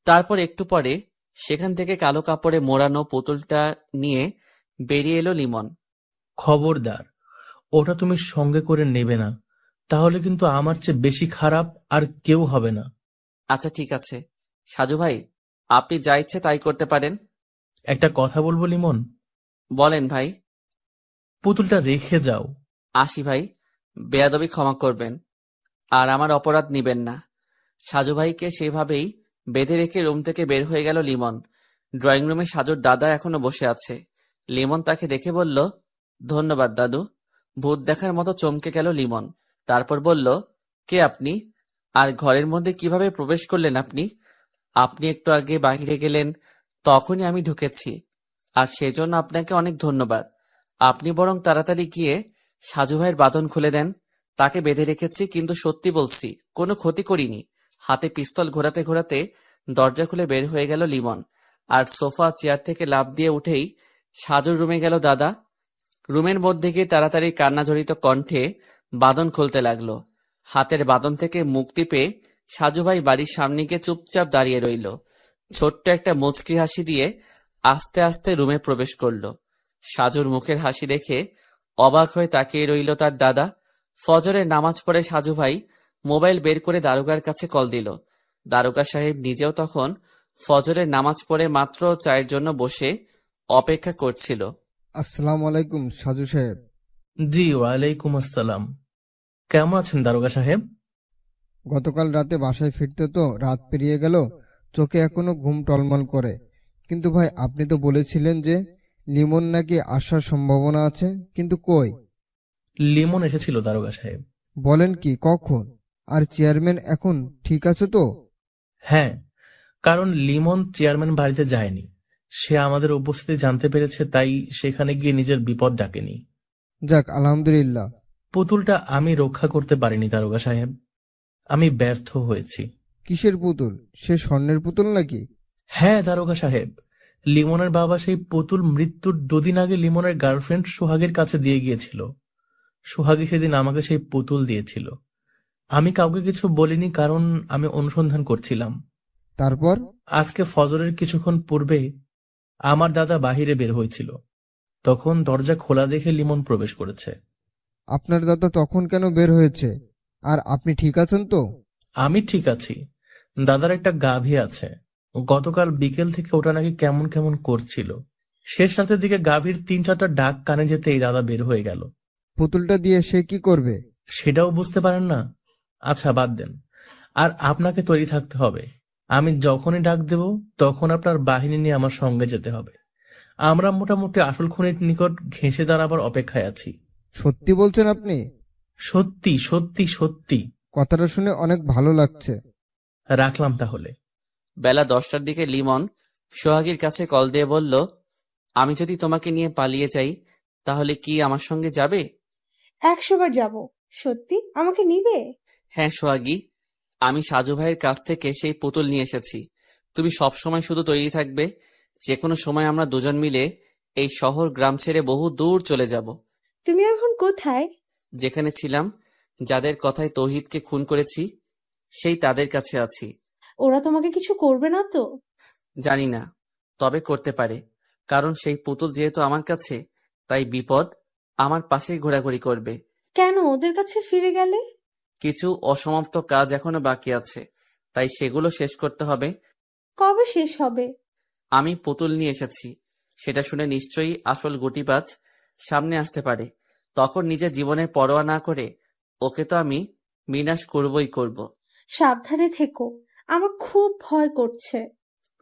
তারপর একটু পরে সেখান থেকে কালো কাপড়ে মোড়ানো পুতুলটা নিয়ে বেরিয়ে এলো লিমন। খবরদার, ওটা তুমি সঙ্গে করে নেবে না, তাহলে কিন্তু আমার চেয়ে বেশি খারাপ আর কেউ হবে না। আচ্ছা ঠিক আছে সাজু ভাই, আপনি যা ইচ্ছে তাই করতে পারেন। একটা কথা বলবো লিমন? বলেন ভাই। পুতুলটা রেখে যাও। আসি ভাই, বেয়াদবি ক্ষমা করবেন, আর আমার অপরাধ নিবেন না। সাজু ভাইকে সেভাবেই বেঁধে রেখে রুম থেকে বের হয়ে গেল লিমন। ড্রয়িং রুমে সাজুর দাদা এখনো বসে আছে। লিমন তাকে দেখে বলল, ধন্যবাদ দাদু। ভূত দেখার মতো চমকে গেল লিমন। তারপর বলল, কে আপনি? আর ঘরের মধ্যে কিভাবে প্রবেশ করলেন আপনি? আপনি একটু আগে বাইরে গেলেন, তখনই আমি ঢুকেছি, আর সেজন্য আপনাকে অনেক ধন্যবাদ। আপনি বরং তাড়াতাড়ি গিয়ে সাজু ভাইয়ের বাঁধন খুলে দেন। তাকে বেঁধে রেখেছি, কিন্তু সত্যি বলছি কোনো ক্ষতি করিনি। হাতে পিস্তল ঘোরাতে ঘোরাতে দরজা খুলে বের হয়ে গেল লিমন। আর সোফা চেয়ার থেকে লাফ দিয়ে উঠেই সাজুর রুমে গেল দাদা। রুমের মধ্যে গিয়ে তাড়াতাড়ি কান্নাজড়িত কণ্ঠে বাঁধন খুলতে লাগলো। হাতের বাঁধন থেকে মুক্তি পেয়ে সাজু ভাই বাড়ির সামনে গিয়ে চুপচাপ দাঁড়িয়ে রইল। ছোট্ট একটা মুচকি হাসি দিয়ে আস্তে আস্তে রুমে প্রবেশ করলো। সাজুর মুখের হাসি দেখে অবাক হয়ে তাকিয়ে রইল তার দাদা। ফজরের নামাজ পড়ে সাজু ভাই মোবাইল বের করে দারোগার কাছে কল দিল। দারোগা সাহেব নিজেও তখন ফজরের নামাজ পড়ে মাত্র চায়ের জন্য বসে অপেক্ষা করছিল। আসসালামু আলাইকুম সাজু সাহেব। জি, ওয়ালাইকুম আসসালাম। কেমন আছেন দারোগা সাহেব? গতকাল রাতে বাসায় ফিরতে তো রাত পেরিয়ে গেল, চোখে এখনো ঘুম টলমল করে। কিন্তু ভাই, আপনি তো বলেছিলেন যে লিমন নাকি আসার সম্ভাবনা আছে, কিন্তু কই? লিমন এসেছিল দারোগা সাহেব। বলেন কি, কখন? আর চেয়ারম্যান এখন ঠিক আছে তো? হ্যাঁ, কারণ লিমন চেয়ারম্যান বাড়িতে যায়নি। সে আমাদের উপস্থিতি জানতে পেরেছে, তাই সেখানে গিয়ে নিজের বিপদ ডাকেনি। যাক, আলহামদুলিল্লাহ। পুতুলটা আমি রক্ষা করতে পারিনি দারোগা সাহেব, আমি ব্যর্থ হয়েছি। কিসের পুতুল? সে স্বর্ণের পুতুল নাকি? হ্যাঁ দারোগা সাহেব, লিমনের বাবা সেই পুতুল মৃত্যুর 2 দিন আগে লিমনের গার্লফ্রেন্ড সোহাগের কাছে দিয়ে গিয়েছিল। সোহাগী সেদিন আমাকে সেই পুতুল দিয়েছিল। আমি কাউকে কিছু বলিনি, কারণ আমি অনুসন্ধান করছিলাম। তারপর? আজকে ফজরের কিছুক্ষণ পূর্বে আমার দাদা বাহিরে বের হয়েছিল, তখন দরজা খোলা দেখে লিমন প্রবেশ করেছে। আপনার দাদা তখন কেন বের হয়েছে? আর আপনি ঠিক আছেন তো? আমি ঠিক আছি। দাদার একটা গাভী আছে, গতকাল বিকেল থেকে ওটা নাকি কেমন কেমন করছিল। শেষ রাতের দিকে গাভীর 3-4টা ডাক কানে যেতেই দাদা বের হয়ে গেল। পুতুলটা দিয়ে সে কি করবে? সেটাও বুঝতে পারেন না? আচ্ছা বাদ দেন। আর আপনাকে তৈরি থাকতে হবে। আমি যখনই ডাক দেব তখন আপনার বাহিনী নিয়ে আমার সঙ্গে যেতে হবে। আমরা মোটামুটি আসল খুনির নিকট ঘেঁষে দাঁড়াবার অপেক্ষায় আছি। সত্যি বলছেন আপনি? সত্যি সত্যি সত্যি। কথাটা শুনে অনেক ভালো লাগছে। রাখলাম তাহলে। বেলা 10টার দিকে লিমন সোহাগীর কাছে কল দিয়ে বলল, আমি যদি তোমাকে নিয়ে পালিয়ে যাই তাহলে কি আমার সঙ্গে যাবে? 100 বার যাব। সত্যি আমাকে নিবে? হ্যাঁ সোহাগী, আমি সাজু ভাইয়ের কাছ থেকে সেই পুতুল নিয়ে এসেছি। তুমি সব সময় শুধু তৈরি থাকবে। যে কোনো সময় আমরা দুজন মিলে এই শহর গ্রাম ছেড়ে বহু দূর চলে যাব। তুমি এখন কোথায়? যেখানে ছিলাম, যাদের কথায় তৌহিদকে খুন করেছি, সেই তাদের কাছে আছি। ওরা তোমাকে কিছু করবে না তো? জানি না, তবে করতে পারে। কারণ সেই পুতুল যেহেতু আমার কাছে, তাই বিপদ আমার পাশেই ঘোরাঘুরি করবে। কেন ওদের কাছে ফিরে গেলে? কিছু অসমাপ্ত কাজ এখনো বাকি আছে, তাই সেগুলো শেষ করতে হবে। কবে শেষ হবে? আমি পুতুল নিয়ে এসেছি, সেটা শুনে নিশ্চয়ই আসল গুটিবাজ সামনে আসতে পারে। তখন নিজের জীবনের পরোয়া না করে ওকে তো আমি বিনাশ করবই করব। সাবধানে থেকো, আমার খুব ভয় করছে।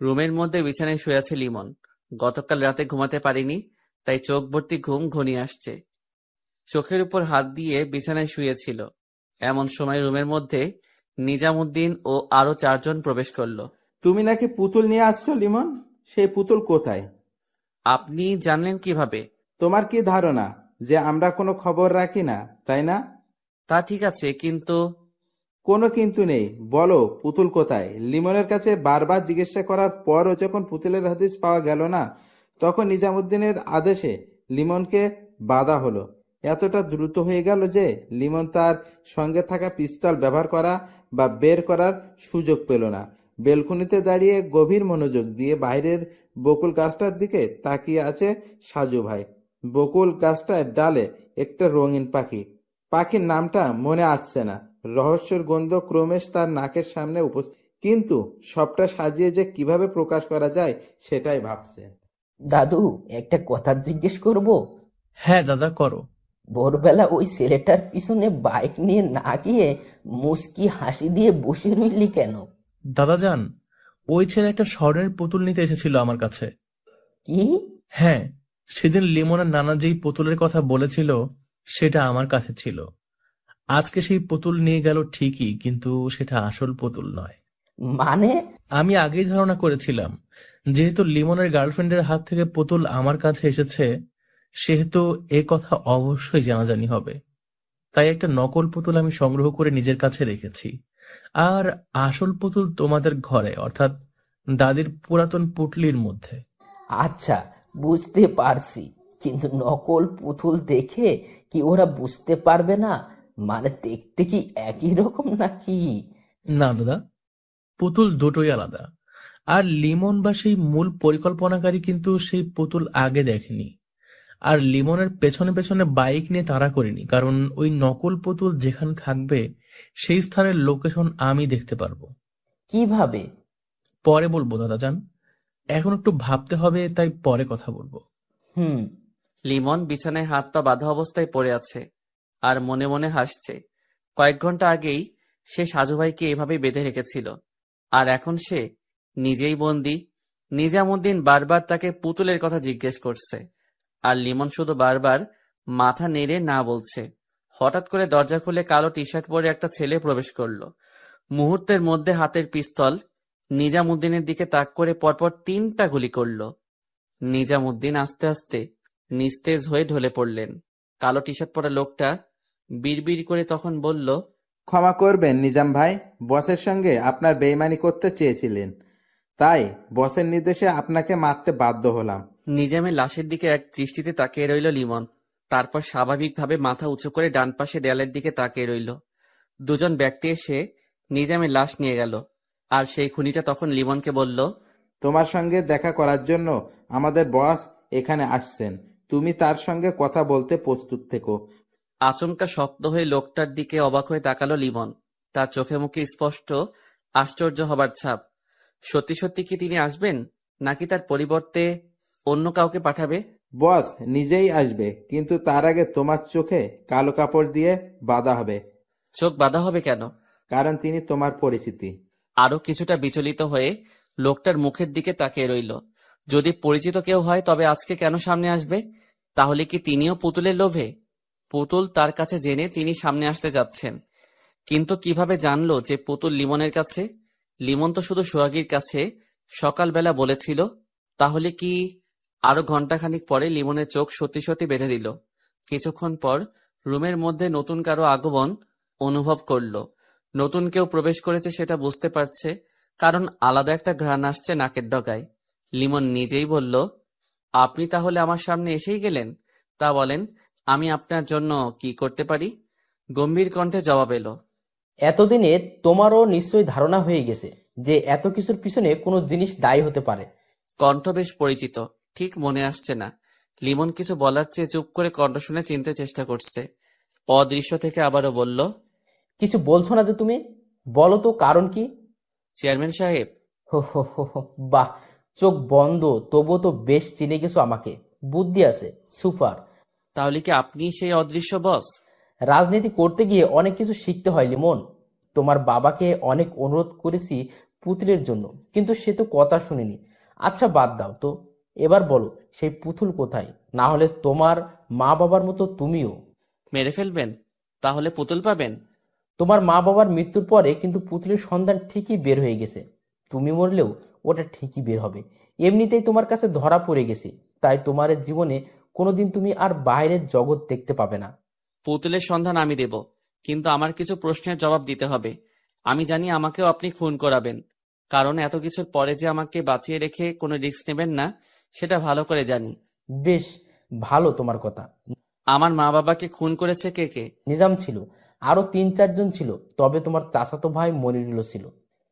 রুমের মধ্যে বিছানায় শুয়ে আছে লিমন। গতকাল রাতে ঘুমাতে পারিনি, তাই চোখ ভর্তি ঘুম ঘনিয়ে আসছে। চোখের উপর হাত দিয়ে বিছানায় শুয়েছিল। এমন সময় রুমের মধ্যে নিজামুদ্দিন ও আরো 4জন প্রবেশ করলো। তুমি নাকি পুতুল নিয়ে আসছো লিমন? সেই পুতুল কোথায়? আপনি জানলেন কিভাবে? তোমার কি ধারণা যে আমরা কোনো খবর রাখি না, তাই না? তা ঠিক আছে, কিন্তু কোনো কিন্তু নেই, বলো পুতুল কোথায়? লিমনের কাছে বারবার জিজ্ঞাসা করার পরও যখন পুতুলের হদিস পাওয়া গেল না, তখন নিজামুদ্দিনের আদেশে লিমনকে বাধা হলো। এতটা দ্রুত হয়ে গেল যে লিমন তার সঙ্গে থাকা পিস্তল ব্যবহার করা বা বের করার সুযোগ পেল না। বেলকুনিতে দাঁড়িয়ে গভীর মনোযোগ দিয়ে বাইরের বকুল গাছটার দিকে তাকিয়ে আছে সাজু ভাই। বকুল গাছটার ডালে একটা রঙিন পাখি, পাখির নামটা মনে আসছে না। রহস্যের গন্ধ ক্রমেশ তার নাকের সামনে উপস্থিত, কিন্তু সবটা সাজিয়ে যে কিভাবে প্রকাশ করা যায় সেটাই ভাবছে। দাদু, একটা কথা জিজ্ঞেস করব? হ্যাঁ দাদা, করো। ভোরবেলা ওই ছেলেটার পিছনে বাইক নিয়ে না গিয়ে মুস্কি হাসি দিয়ে বসে রইলি কেন? দাদা যান, ওই ছেলে একটা স্বর্ণের পুতুল নিতে এসেছিল আমার কাছে। কি? হ্যাঁ, সেদিন লিমনের নানা যেই পুতুলের কথা বলেছিল সেটা আমার কাছে ছিল। আজকে সেই পুতুল নিয়ে গেল ঠিকই, কিন্তু সেটা আসল পুতুল নয়। মানে? আমি আগেই ধারণা করেছিলাম, যেহেতু লিমনের গার্লফ্রেন্ডের হাত থেকে পুতুল আমার কাছে এসেছে, সেহেতু এ কথা অবশ্যই জানাজানি হবে। তাই একটা নকল পুতুল আমি সংগ্রহ করে নিজের কাছে রেখেছি। আর আসল পুতুল তোমাদের ঘরে, অর্থাৎ দাদির পুরাতন পুটলির মধ্যে। আচ্ছা, বুঝতে পারছি, কিন্তু নকল পুতুল দেখে কি ওরা বুঝতে পারবে না? মানে দেখতে কি একই রকম নাকি? না দাদা, পুতুল দুটোই আলাদা। আর লিমন বা সেই মূল পরিকল্পনাকারী কিন্তু সেই পুতুল আগে দেখেনি। আর লিমনের পেছনে পেছনে বাইক নিয়ে তাড়া করিনি, কারণ ওই নকল পুতুল যেখানে থাকবে সেই স্থানের লোকেশন আমি দেখতে পারবো। কিভাবে? পরে বলবো দাদা যান, এখন একটু ভাবতে হবে, তাই পরে কথা বলবো। লিমন বিছানায় হাত পা বাঁধা অবস্থায় পড়ে আছে আর মনে মনে হাসছে। কয়েক ঘন্টা আগেই সে সাজু ভাইকে এভাবেই বেঁধে রেখেছিল, আর এখন সে নিজেই বন্দী। নিজামুদ্দিন বারবার তাকে পুতুলের কথা জিজ্ঞেস করছে, আর লিমন শুধু বারবার মাথা নেড়ে না বলছে। হঠাৎ করে দরজা খুলে কালো টি শার্ট পরে একটা ছেলে প্রবেশ করলো। মুহূর্তের মধ্যে হাতের পিস্তল নিজামুদ্দিনের দিকে তাক করে পরপর 3টা গুলি করলো। নিজামুদ্দিন আস্তে আস্তে নিস্তেজ হয়ে ঢলে পড়লেন। কালো টি শার্ট পরা লোকটা বিড়বিড় করে তখন বলল, ক্ষমা করবেন নিজাম ভাই, বসের সঙ্গে আপনার বেইমানি করতে চেয়েছিলেন, তাই বসের নির্দেশে আপনাকে মারতে বাধ্য হলাম। নিজামের লাশের দিকে এক দৃষ্টিতে তাকিয়ে রইল লিমন। তারপর স্বাভাবিকভাবে মাথা উঁচু করে ডান পাশে দেয়ালের দিকে তাকিয়ে রইল। দুজন ব্যক্তি এসে নিজামের লাশ নিয়ে গেল। আর সেই খুনিটা তখন লিমনকে বলল, তোমার সঙ্গে দেখা করার জন্য আমাদের বস এখানে আসছেন, তুমি তার সঙ্গে কথা বলতে প্রস্তুত থেকো। আচমকা শক্ত হয়ে লোকটার দিকে অবাক হয়ে তাকালো লিমন। তার চোখে মুখে স্পষ্ট আশ্চর্য হবার ছাপ। সত্যি সত্যি কি তিনি আসবেন, নাকি তার পরিবর্তে অন্য কাউকে পাঠাবে? বস নিজেই আসবে, কিন্তু তার আগে তোমার চোখে কালো কাপড় দিয়ে বাঁধা হবে। চোখ বাঁধা হবে কেন? কারণ তিনি তোমার পরিচিতি। আরো কিছুটা বিচলিত হয়ে লোকটার মুখের দিকে তাকিয়ে রইল। যদি পরিচিত কেউ হয় তবে আজকে কেন সামনে আসবে? তাহলে কি তিনিও পুতুলের লোভে? পুতুল তার কাছে জেনে তিনি সামনে আসতে যাচ্ছেন। কিন্তু কিভাবে জানলো যে পুতুল লিমনের কাছে? লিমন তো শুধু সোহাগীর কাছে সকালবেলা বলেছিল। তাহলে কি? আরো ঘন্টাখানিক পরে লিমনের চোখ সত্যি সত্যি বেঁধে দিল। কিছুক্ষণ পর রুমের মধ্যে নতুন কারো আগমন অনুভব করলো। নতুন কেউ প্রবেশ করেছে সেটা বুঝতে পারছে, কারণ আলাদা একটা ঘ্রাণ আসছে নাকের ডগায়। লিমন নিজেই বলল, আপনি তাহলে আমার সামনে এসেই গেলেন? তা বলেন, আমি আপনার জন্য কি করতে পারি? গম্ভীর কণ্ঠে জবাব এলো। এতদিনে তোমারও নিশ্চয়ই ধারণা হয়ে গেছে যে এত কিছুর পিছনে কোনো জিনিস দায়ী হতে পারে। কণ্ঠ বেশ পরিচিত, ঠিক মনে আসছে না। লিমন কিছু বলার চেয়ে চুপ করে কণ্ঠ শুনে চিনতে চেষ্টা করছে। অদৃশ্য থেকে আবারও বলল, কিছু বলছো না যে তুমি? বলো তো কারণ কি? চেয়ারম্যান সাহেব। হো হো হো হো, বাহ, চোখ বন্ধ তবুও তো বেশ চিনে গেছো আমাকে। বুদ্ধি আছে, সুপার। তাহলে কি আপনি সেই অদৃশ্য বস? রাজনীতি করতে গিয়ে অনেক কিছু শিখতে হয় লিমন। তোমার বাবাকে অনেক অনুরোধ করেছি পুতুলের জন্য, কিন্তু সে তো কথা শুনেনি। আচ্ছা বাদ দাও তো, এবার বলো সেই পুতুল কোথায়? না হলে তোমার মা বাবার মতো তুমিও। মেরে ফেলবেন? তাহলে পুতুল পাবেন? তোমার মা বাবার মৃত্যুর পরে কিন্তু পুতুলের সন্ধান ঠিকই বের হয়ে গেছে। তুমি মরলেও ওটা ঠিকই বের হবে। এমনিতেই তোমার কাছে ধরা পড়ে গেছে, তাই তোমার জীবনে কোনোদিন তুমি আর বাইরের জগৎ দেখতে পাবে না। পুতুলের সন্ধান আমি দেব, কিন্তু আমার কিছু প্রশ্নের জবাব দিতে হবে। আমি জানি আমাকেও আপনি খুন করাবেন, কারণ এত কিছুর পরে যে আমাকে বাঁচিয়ে রেখে কোনো রিস্ক নেবেন না সেটা ভালো করে জানি। বেশ ভালো তোমার কথা। আমার মা বাবাকে খুন করেছে কে কে? নিজাম ছিল, আরো 3-4 জন ছিল, তবে তোমার চাচাতো ভাই মনিরুলও ছিল।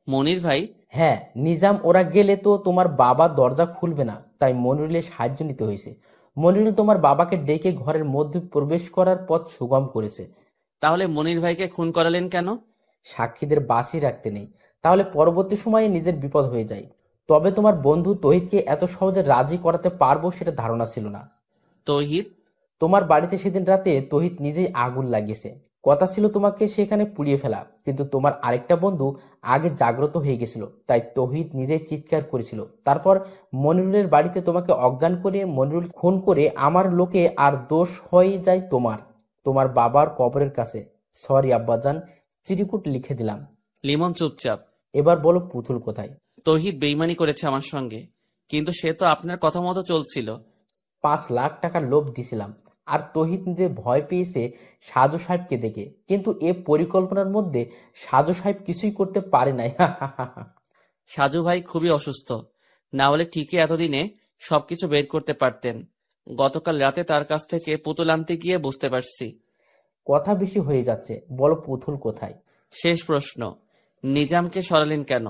মনির ভাই? হ্যাঁ, নিজাম ওরা গেলে তো তোমার বাবা দরজা খুলবে না, তাই মনিরুলের সাহায্য নিতে হয়েছে। মনিরুল তোমার বাবাকে ডেকে ঘরের মধ্যে প্রবেশ করার পথ সুগম করেছে। তাহলে মনির ভাইকে খুন করালেন কেন? সাক্ষীদের বাঁচিয়ে রাখতে নেই, তাহলে পরবর্তী সময়ে নিজের বিপদ হয়ে যায়। তবে তোমার বন্ধু তহিদকে এত সহজে রাজি করাতে পারবো সেটা ধারণা ছিল না। তৌহিদ? তোমার বাড়িতে সেদিন রাতে তহিদ নিজেই আগুন লাগিয়েছে। কথা ছিল তোমাকে সেখানে পুড়িয়ে ফেলা, কিন্তু তোমার আরেকটা বন্ধু আগে জাগ্রত হয়ে গেছিল, তাই তহিদ নিজেই চিৎকার করেছিল। তারপর মনিরুলের বাড়িতে তোমাকে অজ্ঞান করে মনিরুল খুন করে আমার লোকে, আর দোষ হয়ে যায় তোমার তোমার বাবার কবরের কাছে। সরি আব্বাজান, চিরকুট লিখে দিলাম। লিমন চুপচাপ। এবার বলো পুতুল কোথায়? তৌহিদ বেইমানি করেছে আমার সঙ্গে, কিন্তু সে তো আপনার কথা মতো চলছিল। 5 লাখ টাকার লোভ দিছিলাম, আর তহিদ নিজে ভয় পেয়েছে সাজু সাহেবকে দেখে, কিন্তু এ পরিকল্পনার মধ্যে সাজু সাহেব কিছুই করতে পারে নাই। সাজু ভাই খুবই অসুস্থ, না হলে ঠিকই এতদিনে সবকিছু বের করতে পারতেন। গতকাল রাতে তার কাছ থেকে পুতুল আনতে গিয়ে বুঝতে পারছি। কথা বেশি হয়ে যাচ্ছে, বলো পুতুল কোথায়? শেষ প্রশ্ন, নিজামকে সরালেন কেন?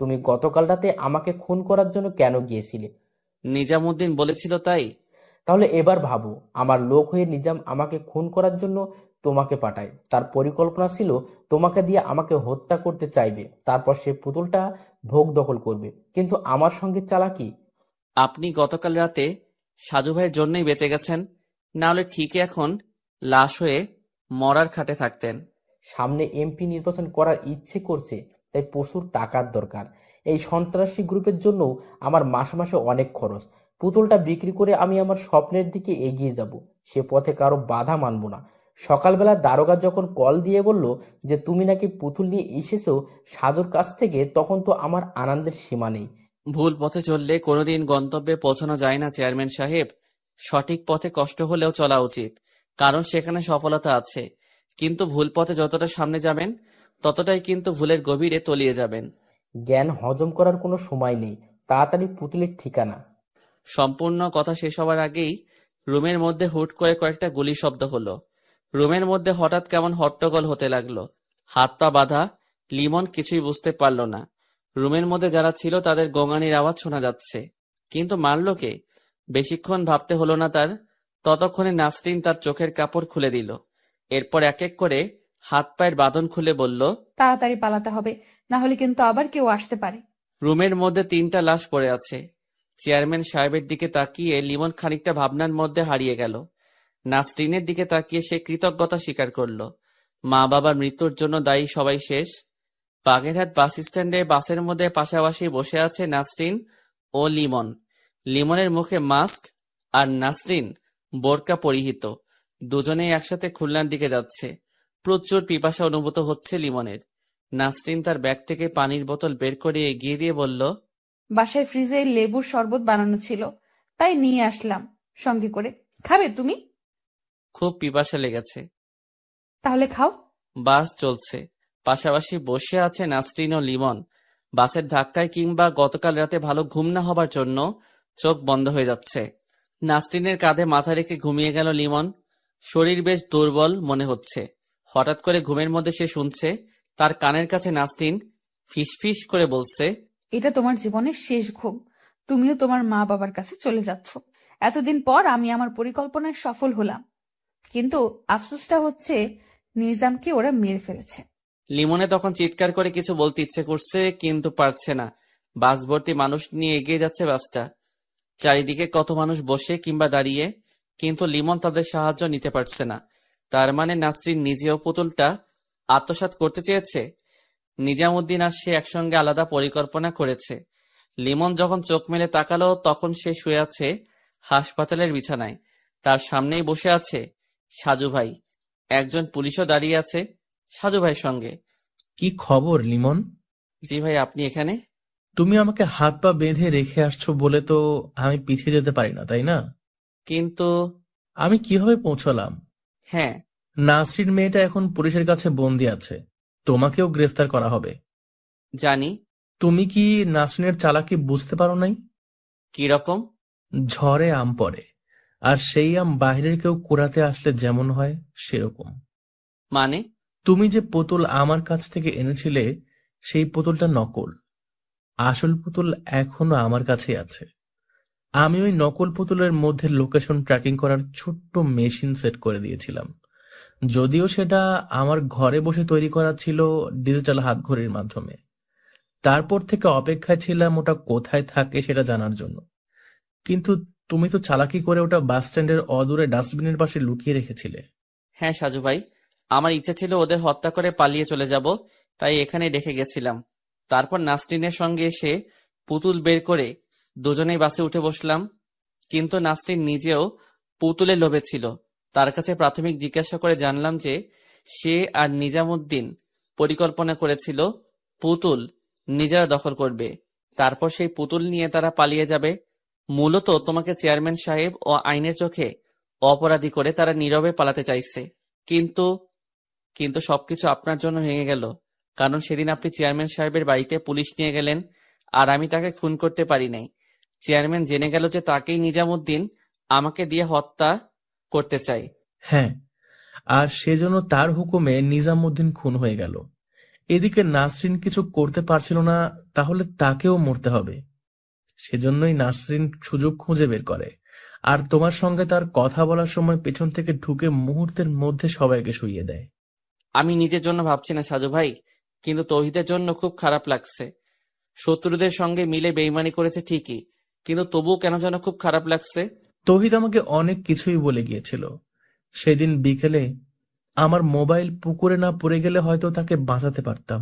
তুমি গতকাল রাতে আমাকে খুন করার জন্য কেন গিয়েছিলে? নিজামুদ্দিন বলেছিল তাই? তাহলে এবার ভাবো, আমার লোক হয়ে নিজাম আমাকে খুন করার জন্য তোমাকে পাঠায়। তার পরিকল্পনা ছিল তোমাকে দিয়ে আমাকে হত্যা করতে চাইবে, তারপর সে পুতুলটা ভোগ দখল করবে। কিন্তু আমার সঙ্গে চালাকি। আপনি গতকাল রাতে সাজু ভাইয়ের জন্যই বেঁচে গেছেন, না হলে ঠিকই এখন লাশ হয়ে মরার খাটে থাকতেন। সামনে এমপি নির্বাচন করার ইচ্ছে করছে, তাই প্রচুর টাকার দরকার। এই সন্ত্রাসী গ্রুপের জন্য আমার মাসে মাসে অনেক খরচ, পুতুলটা বিক্রি করে আমি আমার স্বপ্নের দিকে এগিয়ে যাব। সে পথে কারো বাধা মানব না। সকালবেলা দারোগা যখন কল দিয়ে বলল যে তুমি নাকি পুতুল নিয়ে এসেছো সাধুর কাছ থেকে, তখন তো আমার আনন্দের সীমা নেই। ভুল পথে চললে কোনোদিন গন্তব্যে পৌঁছানো যায় না চেয়ারম্যান সাহেব। সঠিক পথে কষ্ট হলেও চলা উচিত, কারণ সেখানে সফলতা আছে। কিন্তু ভুল পথে যতটা সামনে যাবেন ততটাই কিন্তু ভুলের গভীরে তলিয়ে যাবেন। জ্ঞান হজম করার কোনো সময় নেই, তাড়াতাড়ি পুতুলের ঠিকানা। সম্পূর্ণ কথা শেষ হবার আগেই রুমের মধ্যে হুট করে কয়েকটা গুলি শব্দ হলো। রুমের মধ্যে হঠাৎ কেমন হট্টগোল হতে লাগলো। হাত পা বাঁধা লিমন কিছুই বুঝতে পারল না। রুমের মধ্যে যারা ছিল তাদের গোঙানির আওয়াজ শোনা যাচ্ছে, কিন্তু মারল কে? বেশিক্ষণ ভাবতে হলো না তার। ততক্ষণে নাসরিন তার চোখের কাপড় খুলে দিল। এরপর এক এক করে হাত পায়ের বাঁধন খুলে বলল, তাড়াতাড়ি পালাতে হবে, না হলে কিন্তু আবার কেউ আসতে পারে। রুমের মধ্যে 3টা লাশ পড়ে আছে। চেয়ারম্যান সাহেবের দিকে তাকিয়ে লিমন খানিকটা ভাবনার মধ্যে হারিয়ে গেল। নাসরিনের দিকে তাকিয়ে সে কৃতজ্ঞতা স্বীকার করল। মা বাবার মৃত্যুর জন্য দায়ী সবাই শেষ। বাগেরহাট বাস স্ট্যান্ডে বাসের মধ্যে পাশাপাশি বসে আছে নাসরিন ও লিমন। লিমনের মুখে মাস্ক আর নাসরিন বোরকা পরিহিত। দুজনেই একসাথে খুলনার দিকে যাচ্ছে। প্রচুর পিপাসা অনুভূত হচ্ছে লিমনের। নাসরিন তার ব্যাগ থেকে পানির বোতল বের করে এগিয়ে দিয়ে বলল, বাসায় ফ্রিজে লেবুর শরবত বানানো ছিল, তাই নিয়ে আসলাম সঙ্গে করে। খাবে তুমি? খুব পিপাসা লেগেছে। তাহলে খাও। বাস চলছে, পাশাপাশি বসে আছে নাসরিন ও লিমন। বাসের ধাক্কায় কিংবা গতকাল রাতে ভালো ঘুম না হবার জন্য চোখ বন্ধ হয়ে যাচ্ছে। নাসরিনের কাঁধে মাথা রেখে ঘুমিয়ে গেল লিমন। শরীর বেশ দুর্বল মনে হচ্ছে। হঠাৎ করে ঘুমের মধ্যে সে শুনছে তার কানের কাছে নাসরিন ফিসফিস করে বলছে, এটা তোমার জীবনের শেষ ঘুম। তুমিও তোমার মা বাবার কাছে চলে যাচ্ছ। এতদিন পর আমি আমার পরিকল্পনায় সফল হলাম, কিন্তু আফসোসটা হচ্ছে নিজামকে ওরা মেরে ফেলেছে। লিমনে তখন চিৎকার করে কিছু বলতে ইচ্ছে করছে, কিন্তু পারছে না। বাস ভর্তি মানুষ নিয়ে এগিয়ে যাচ্ছে বাসটা। চারিদিকে কত মানুষ বসে কিংবা দাঁড়িয়ে, কিন্তু লিমন তাদের সাহায্য নিতে পারছে না। তার মানে নাসরিন নিজেও পুতুলটা আত্মসাৎ করতে চেয়েছে। নিজামুদ্দিন আর সে একসঙ্গে আলাদা পরিকল্পনা করেছে। লিমন যখন চোখ মেলে তাকালো তখন সে শুয়ে আছে হাসপাতালের বিছানায়। তার সামনেই বসে আছে সাজু ভাই। একজন পুলিশও দাঁড়িয়ে আছে সাজু ভাইয়ের সঙ্গে। কি খবর লিমন? জি ভাই, আপনি এখানে? তুমি আমাকে হাত পা বেঁধে রেখে আসছো বলে তো আমি পিছিয়ে যেতে পারি না, তাই না? কিন্তু আমি কিভাবে পৌঁছলাম? হ্যাঁ, নাসরিন মেয়েটা এখন পুলিশের কাছে বন্দি আছে। তোমাকেও গ্রেফতার করা হবে। জানি। তুমি কি নাসরিনের চালাকি বুঝতে পারো নাই? কিরকম? ঝড়ে আম পড়ে, আর সেই আম বাইরের কেউ কুড়াতে আসলে যেমন হয় সেরকম। মানে? তুমি যে পুতুল আমার কাছ থেকে এনেছিলে সেই পুতুলটা নকল। আসল পুতুল এখনো আমার কাছেই আছে। আমি ওই নকল পুতুলের মধ্যে লোকেশন ট্র্যাকিং করার ছোট্ট মেশিন সেট করে দিয়েছিলাম, যদিও সেটা আমার ঘরে বসে তৈরি করা ছিল ডিজিটাল হাতঘড়ির মাধ্যমে। তারপর থেকে অপেক্ষায় ছিলাম ওটা কোথায় থাকে সেটা জানার জন্য। কিন্তু তুমি তো চালাকি করে ওটা বাস স্ট্যান্ডের অদূরে ডাস্টবিনের পাশে লুকিয়ে রেখেছিলে। হ্যাঁ সাজু ভাই, আমার ইচ্ছে ছিল ওদের হত্যা করে পালিয়ে চলে যাব, তাই এখানে রেখে গেছিলাম। তারপর নাসরিনের সঙ্গে এসে পুতুল বের করে দুজনেই বাসে উঠে বসলাম। কিন্তু নাসরিন নিজেও পুতুলের লোভে ছিল। তার কাছে প্রাথমিক জিজ্ঞাসা করে জানলাম যে সে আর নিজামুদ্দিন পরিকল্পনা করেছিল পুতুল নিজেরা দখল করবে, তারপর সেই পুতুল নিয়ে তারা পালিয়ে যাবে। মূলত তোমাকে চেয়ারম্যান সাহেব ও আইনের চোখে অপরাধী করে তারা নীরবে পালাতে চাইছে। কিন্তু কিন্তু সবকিছু আপনার জন্য ভেঙে গেল, কারণ সেদিন আপনি চেয়ারম্যান সাহেবের বাড়িতে পুলিশ নিয়ে গেলেন, আর আমি তাকে খুন করতে পারি নাই। চেয়ারম্যান জেনে গেল যে তাকেই নিজামুদ্দিন আমাকে দিয়ে হত্যা করতে চাই। হ্যাঁ, আর সেজন্য তার হুকুমে নিজামুদ্দিন খুন হয়ে গেল। এদিকে নাসরিন কিছু করতে পারছিল না, তাহলে তাকেও মরতে হবে। সেজন্যই নাসরিন সুযোগ খুঁজে বের করে, আর তোমার সঙ্গে তার কথা বলার সময় পেছন থেকে ঢুকে মুহূর্তের মধ্যে সবাইকে শুইয়ে দেয়। আমি নিজের জন্য ভাবছি না সাজু ভাই, কিন্তু তৌহিদের জন্য খুব খারাপ লাগছে। শত্রুদের সঙ্গে মিলে বেইমানি করেছে ঠিকই, কিন্তু তবুও কেন যেন খুব খারাপ লাগছে। তৌহিদ আমাকে অনেক কিছুই বলে গিয়েছিল। সেদিন বিকেলে আমার মোবাইল পুকুরে না পড়ে গেলে হয়তো তাকে বাঁচাতে পারতাম।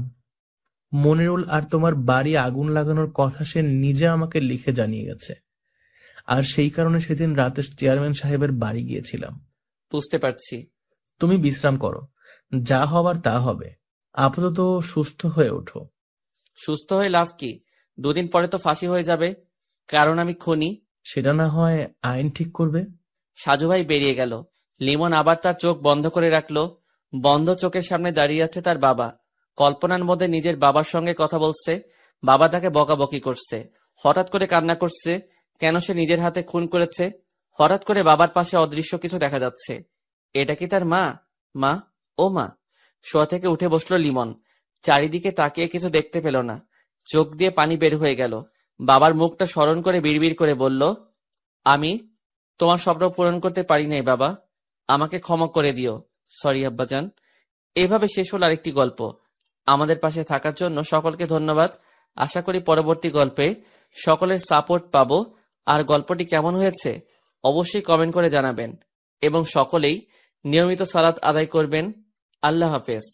মনিরুল আর তোমার বাড়ি আগুন লাগানোর কথা সে নিজে আমাকে লিখে জানিয়ে গেছে। আর সেই কারণে সেদিন রাতে চেয়ারম্যান সাহেবের বাড়ি গিয়েছিলাম। বুঝতে পারছি। তুমি বিশ্রাম করো, যা হবার তা হবে। আপাতত সুস্থ হয়ে ওঠো। সুস্থ হয়ে লাভ কি? 2 দিন পরে তো ফাঁসি হয়ে যাবে, কারণ আমি খুনি। সেটা না হয় আইন ঠিক করবে। সাজু ভাই বেরিয়ে গেল। লিমন আবার তার চোখ বন্ধ করে রাখলো। বন্ধ চোখের সামনে দাঁড়িয়ে আছে তার বাবা। কল্পনার মধ্যে নিজের বাবার সঙ্গে কথা বলছে। বাবা তাকে বকাবকি করছে, হঠাৎ করে কান্না করছে, কেন সে নিজের হাতে খুন করেছে। হঠাৎ করে বাবার পাশে অদৃশ্য কিছু দেখা যাচ্ছে। এটা কি তার মা? মা, ও মা। শোয়া থেকে উঠে বসলো লিমন। চারিদিকে তাকিয়ে কিছু দেখতে পেল না। চোখ দিয়ে পানি বের হয়ে গেল। বাবার মুখটা স্মরণ করে বিড়বিড় করে বলল, আমি তোমার স্বপ্ন পূরণ করতে পারি নাই বাবা, আমাকে ক্ষমা করে দিও। সরি আব্বাজান। এভাবে শেষ হলো আরেকটি গল্প। আমাদের পাশে থাকার জন্য সকলকে ধন্যবাদ। আশা করি পরবর্তী গল্পে সকলের সাপোর্ট পাবো। আর গল্পটি কেমন হয়েছে অবশ্যই কমেন্ট করে জানাবেন এবং সকলেই নিয়মিত সালাত আদায় করবেন। আল্লাহ হাফেজ।